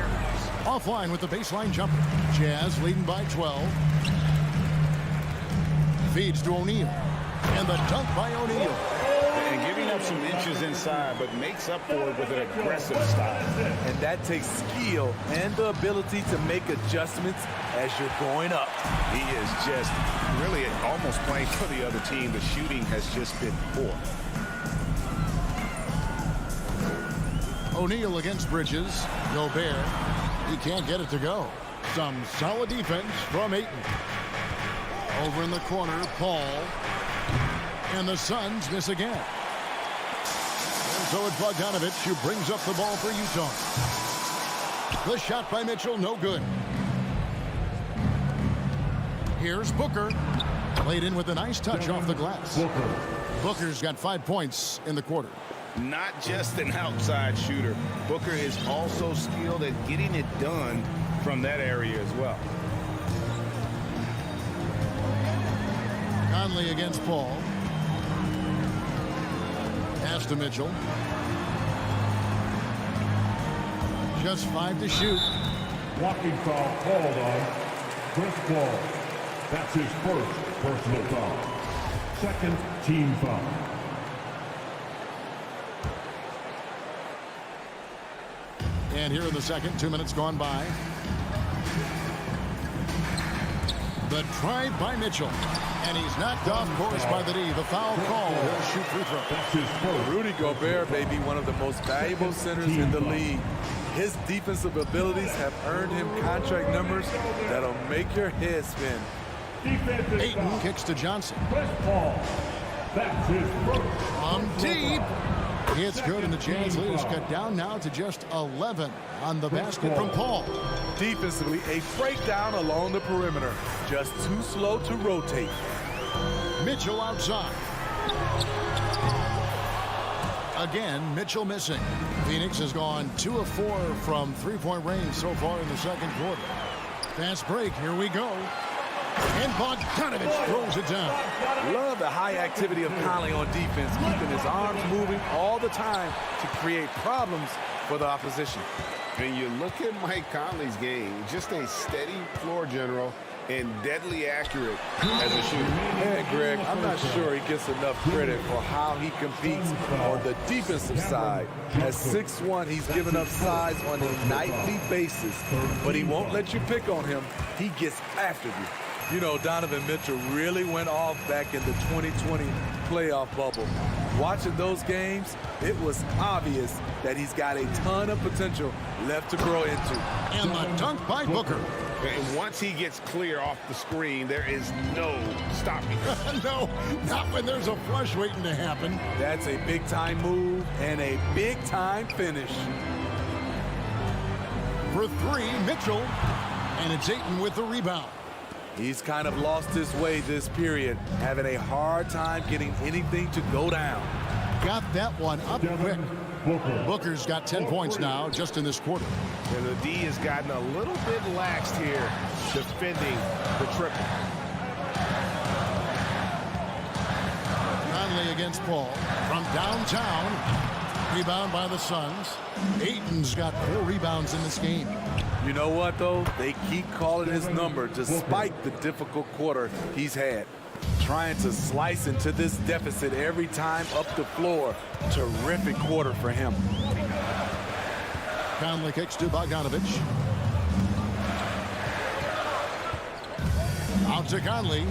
Offline with the baseline jumper. Jazz leading by 12. Feeds to O'Neal. And the dunk by O'Neal. And giving up some inches inside, but makes up for it with an aggressive style. And that takes skill and the ability to make adjustments as you're going up. He is just really almost playing for the other team. The shooting has just been poor. O'Neal against Bridges. Gobert. He can't get it to go. Some solid defense from Ayton. Over in the corner, Paul. And the Suns miss again. And so it's Bogdanovich who brings up the ball for Utah. The shot by Mitchell, no good. Here's Booker. Played in with a nice touch off the glass. Booker's got 5 points in the quarter. Not just an outside shooter. Booker is also skilled at getting it done from that area as well. Conley against Paul. Pass to Mitchell. Just 5 to shoot. Walking foul called on Chris Paul. That's his first personal foul. Second team foul. And here in the second, 2 minutes gone by. The drive by Mitchell. And he's knocked off course by the D. The foul call. He'll shoot free throw. Rudy Gobert may be one of the most valuable centers in the league. His defensive abilities have earned him contract numbers that'll make your head spin. Ayton kicks to Johnson. That's his first. From deep. It's good, and the Jazz lead is cut down now to just 11 on the basket from Paul. Defensively, a breakdown along the perimeter. Just too slow to rotate. Mitchell outside. Again, Mitchell missing. Phoenix has gone 2 of 4 from three-point range so far in the second quarter. Fast break, here we go. And Bogdanovich throws it down. Love the high activity of Conley on defense, keeping his arms moving all the time to create problems for the opposition. And you look at Mike Conley's game, just a steady floor general and deadly accurate as a shooter. And Greg, I'm not sure he gets enough credit for how he competes on the defensive side. At 6'1", he's given up size on a nightly basis, but he won't let you pick on him. He gets after you. You know, Donovan Mitchell really went off back in the 2020 playoff bubble. Watching those games, it was obvious that he's got a ton of potential left to grow into. And the dunk by Booker. And once he gets clear off the screen, there is no stopping. No, not when there's a flush waiting to happen. That's a big-time move and a big-time finish. For three, Mitchell. And it's Ayton with the rebound. He's kind of lost his way this period, having a hard time getting anything to go down. Got that one up quick. Booker's got 10 points now just in this quarter. And the D has gotten a little bit laxed here defending the triple. Conley against Paul from downtown. Rebound by the Suns. Ayton's got 4 rebounds in this game. You know what, though? They keep calling his number despite the difficult quarter he's had. Trying to slice into this deficit every time up the floor. Terrific quarter for him. Conley kicks to Bogdanovich. Out to Conley.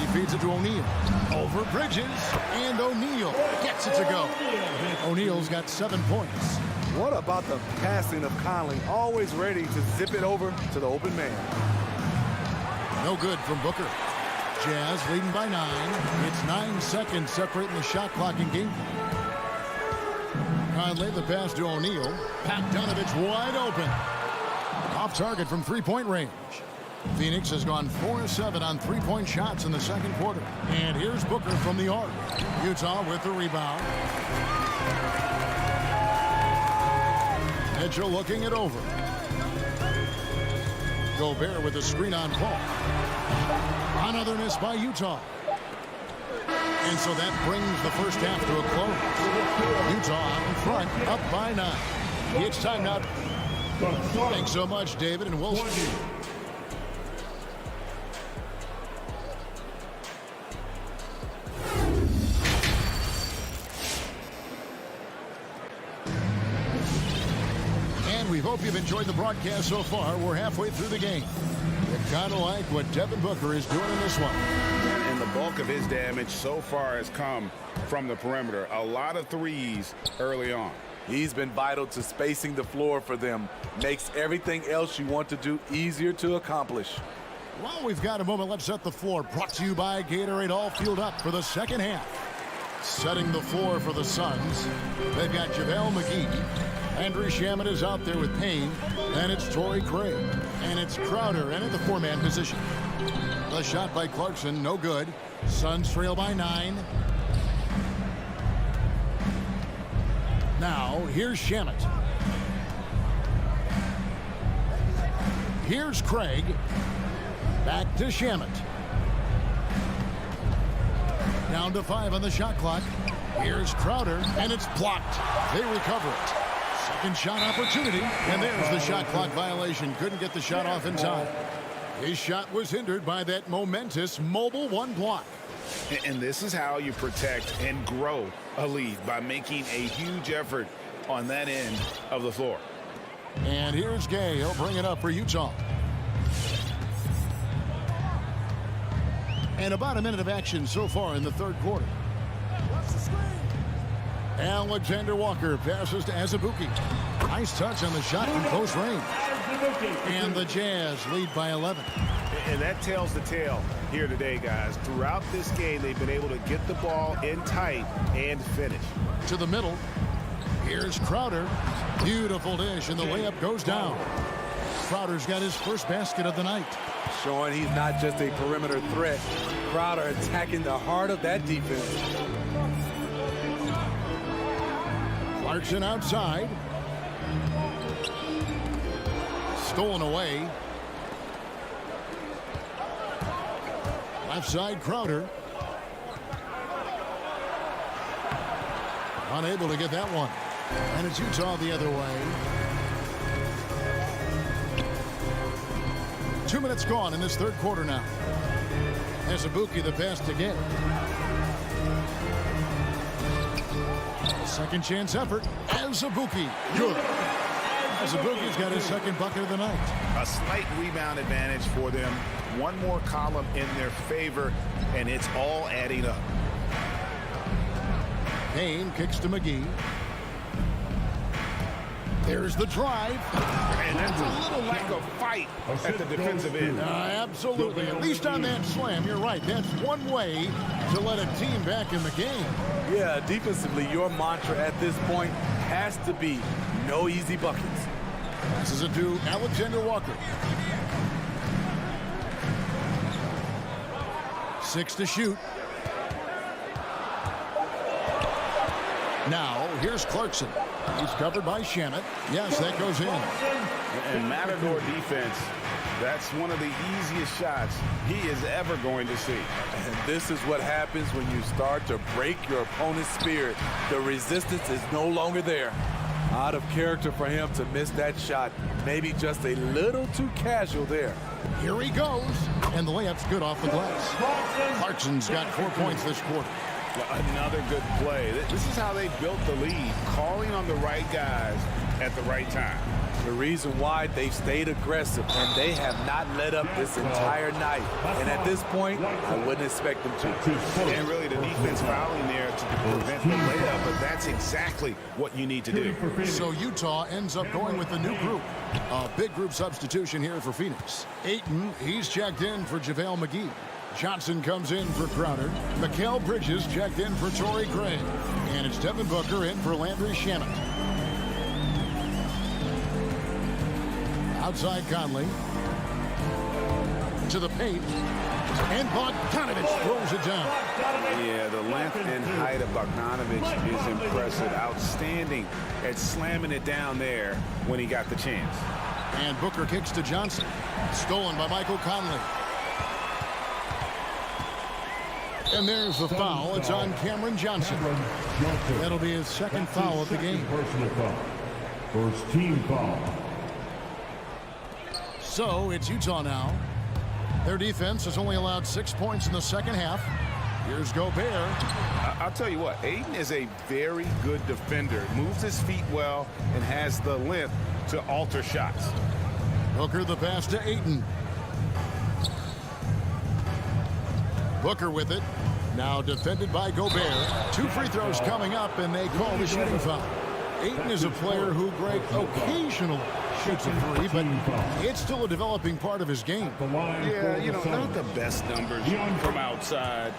He feeds it to O'Neal. Over Bridges. And O'Neal gets it to go. O'Neal's got 7 points. What about the passing of Conley? Always ready to zip it over to the open man. No good from Booker. Jazz leading by 9. It's 9 seconds separating the shot clock and game. Conley the pass to O'Neal. Bogdanovich wide open. Off target from three-point range. Phoenix has gone 4-7 on three-point shots in the second quarter. And here's Booker from the arc. Utah with the rebound. Mitchell looking it over. Gobert with a screen on Paul. Another miss by Utah. And so that brings the first half to a close. Utah out in front, up by 9. It's time now. Thanks so much, David, and we'll see you. We hope you've enjoyed the broadcast so far. We're halfway through the game. You kind of like what Devin Booker is doing in this one. And the bulk of his damage so far has come from the perimeter. A lot of threes early on. He's been vital to spacing the floor for them. Makes everything else you want to do easier to accomplish. Well, we've got a moment. Let's set the floor. Brought to you by Gatorade. All fueled up for the second half. Setting the floor for the Suns. They've got JaVale McGee. Andrew Shamet is out there with Payne, and it's Torrey Craig, and it's Crowder, and in the 4-man position. The shot by Clarkson, no good. Suns trail by 9. Now, here's Shamet. Here's Craig. Back to Shamet. Down to 5 on the shot clock. Here's Crowder, and it's blocked. They recover it. Second shot opportunity, and there's the shot clock violation. Couldn't get the shot off in time. His shot was hindered by that momentous mobile 1 block. And this is how you protect and grow a lead, by making a huge effort on that end of the floor. And here's Gay. He'll bring it up for Utah. And about a minute of action so far in the third quarter. Alexander Walker passes to Azubuike. Nice touch on the shot from close range. And the Jazz lead by 11. And that tells the tale here today, guys. Throughout this game, they've been able to get the ball in tight and finish. To the middle. Here's Crowder. Beautiful dish, and the layup goes down. Crowder's got his first basket of the night. Showing he's not just a perimeter threat. Crowder attacking the heart of that defense. Clarkson outside. Stolen away. Left side, Crowder. Unable to get that one. And it's Utah the other way. 2 minutes gone in this third quarter now. Azubuike the pass to Gay. Second chance effort. Azubuike. Good. Azubuike's got his second bucket of the night. A slight rebound advantage for them. One more column in their favor, and it's all adding up. Payne kicks to McGee. There's the drive. And that's a little lack of fight at the defensive end. Absolutely. At least on that slam, you're right. That's one way to let a team back in the game. Yeah, defensively, your mantra at this point has to be no easy buckets. This is a to Alexander Walker. 6 to shoot. Now, here's Clarkson. He's covered by Shamet. Yes, that goes in. And Matador defense, that's one of the easiest shots he is ever going to see. And this is what happens when you start to break your opponent's spirit. The resistance is no longer there. Out of character for him to miss that shot. Maybe just a little too casual there. Here he goes. And the layup's good off the glass. Clarkson's got 4 points this quarter. Another good play. This is how they built the lead, calling on the right guys at the right time. The reason why they've stayed aggressive, and they have not let up this entire night. And at this point, I wouldn't expect them to. And really, the defense fouling there to prevent the layup, but that's exactly what you need to do. So Utah ends up going with the new group. A big group substitution here for Phoenix. Ayton, he's checked in for JaVale McGee. Johnson comes in for Crowder. Mikal Bridges checked in for Torrey Craig. And it's Devin Booker in for Landry Shamet. Outside Conley. To the paint. And Bogdanovich throws it down. Yeah, the length and height of Bogdanovich is impressive. Outstanding at slamming it down there when he got the chance. And Booker kicks to Johnson. Stolen by Michael Conley. And there's the foul. It's on Cameron Johnson. That'll be his second foul of the game. Personal foul. First team foul. So it's Utah now. Their defense has only allowed 6 points in the second half. Here's Gobert. I'll tell you what, Ayton is a very good defender. Moves his feet well and has the length to alter shots. Booker the pass to Ayton. Booker with it. Now defended by Gobert. 2 free throws coming up, and they call the shooting foul. Ayton is a player who, Greg, occasionally shoots a three, but it's still a developing part of his game. Yeah, you know, not the best numbers from outside.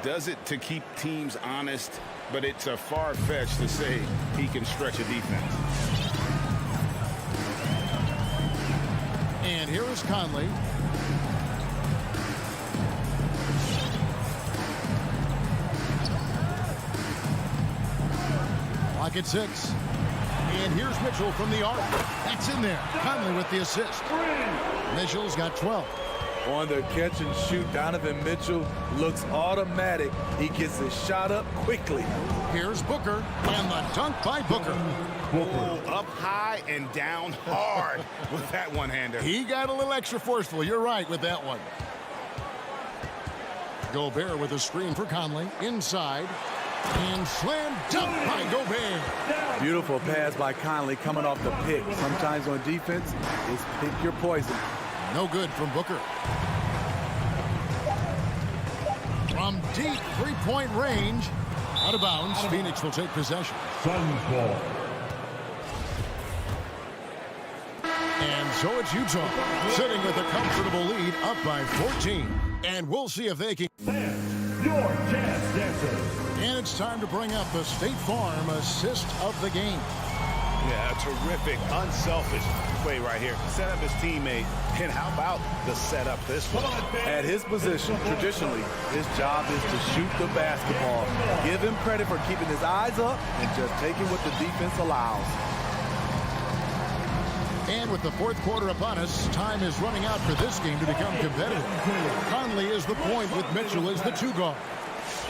Does it to keep teams honest, but it's a far-fetched to say he can stretch a defense. And here is Conley. Clock at 6. And here's Mitchell from the arc. That's in there. Conley with the assist. Mitchell's got 12. On the catch and shoot, Donovan Mitchell looks automatic. He gets his shot up quickly. Here's Booker, and the dunk by Booker. Up high and down hard with that one-hander. He got a little extra forceful. You're right with that one. Gobert with a screen for Conley. Inside. And slam dunk by Gobert. Beautiful pass by Conley coming off the pick. Sometimes on defense, it's pick your poison. No good from Booker. From deep three-point range. Out of bounds. Phoenix will take possession. Suns ball. And so it's Utah sitting with a comfortable lead up by 14. And we'll see if they can. Your Jazz Dancers. And it's time to bring up the State Farm assist of the game. Yeah, a terrific, unselfish play right here. Set up his teammate. And how about the setup this one? At his position, traditionally, his job is to shoot the basketball. Give him credit for keeping his eyes up and just taking what the defense allows. And with the fourth quarter upon us, time is running out for this game to become competitive. Conley is the point with Mitchell as the 2 guard.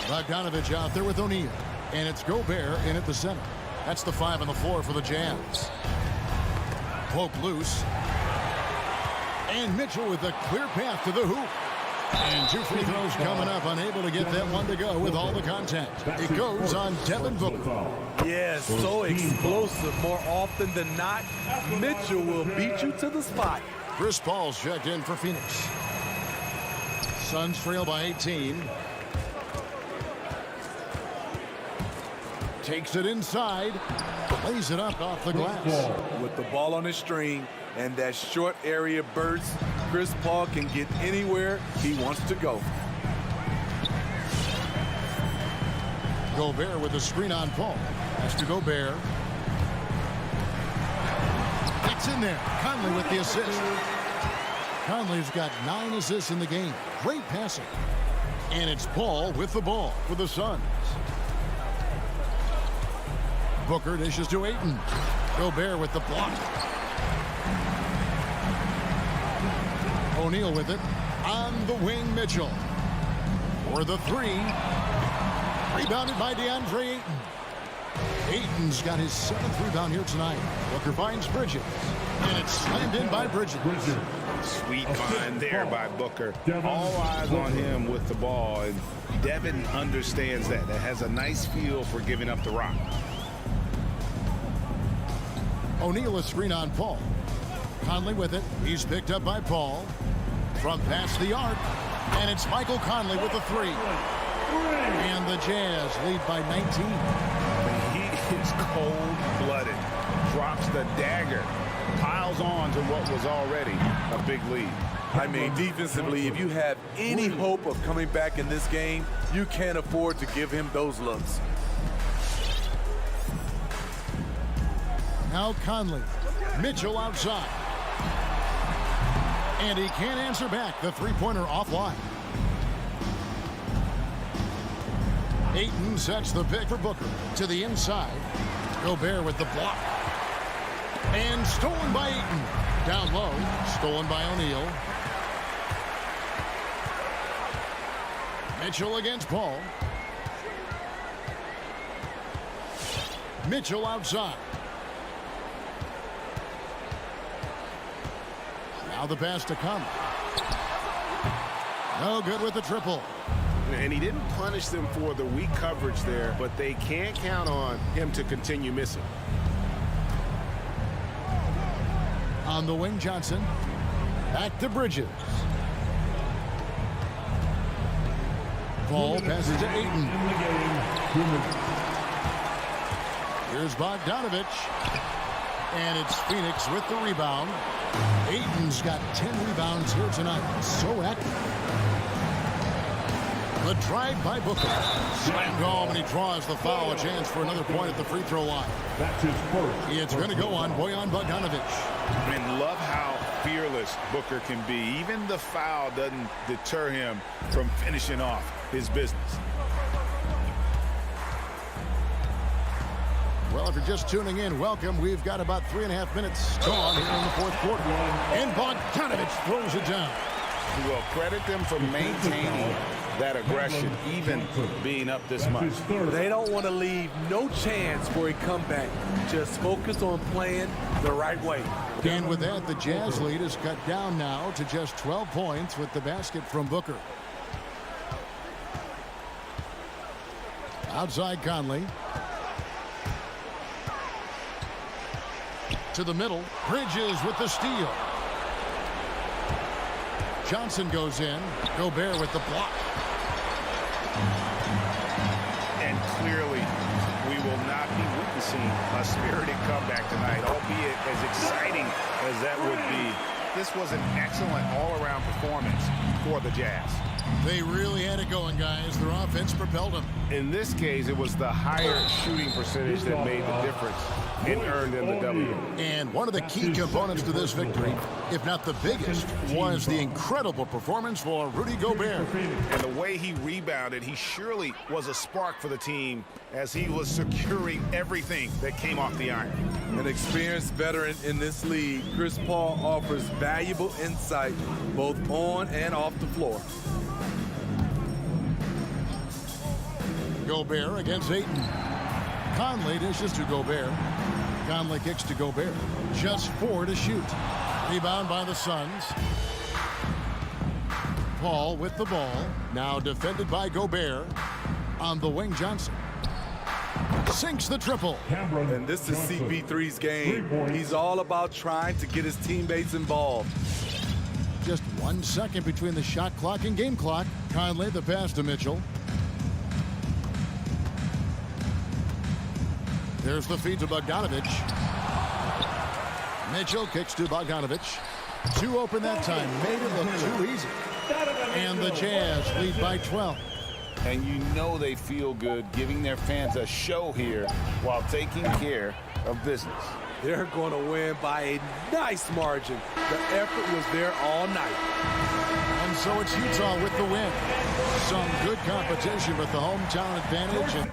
Bogdanovich out there with O'Neal. And it's Gobert in at the center. That's the 5 on the floor for the Jazz. Poke loose. And Mitchell with a clear path to the hoop. And 2 free throws coming up, unable to get that one to go with all the contact. It goes on Devin Booker. Yes, so explosive. More often than not, Mitchell will beat you to the spot. Chris Paul's checked in for Phoenix. Suns trail by 18. Takes it inside. Lays it up off the glass. With the ball on his string and that short area burst, Chris Paul can get anywhere he wants to go. Gobert with the screen on Paul. Has to Gobert. It's in there. Conley with the assist. Conley's got 9 assists in the game. Great passing. And it's Paul with the ball for the Suns. Booker dishes to Ayton. Gobert with the block. O'Neal with it. On the wing, Mitchell. For the 3. Rebounded by DeAndre Ayton. Ayton's got his 7th rebound here tonight. Booker finds Bridges. And it's slammed in by Bridges. Sweet find there by Booker. All eyes on him with the ball. And Devin understands that. That has a nice feel for giving up the rock. O'Neal a screen on Paul. Conley with it. He's picked up by Paul. From past the arc. And it's Michael Conley with the 3. And the Jazz lead by 19. He is cold-blooded. Drops the dagger. Piles on to what was already a big lead. I mean, defensively, if you have any hope of coming back in this game, you can't afford to give him those looks. Now Conley. Mitchell outside. And he can't answer back. The three-pointer offline. Ayton sets the pick for Booker to the inside. Gobert with the block. And stolen by Ayton. Down low. Stolen by O'Neal. Mitchell against Paul. Mitchell outside. Now the pass to Conley. No good with the triple. And he didn't punish them for the weak coverage there, but they can't count on him to continue missing. On the wing, Johnson. Back to Bridges. Paul passes to Ayton. Here's Bogdanovich. And it's Phoenix with the rebound. Ayton's got 10 rebounds here tonight. So active. The drive by Booker. Slammed home, and he draws the foul. A chance for another point at the free throw line. That's his first. It's going to go on Bojan Bogdanovich. And love how fearless Booker can be. Even the foul doesn't deter him from finishing off his business. Well, if you're just tuning in, welcome. We've got about 3.5 minutes gone here in the fourth quarter. And Bogdanovich throws it down. Well, credit them for maintaining that aggression, even being up this much. They don't want to leave no chance for a comeback. Just focus on playing the right way. And with that, the Jazz lead is cut down now to just 12 points with the basket from Booker. Outside Conley. To the middle. Bridges with the steal. Johnson goes in. Gobert with the block. And clearly, we will not be witnessing a spirited comeback tonight, albeit as exciting as that would be. This was an excellent all-around performance for the Jazz. They really had it going, guys. Their offense propelled them. In this case, it was the higher shooting percentage that made the difference and earned them the W. And one of the key components to this victory, if not the biggest, was the incredible performance for Rudy Gobert. And the way he rebounded, he surely was a spark for the team as he was securing everything that came off the iron. An experienced veteran in this league, Chris Paul offers valuable insight both on and off the floor. Gobert against Ayton. Conley dishes to Gobert. Conley kicks to Gobert. Just 4 to shoot. Rebound by the Suns. Paul with the ball. Now defended by Gobert. On the wing, Johnson. Sinks the triple. And this is CP3's game. He's all about trying to get his teammates involved. Just 1 second between the shot clock and game clock. Conley the pass to Mitchell. There's the feed to Bogdanovich. Mitchell kicks to Bogdanovich. Too open that time. Made it look too easy. And the Jazz lead by 12. And you know they feel good giving their fans a show here while taking care of business. They're going to win by a nice margin. The effort was there all night. And so it's Utah with the win. Some good competition with the hometown advantage.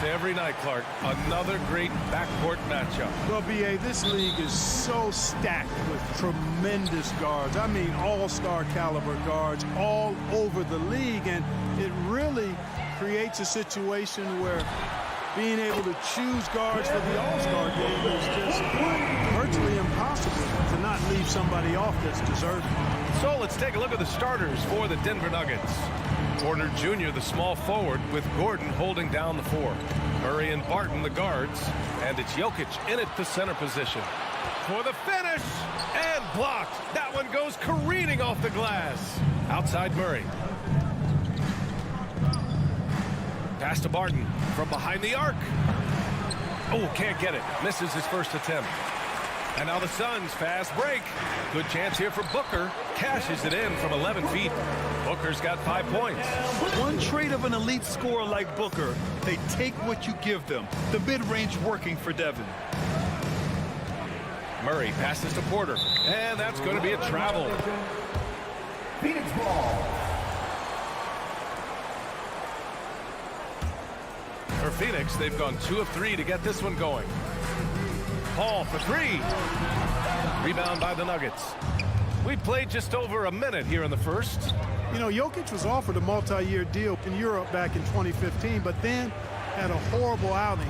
every night, Clark. Another great backcourt matchup. Well, B.A., this league is so stacked with tremendous guards. I mean, all-star caliber guards all over the league, and it really creates a situation where being able to choose guards for the All-Star game is just virtually impossible to not leave somebody off that's deserving. So let's take a look at the starters for the Denver Nuggets. Porter Jr., the small forward, with Gordon holding down the 4. Murray and Barton, the guards, and it's Jokic in at the center position. For the finish, and blocked. That one goes careening off the glass. Outside Murray. Pass to Barton from behind the arc. Oh, can't get it. Misses his first attempt. And now the Suns fast break. Good chance here for Booker. Cashes it in from 11 feet. Booker's got 5 points. One trait of an elite scorer like Booker, they take what you give them. The mid-range working for Devin. Murray passes to Porter. And that's going to be a travel. Phoenix ball. For Phoenix, they've gone 2 of 3 to get this one going. Paul for 3. Rebound by the Nuggets. We played just over a minute here in the first. You know, Jokic was offered a multi-year deal in Europe back in 2015, but then had a horrible outing,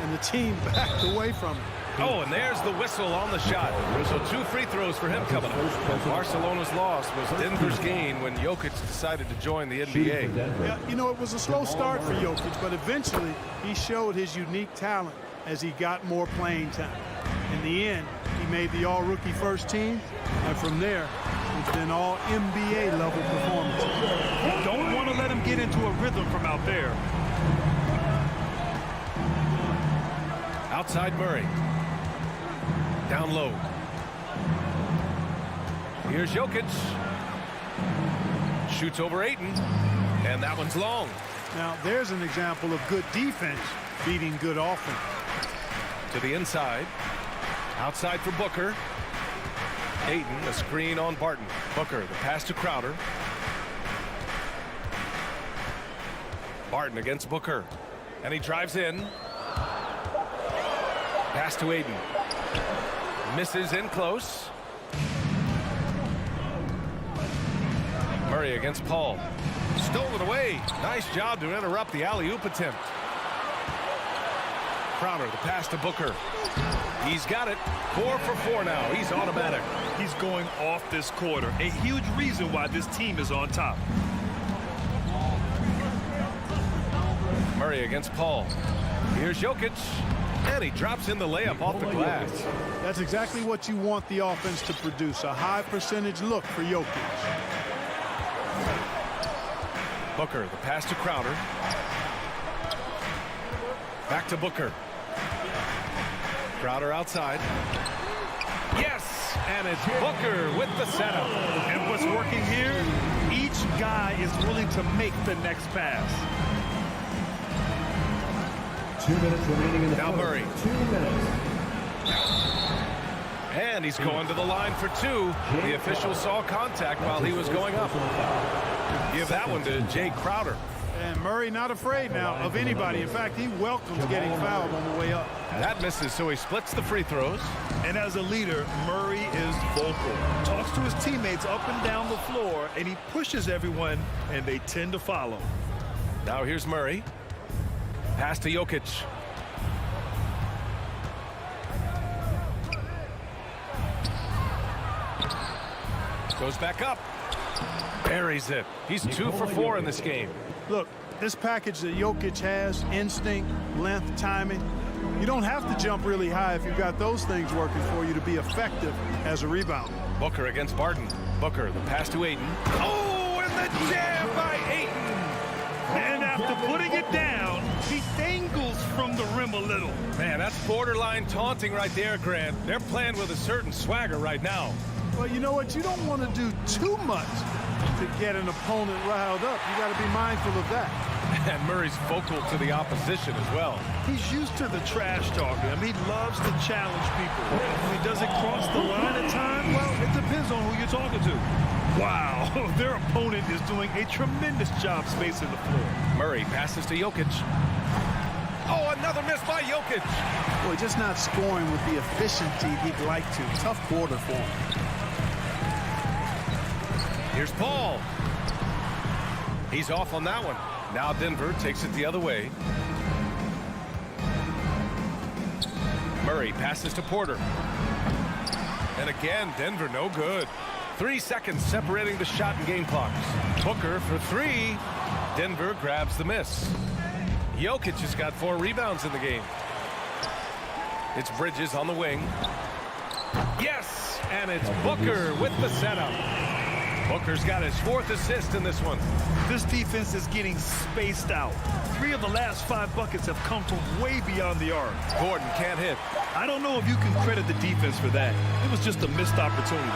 and the team backed away from it. Oh, and there's the whistle on the shot. So 2 free throws for him coming up. Barcelona's loss was Denver's gain when Jokic decided to join the NBA. Yeah, you know, it was a slow start for Jokic, but eventually he showed his unique talent as he got more playing time. In the end, he made the all-rookie first team, and from there, it's been all NBA level performance. You don't want to let him get into a rhythm from out there. Outside Murray. Down low. Here's Jokic. Shoots over Ayton. And that one's long. Now, there's an example of good defense beating good offense. To the inside. Outside for Booker. Ayton, a screen on Barton. Booker, the pass to Crowder. Barton against Booker. And he drives in. Pass to Ayton. Misses in close. Murray against Paul. Stolen away. Nice job to interrupt the alley-oop attempt. Crowder, the pass to Booker. He's got it. 4 for 4 now. He's automatic. He's going off this quarter. A huge reason why this team is on top. Murray against Paul. Here's Jokic. And he drops in the layup off the glass. That's exactly what you want the offense to produce. A high percentage look for Jokic. Booker, the pass to Crowder. Back to Booker. Crowder outside. Yes! And it's Booker with the setup. And what's working here? Each guy is willing to make the next pass. 2 minutes remaining in the now Murray. 2 minutes. And he's going to the line for 2. The official saw contact while he was going up. Give that one to Jay Crowder. And Murray not afraid now of anybody. In fact, he welcomes getting fouled on the way up. That misses, so he splits the free throws. And as a leader, Murray is vocal. Talks to his teammates up and down the floor, and he pushes everyone, and they tend to follow. Now here's Murray. Pass to Jokic. Goes back up. Buries it. He's 2 for 4 in this game. Look, this package that Jokic has, instinct, length, timing, you don't have to jump really high if you've got those things working for you to be effective as a rebounder. Booker against Barton. Booker, the pass to Ayton. Oh, and the jam by Ayton. And after putting it down, he dangles from the rim a little. Man, that's borderline taunting right there, Grant. They're playing with a certain swagger right now. Well, you know what? You don't want to do too much to get an opponent riled up. You got to be mindful of that. And Murray's vocal to the opposition as well. He's used to the trash talking. I mean, he loves to challenge people. If he doesn't cross the line at times, well, it depends on who you're talking to. Wow, their opponent is doing a tremendous job spacing the floor. Murray passes to Jokic. Oh, another miss by Jokic. Boy, just not scoring with the efficiency he'd like to. Tough quarter for him. Here's Paul. He's off on that one. Now Denver takes it the other way. Murray passes to Porter. And again, Denver no good. 3 seconds separating the shot and game clocks. Booker for 3. Denver grabs the miss. Jokic has got 4 rebounds in the game. It's Bridges on the wing. Yes! And it's Booker with the setup. Booker's got his 4th assist in this one. This defense is getting spaced out. 3 of the last 5 buckets have come from way beyond the arc. Gordon can't hit. I don't know if you can credit the defense for that. It was just a missed opportunity.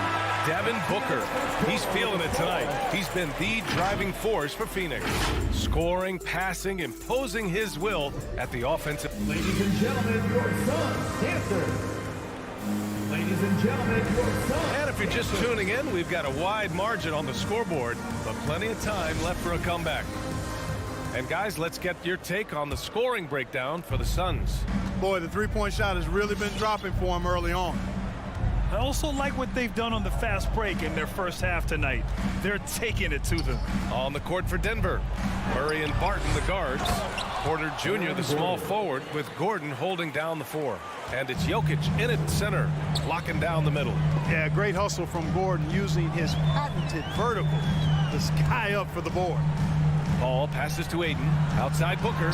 Devin Booker, he's feeling it tonight. He's been the driving force for Phoenix. Scoring, passing, imposing his will at the offensive. Ladies and gentlemen, your Suns dancer. Ladies and gentlemen, your Suns. And if you're just tuning in, we've got a wide margin on the scoreboard, but plenty of time left for a comeback. And guys, let's get your take on the scoring breakdown for the Suns. Boy, the three-point shot has really been dropping for him early on. I also like what they've done on the fast break in their first half tonight. They're taking it to them. On the court for Denver, Murray and Barton, the guards. Porter Jr., the small forward, with Gordon holding down the 4. And it's Jokic in at center, locking down the middle. Yeah, great hustle from Gordon using his patented vertical to sky up for the board. Paul passes to Ayton. Outside Booker.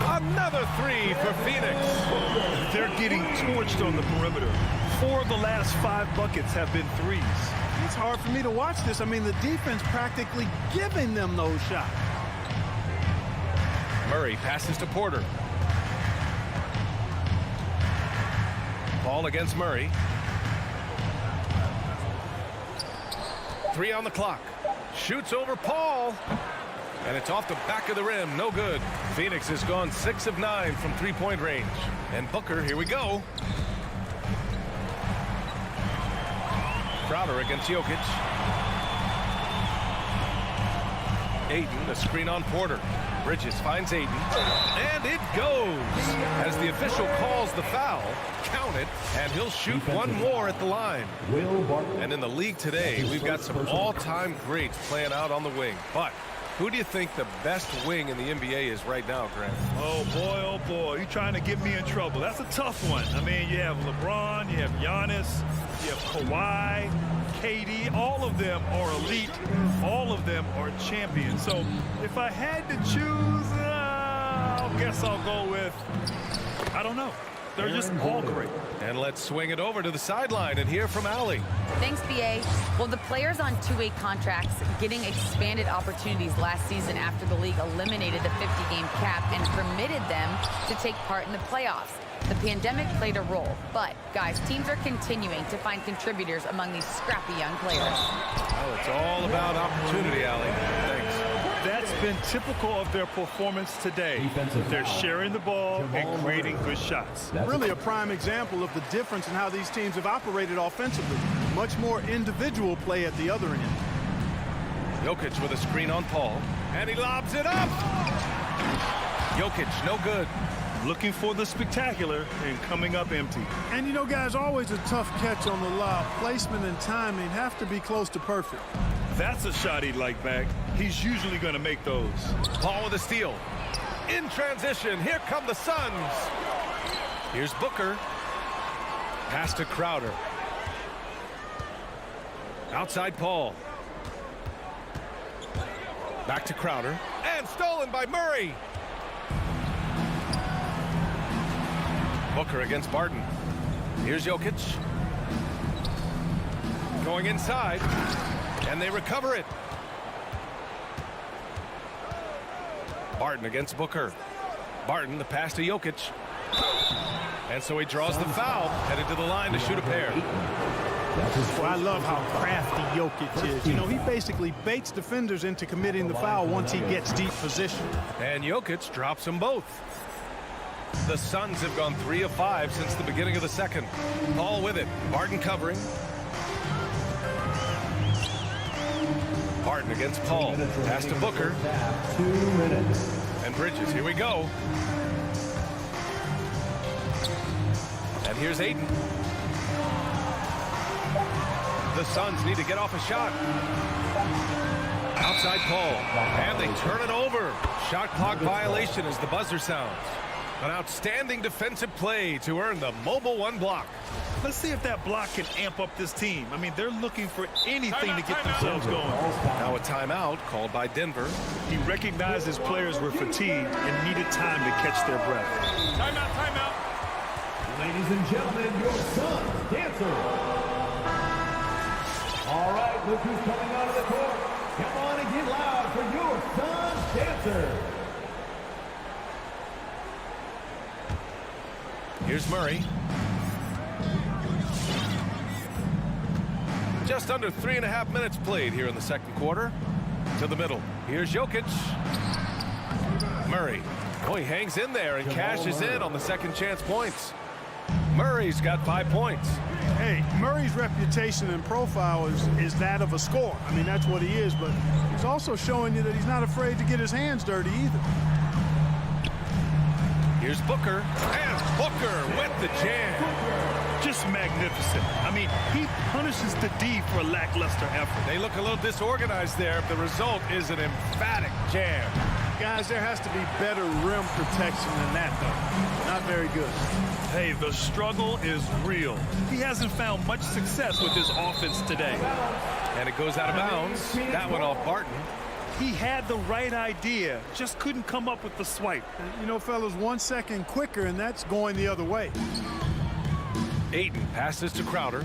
Another 3 for Phoenix. They're getting torched on the perimeter. 4 of the last 5 buckets have been threes. It's hard for me to watch this. I mean, the defense practically giving them those shots. Murray passes to Porter. Paul against Murray. 3 on the clock. Shoots over Paul. And it's off the back of the rim. No good. Phoenix has gone 6 of 9 from 3-point range. And Booker, here we go. Crowder against Jokic. Ayton, the screen on Porter. Bridges finds Ayton. And it goes. As the official calls the foul, count it, and he'll shoot 1 more at the line. And in the league today, we've got some all-time greats playing out on the wing. But who do you think the best wing in the NBA is right now, Grant? Oh, boy, you're trying to get me in trouble. That's a tough one. I mean, you have LeBron, you have Giannis, you have Kawhi, KD. All of them are elite. All of them are champions. So if I had to choose, I guess I'll go with, I don't know. They're just all great. And let's swing it over to the sideline and hear from Allie. Thanks, BA. Well, the players on 2-way contracts getting expanded opportunities last season after the league eliminated the 50-game cap and permitted them to take part in the playoffs. The pandemic played a role, but, guys, teams are continuing to find contributors among these scrappy young players. Well, it's all about opportunity, Allie. Thanks. That's been typical of their performance today. They're sharing the ball and creating good shots. Really a prime example of the difference in how these teams have operated offensively. Much more individual play at the other end. Jokic with a screen on Paul, and he lobs it up. Jokic, no good. Looking for the spectacular and coming up empty. And you know, guys, always a tough catch on the lob. Placement and timing have to be close to perfect. That's a shot he'd like back. He's usually going to make those. Paul with a steal. In transition, here come the Suns. Here's Booker. Pass to Crowder. Outside Paul. Back to Crowder. And stolen by Murray. Booker against Barton. Here's Jokic. Going inside. And they recover it. Barton against Booker. Barton, the pass to Jokic. And so he draws the foul, headed to the line to shoot a pair. Well, I love how crafty Jokic is. You know, he basically baits defenders into committing the foul once he gets deep position. And Jokic drops them both. The Suns have gone 3 of 5 since the beginning of the second. Paul with it. Barton covering. Barton against Paul. Pass to Booker. 2 minutes. And Bridges, here we go. And here's Ayton. The Suns need to get off a shot. Outside Paul. And they turn it over. Shot clock violation as the buzzer sounds. An outstanding defensive play to earn the mobile 1 block. Let's see if that block can amp up this team. I mean, they're looking for anything to get themselves going. Now a timeout called by Denver. He recognized his players were fatigued and needed time to catch their breath. Timeout, timeout. Ladies and gentlemen, your Suns dancer. All right, look who's coming out of the court. Come on and get loud for your Suns dancer. Here's Murray. Just under 3.5 minutes played here in the second quarter. To the middle. Here's Jokic. Murray. Oh, he hangs in there and cashes in on the second chance points. Murray's got 5 points. Hey, Murray's reputation and profile is that of a scorer. I mean, that's what he is, but he's also showing you that he's not afraid to get his hands dirty either. Here's Booker. And Booker with the jam. Just magnificent. I mean, he punishes the D for a lackluster effort. They look a little disorganized there. The result is an emphatic jam. Guys, there has to be better rim protection than that, though. Not very good. Hey, the struggle is real. He hasn't found much success with his offense today. And it goes out of bounds. That one off Barton. He had the right idea, just couldn't come up with the swipe. You know, fellas, 1 second quicker, and that's going the other way. Ayton passes to Crowder.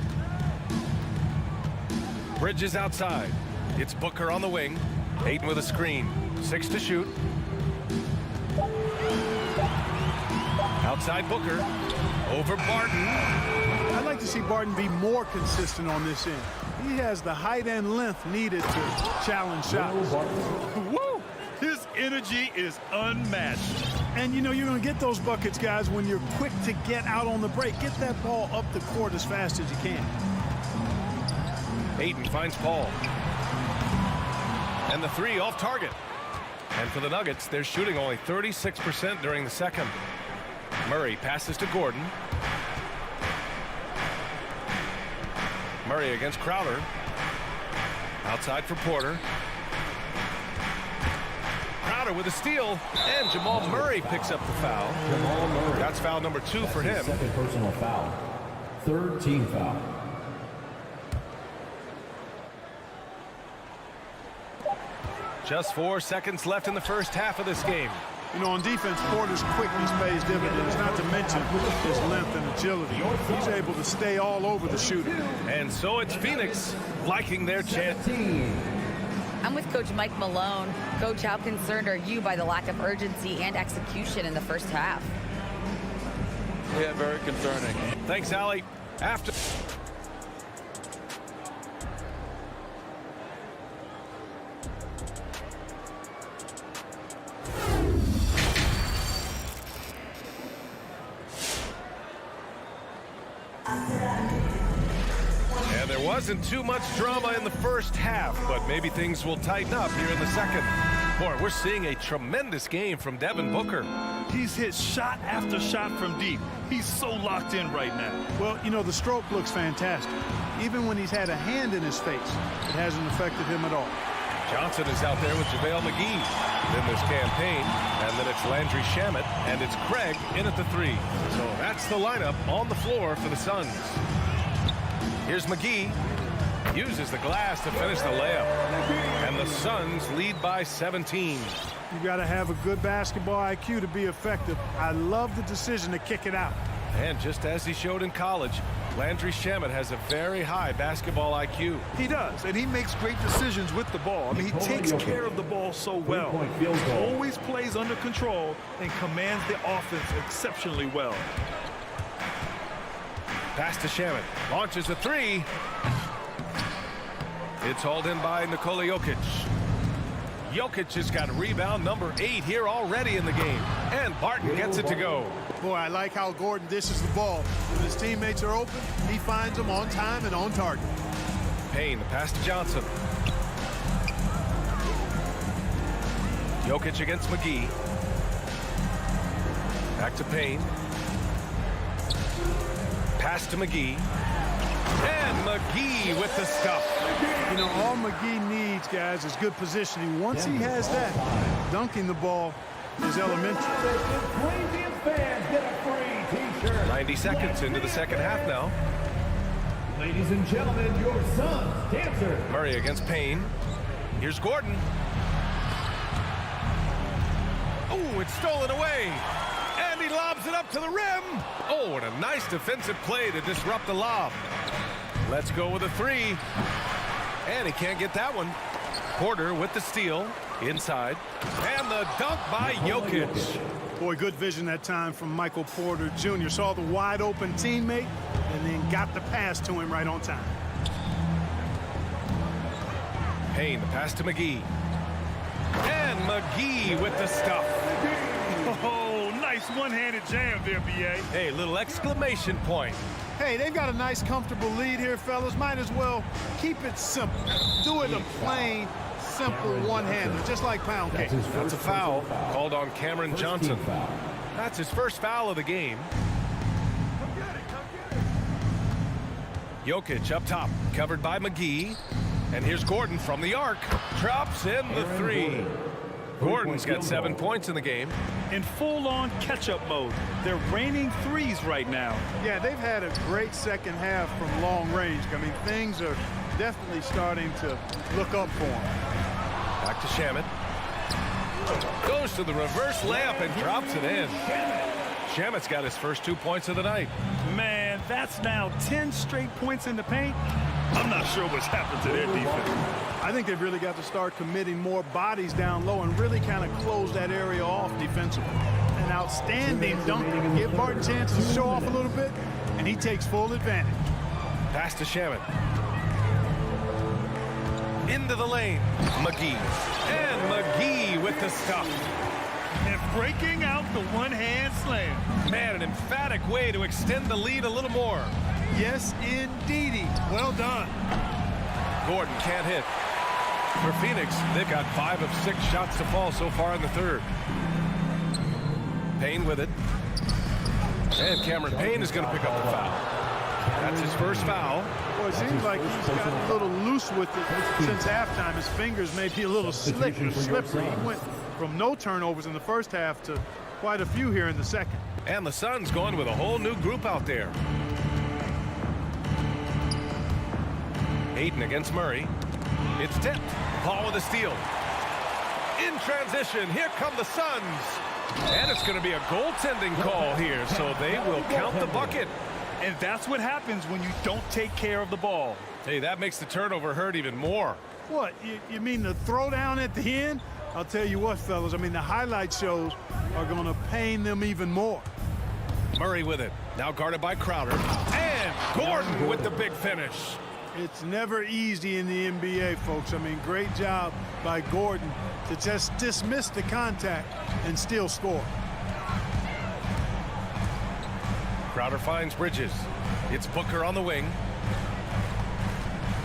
Bridges outside. It's Booker on the wing. Ayton with a screen. 6 to shoot. Outside Booker. Over Barton. I'd like to see Barton be more consistent on this end. He has the height and length needed to challenge shots. Woo! His energy is unmatched. And, you know, you're going to get those buckets, guys, when you're quick to get out on the break. Get that ball up the court as fast as you can. Ayton finds Paul. And the 3 off target. And for the Nuggets, they're shooting only 36% during the second. Murray passes to Gordon. Murray against Crowder. Outside for Porter. Crowder with a steal. And Jamal Murray picks up the foul. That's foul number 2 for him. Second personal foul. Third team foul. Just 4 seconds left in the first half of this game. You know, on defense, Porter's quickness pays dividends, not to mention his length and agility. He's able to stay all over the shooter. And so it's Phoenix liking their chance. I'm with Coach Mike Malone. Coach, how concerned are you by the lack of urgency and execution in the first half? Yeah, very concerning. Thanks, Allie. After... And there wasn't too much drama in the first half, but maybe things will tighten up here in the second. Boy, we're seeing a tremendous game from Devin Booker. He's hit shot after shot from deep. He's so locked in right now. Well, you know, the stroke looks fantastic. Even when he's had a hand in his face, it hasn't affected him at all. Johnson is out there with JaVale McGee. Then there's Campaign, and then it's Landry Shamet, and it's Craig in at the 3. So that's the lineup on the floor for the Suns. Here's McGee. Uses the glass to finish the layup. And the Suns lead by 17. You got to have a good basketball IQ to be effective. I love the decision to kick it out. And just as he showed in college, Landry Shamet has a very high basketball IQ. He does, and he makes great decisions with the ball. I mean, he takes care of the ball so well. He always plays under control and commands the offense exceptionally well. Pass to Shamet. Launches a 3. It's hauled in by Nikola Jokic. Jokic has got rebound number 8 here already in the game. And Barton gets it to go. Boy, I like how Gordon dishes the ball. When his teammates are open, he finds them on time and on target. Payne, the pass to Johnson. Jokic against McGee. Back to Payne. Pass to McGee. And McGee with the stuff. You know, all McGee needs, guys, is good positioning. Once he has that, dunking the ball is elementary. 90 seconds into the second half now. Ladies and gentlemen, your son's dancer. Murray against Payne. Here's Gordon. Oh, it's stolen away. And he lobs it up to the rim. Oh, and a nice defensive play to disrupt the lob. Let's go with a three. And he can't get that one. Porter with the steal. Inside. And the dunk by Jokic. Boy, good vision that time from Michael Porter Jr. Saw the wide open teammate and then got the pass to him right on time. Payne, the pass to McGee. And McGee with the stuff. Oh, nice one-handed jam there, B.A. Hey, little exclamation point. Hey, they've got a nice, comfortable lead here, fellas. Might as well keep it simple. Do it a plain, simple one-hander, just like pound cake. That's a foul called on Cameron Johnson. That's his first foul of the game. Jokic up top, covered by McGee. And here's Gordon from the arc. Drops in the three. Gordon's got 7 points in the game. In full-on catch-up mode. They're raining threes right now. Yeah, they've had a great second half from long range. I mean, things are definitely starting to look up for them. Back to Shamet. Goes to the reverse layup and drops it in. Shamet's got his first 2 points of the night. Man, that's now 10 straight points in the paint. I'm not sure what's happened to their defense. I think they've really got to start committing more bodies down low and really kind of close that area off defensively. An outstanding dunk. Give Barton a chance to show off a little bit, and he takes full advantage. Pass to Shamet. Into the lane. McGee. And McGee with the stuff. And breaking out the one-hand slam. Man, an emphatic way to extend the lead a little more. Yes, indeedy. Well done. Gordon can't hit. For Phoenix, they've got 5 of 6 shots to fall so far in the third. Payne with it. And Cameron Payne is going to pick up the foul. That's his first foul. Well, it seems like he's got a little loose with it since halftime. His fingers may be a little slick or slippery. He went from no turnovers in the first half to quite a few here in the second. And the Suns going with a whole new group out there. Ayton against Murray. It's tipped. Paul with a steal. In transition, here come the Suns. And it's going to be a goaltending call here, so they will count the bucket. And that's what happens when you don't take care of the ball. Hey, that makes the turnover hurt even more. What, you mean the throwdown at the end? I'll tell you what, fellas, I mean, the highlight shows are going to pain them even more. Murray with it. Now guarded by Crowder. And Gordon with the big finish. It's never easy in the NBA, folks. I mean, great job by Gordon to just dismiss the contact and still score. Crowder finds Bridges. It's Booker on the wing.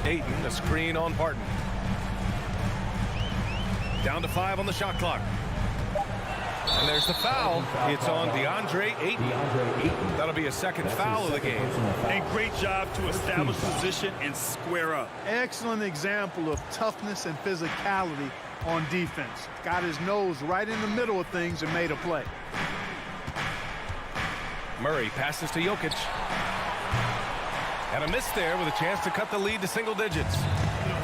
Ayton, a screen on Barton. Down to 5 on the shot clock. And there's the foul. It's on DeAndre Ayton. That'll be a second foul of the game. And great job to establish position and square up. Excellent example of toughness and physicality on defense. Got his nose right in the middle of things and made a play. Murray passes to Jokic. And a miss there with a chance to cut the lead to single digits.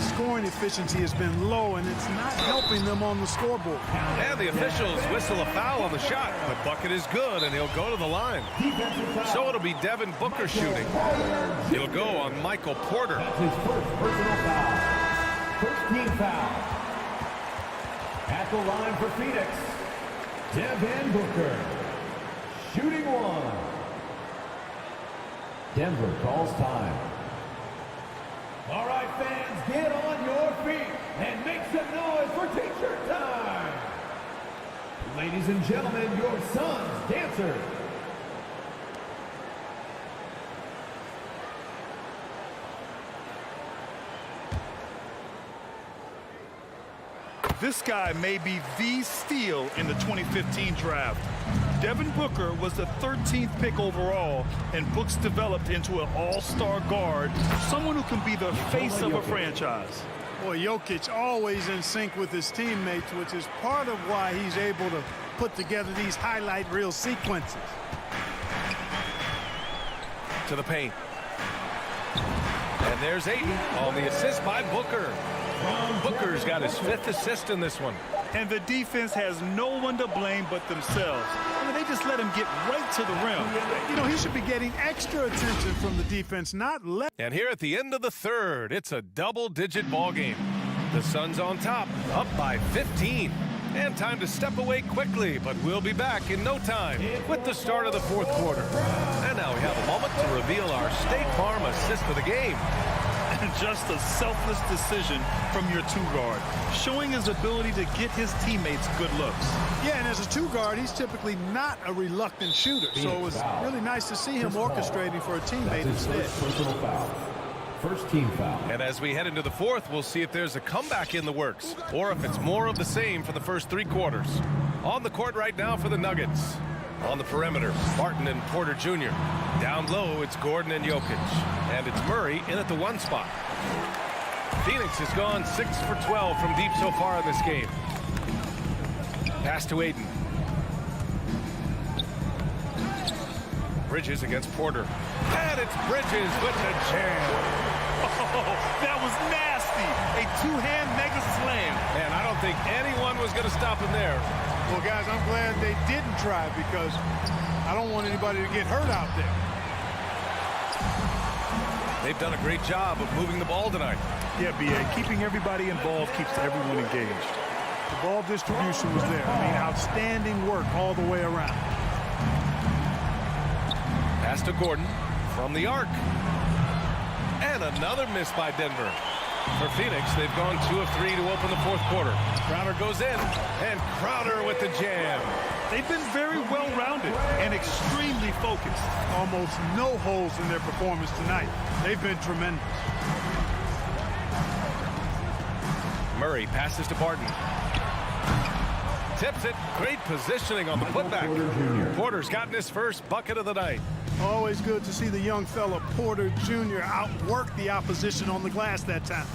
Scoring efficiency has been low, and it's not helping them on the scoreboard. And the officials whistle a foul on the shot. The bucket is good, and he'll go to the line. So it'll be Devin Booker shooting. He'll go on Michael Porter. That's his first personal foul. First team foul. At the line for Phoenix, Devin Booker. Shooting one. Denver calls time. All right, fans, get on your feet and make some noise for teacher time. Ladies and gentlemen, your son's dancer. This guy may be the steal in the 2015 draft. Devin Booker was the 13th pick overall, and Brooks developed into an all-star guard, someone who can be the face of a franchise. Boy, Jokic always in sync with his teammates, which is part of why he's able to put together these highlight reel sequences. To the paint. And there's Ayton on the assist by Booker. Booker's got his 5th assist in this one. And the defense has no one to blame but themselves. I mean, they just let him get right to the rim. You know, he should be getting extra attention from the defense, not less. And here at the end of the third, it's a double-digit ball game. The Suns on top, up by 15. And time to step away quickly, but we'll be back in no time with the start of the 4th quarter. And now we have a moment to reveal our State Farm assist of the game. And just a selfless decision from your 2-guard, showing his ability to get his teammates good looks. Yeah, and as a 2-guard, he's typically not a reluctant shooter, so it was really nice to see him orchestrating for a teammate instead. First team foul. And as we head into the 4th, we'll see if there's a comeback in the works or if it's more of the same for the first 3 quarters. On the court right now for the Nuggets. On the perimeter, Barton and Porter Jr. Down low, it's Gordon and Jokic. And it's Murray in at the 1 spot. Phoenix has gone 6 for 12 from deep so far in this game. Pass to Ayton. Bridges against Porter. And it's Bridges with the jam. Oh, that was nasty. A 2-hand mega slam. And I don't think anyone was going to stop him there. Well, guys, I'm glad they didn't try because I don't want anybody to get hurt out there. They've done a great job of moving the ball tonight. Yeah, B.A., keeping everybody involved keeps everyone engaged. The ball distribution was there. I mean, outstanding work all the way around. Pass to Gordon from the arc. And another miss by Denver. For Phoenix, they've gone 2 of 3 to open the 4th quarter. Crowder goes in, and Crowder with the jam. They've been very well-rounded and extremely focused. Almost no holes in their performance tonight. They've been tremendous. Murray passes to Barton. Tips it. Great positioning on the putback. Porter's gotten his first bucket of the night. Always good to see the young fella Porter Jr. outwork the opposition on the glass that time.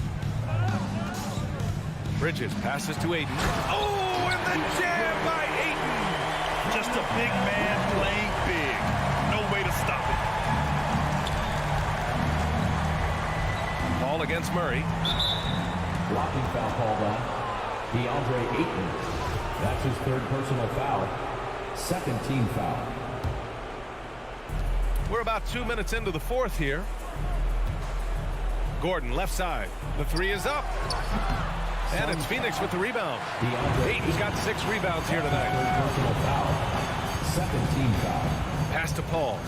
Bridges passes to Ayton. Oh, and the jam by Ayton. Just a big man playing big. No way to stop it. Ball against Murray. Blocking foul called on DeAndre Ayton. That's his 3rd personal foul. 2nd team foul. We're about 2 minutes into the 4th here. Gordon, left side. The 3 is up. And it's Phoenix with the rebound. Ayton's got 6 rebounds here tonight. Personal foul. 2nd team foul. Pass to Paul.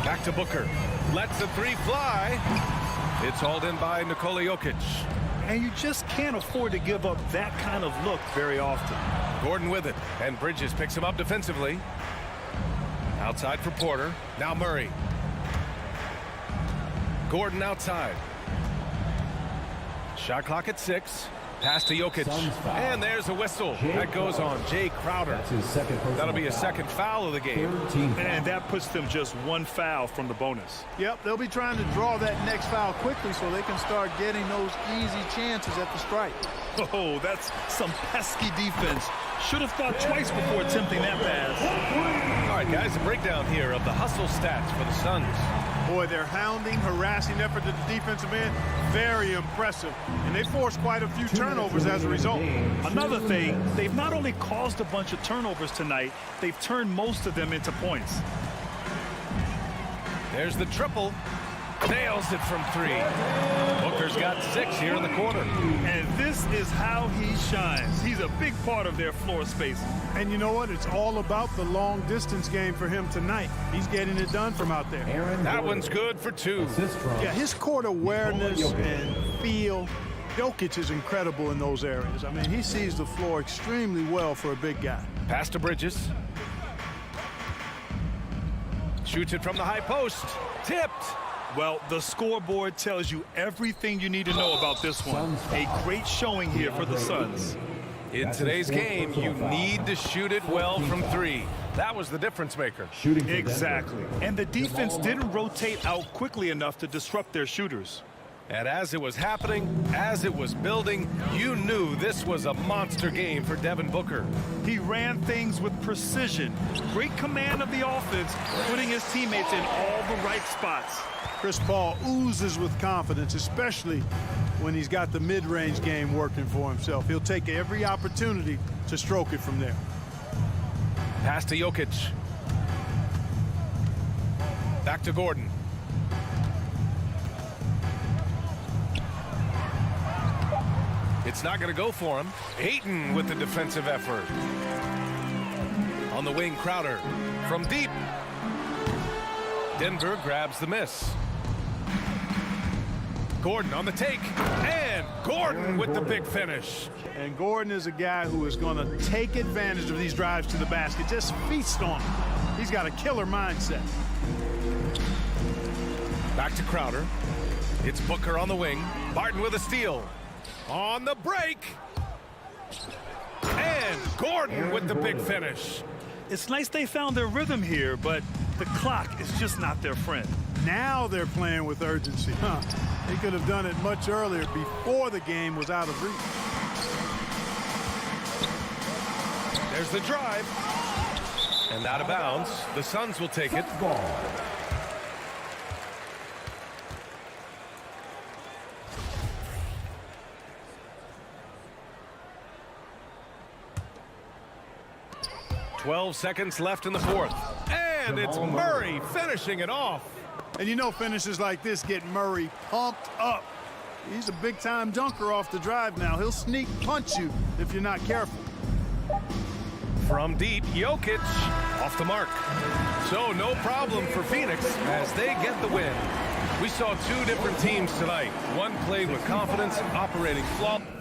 Back to Booker. Lets the 3 fly. It's hauled in by Nikola Jokic. And you just can't afford to give up that kind of look very often. Gordon with it, and Bridges picks him up defensively. Outside for Porter. Now Murray. Gordon outside. Shot clock at 6. Pass to Jokic. And there's a whistle. That goes on Jay Crowder. That's his 2nd personal That'll be his foul. 2nd foul of the game. And that puts them just 1 foul from the bonus. Yep, they'll be trying to draw that next foul quickly so they can start getting those easy chances at the strike. Oh, that's some pesky defense. Should have thought twice before attempting that pass. All right, guys, a breakdown here of the hustle stats for the Suns. Boy, their hounding, harassing effort at the defensive end, very impressive. And they forced quite a few turnovers as a result. Another thing, they've not only caused a bunch of turnovers tonight, they've turned most of them into points. There's the triple. Nails it from 3. Booker's got 6 here in the quarter. And this is how he shines. He's a big part of their floor space. And you know what? It's all about the long distance game for him tonight. He's getting it done from out there. That one's good for 2. Yeah, his court awareness and feel. Jokic is incredible in those areas. I mean, he sees the floor extremely well for a big guy. Pass to Bridges. Shoots it from the high post. Tipped. Well, the scoreboard tells you everything you need to know about this one. A great showing here for the Suns. In today's game, you need to shoot it well from three. That was the difference maker. Exactly. And the defense didn't rotate out quickly enough to disrupt their shooters. And as it was happening, as it was building, you knew this was a monster game for Devin Booker. He ran things with precision. Great command of the offense, putting his teammates in all the right spots. Chris Paul oozes with confidence, especially when he's got the mid-range game working for himself. He'll take every opportunity to stroke it from there. Pass to Jokic. Back to Gordon. It's not going to go for him. Ayton with the defensive effort. On the wing, Crowder. From deep. Denver grabs the miss. Gordon on the take. And Gordon with the big finish. And Gordon is a guy who is going to take advantage of these drives to the basket. Just feast on them. He's got a killer mindset. Back to Crowder. It's Booker on the wing. Barton with a steal. On the break. And Gordon with the big finish. It's nice they found their rhythm here, but the clock is just not their friend. Now they're playing with urgency. They could have done it much earlier, before the game was out of reach. There's the drive. And out of bounds. The Suns will take it. .12 seconds left in the fourth. And it's Murray finishing it off. And you know finishes like this get Murray pumped up. He's a big-time dunker off the drive now. He'll sneak punch you if you're not careful. From deep, Jokic off the mark. So no problem for Phoenix as they get the win. We saw two different teams tonight. One played with confidence, operating flawlessly.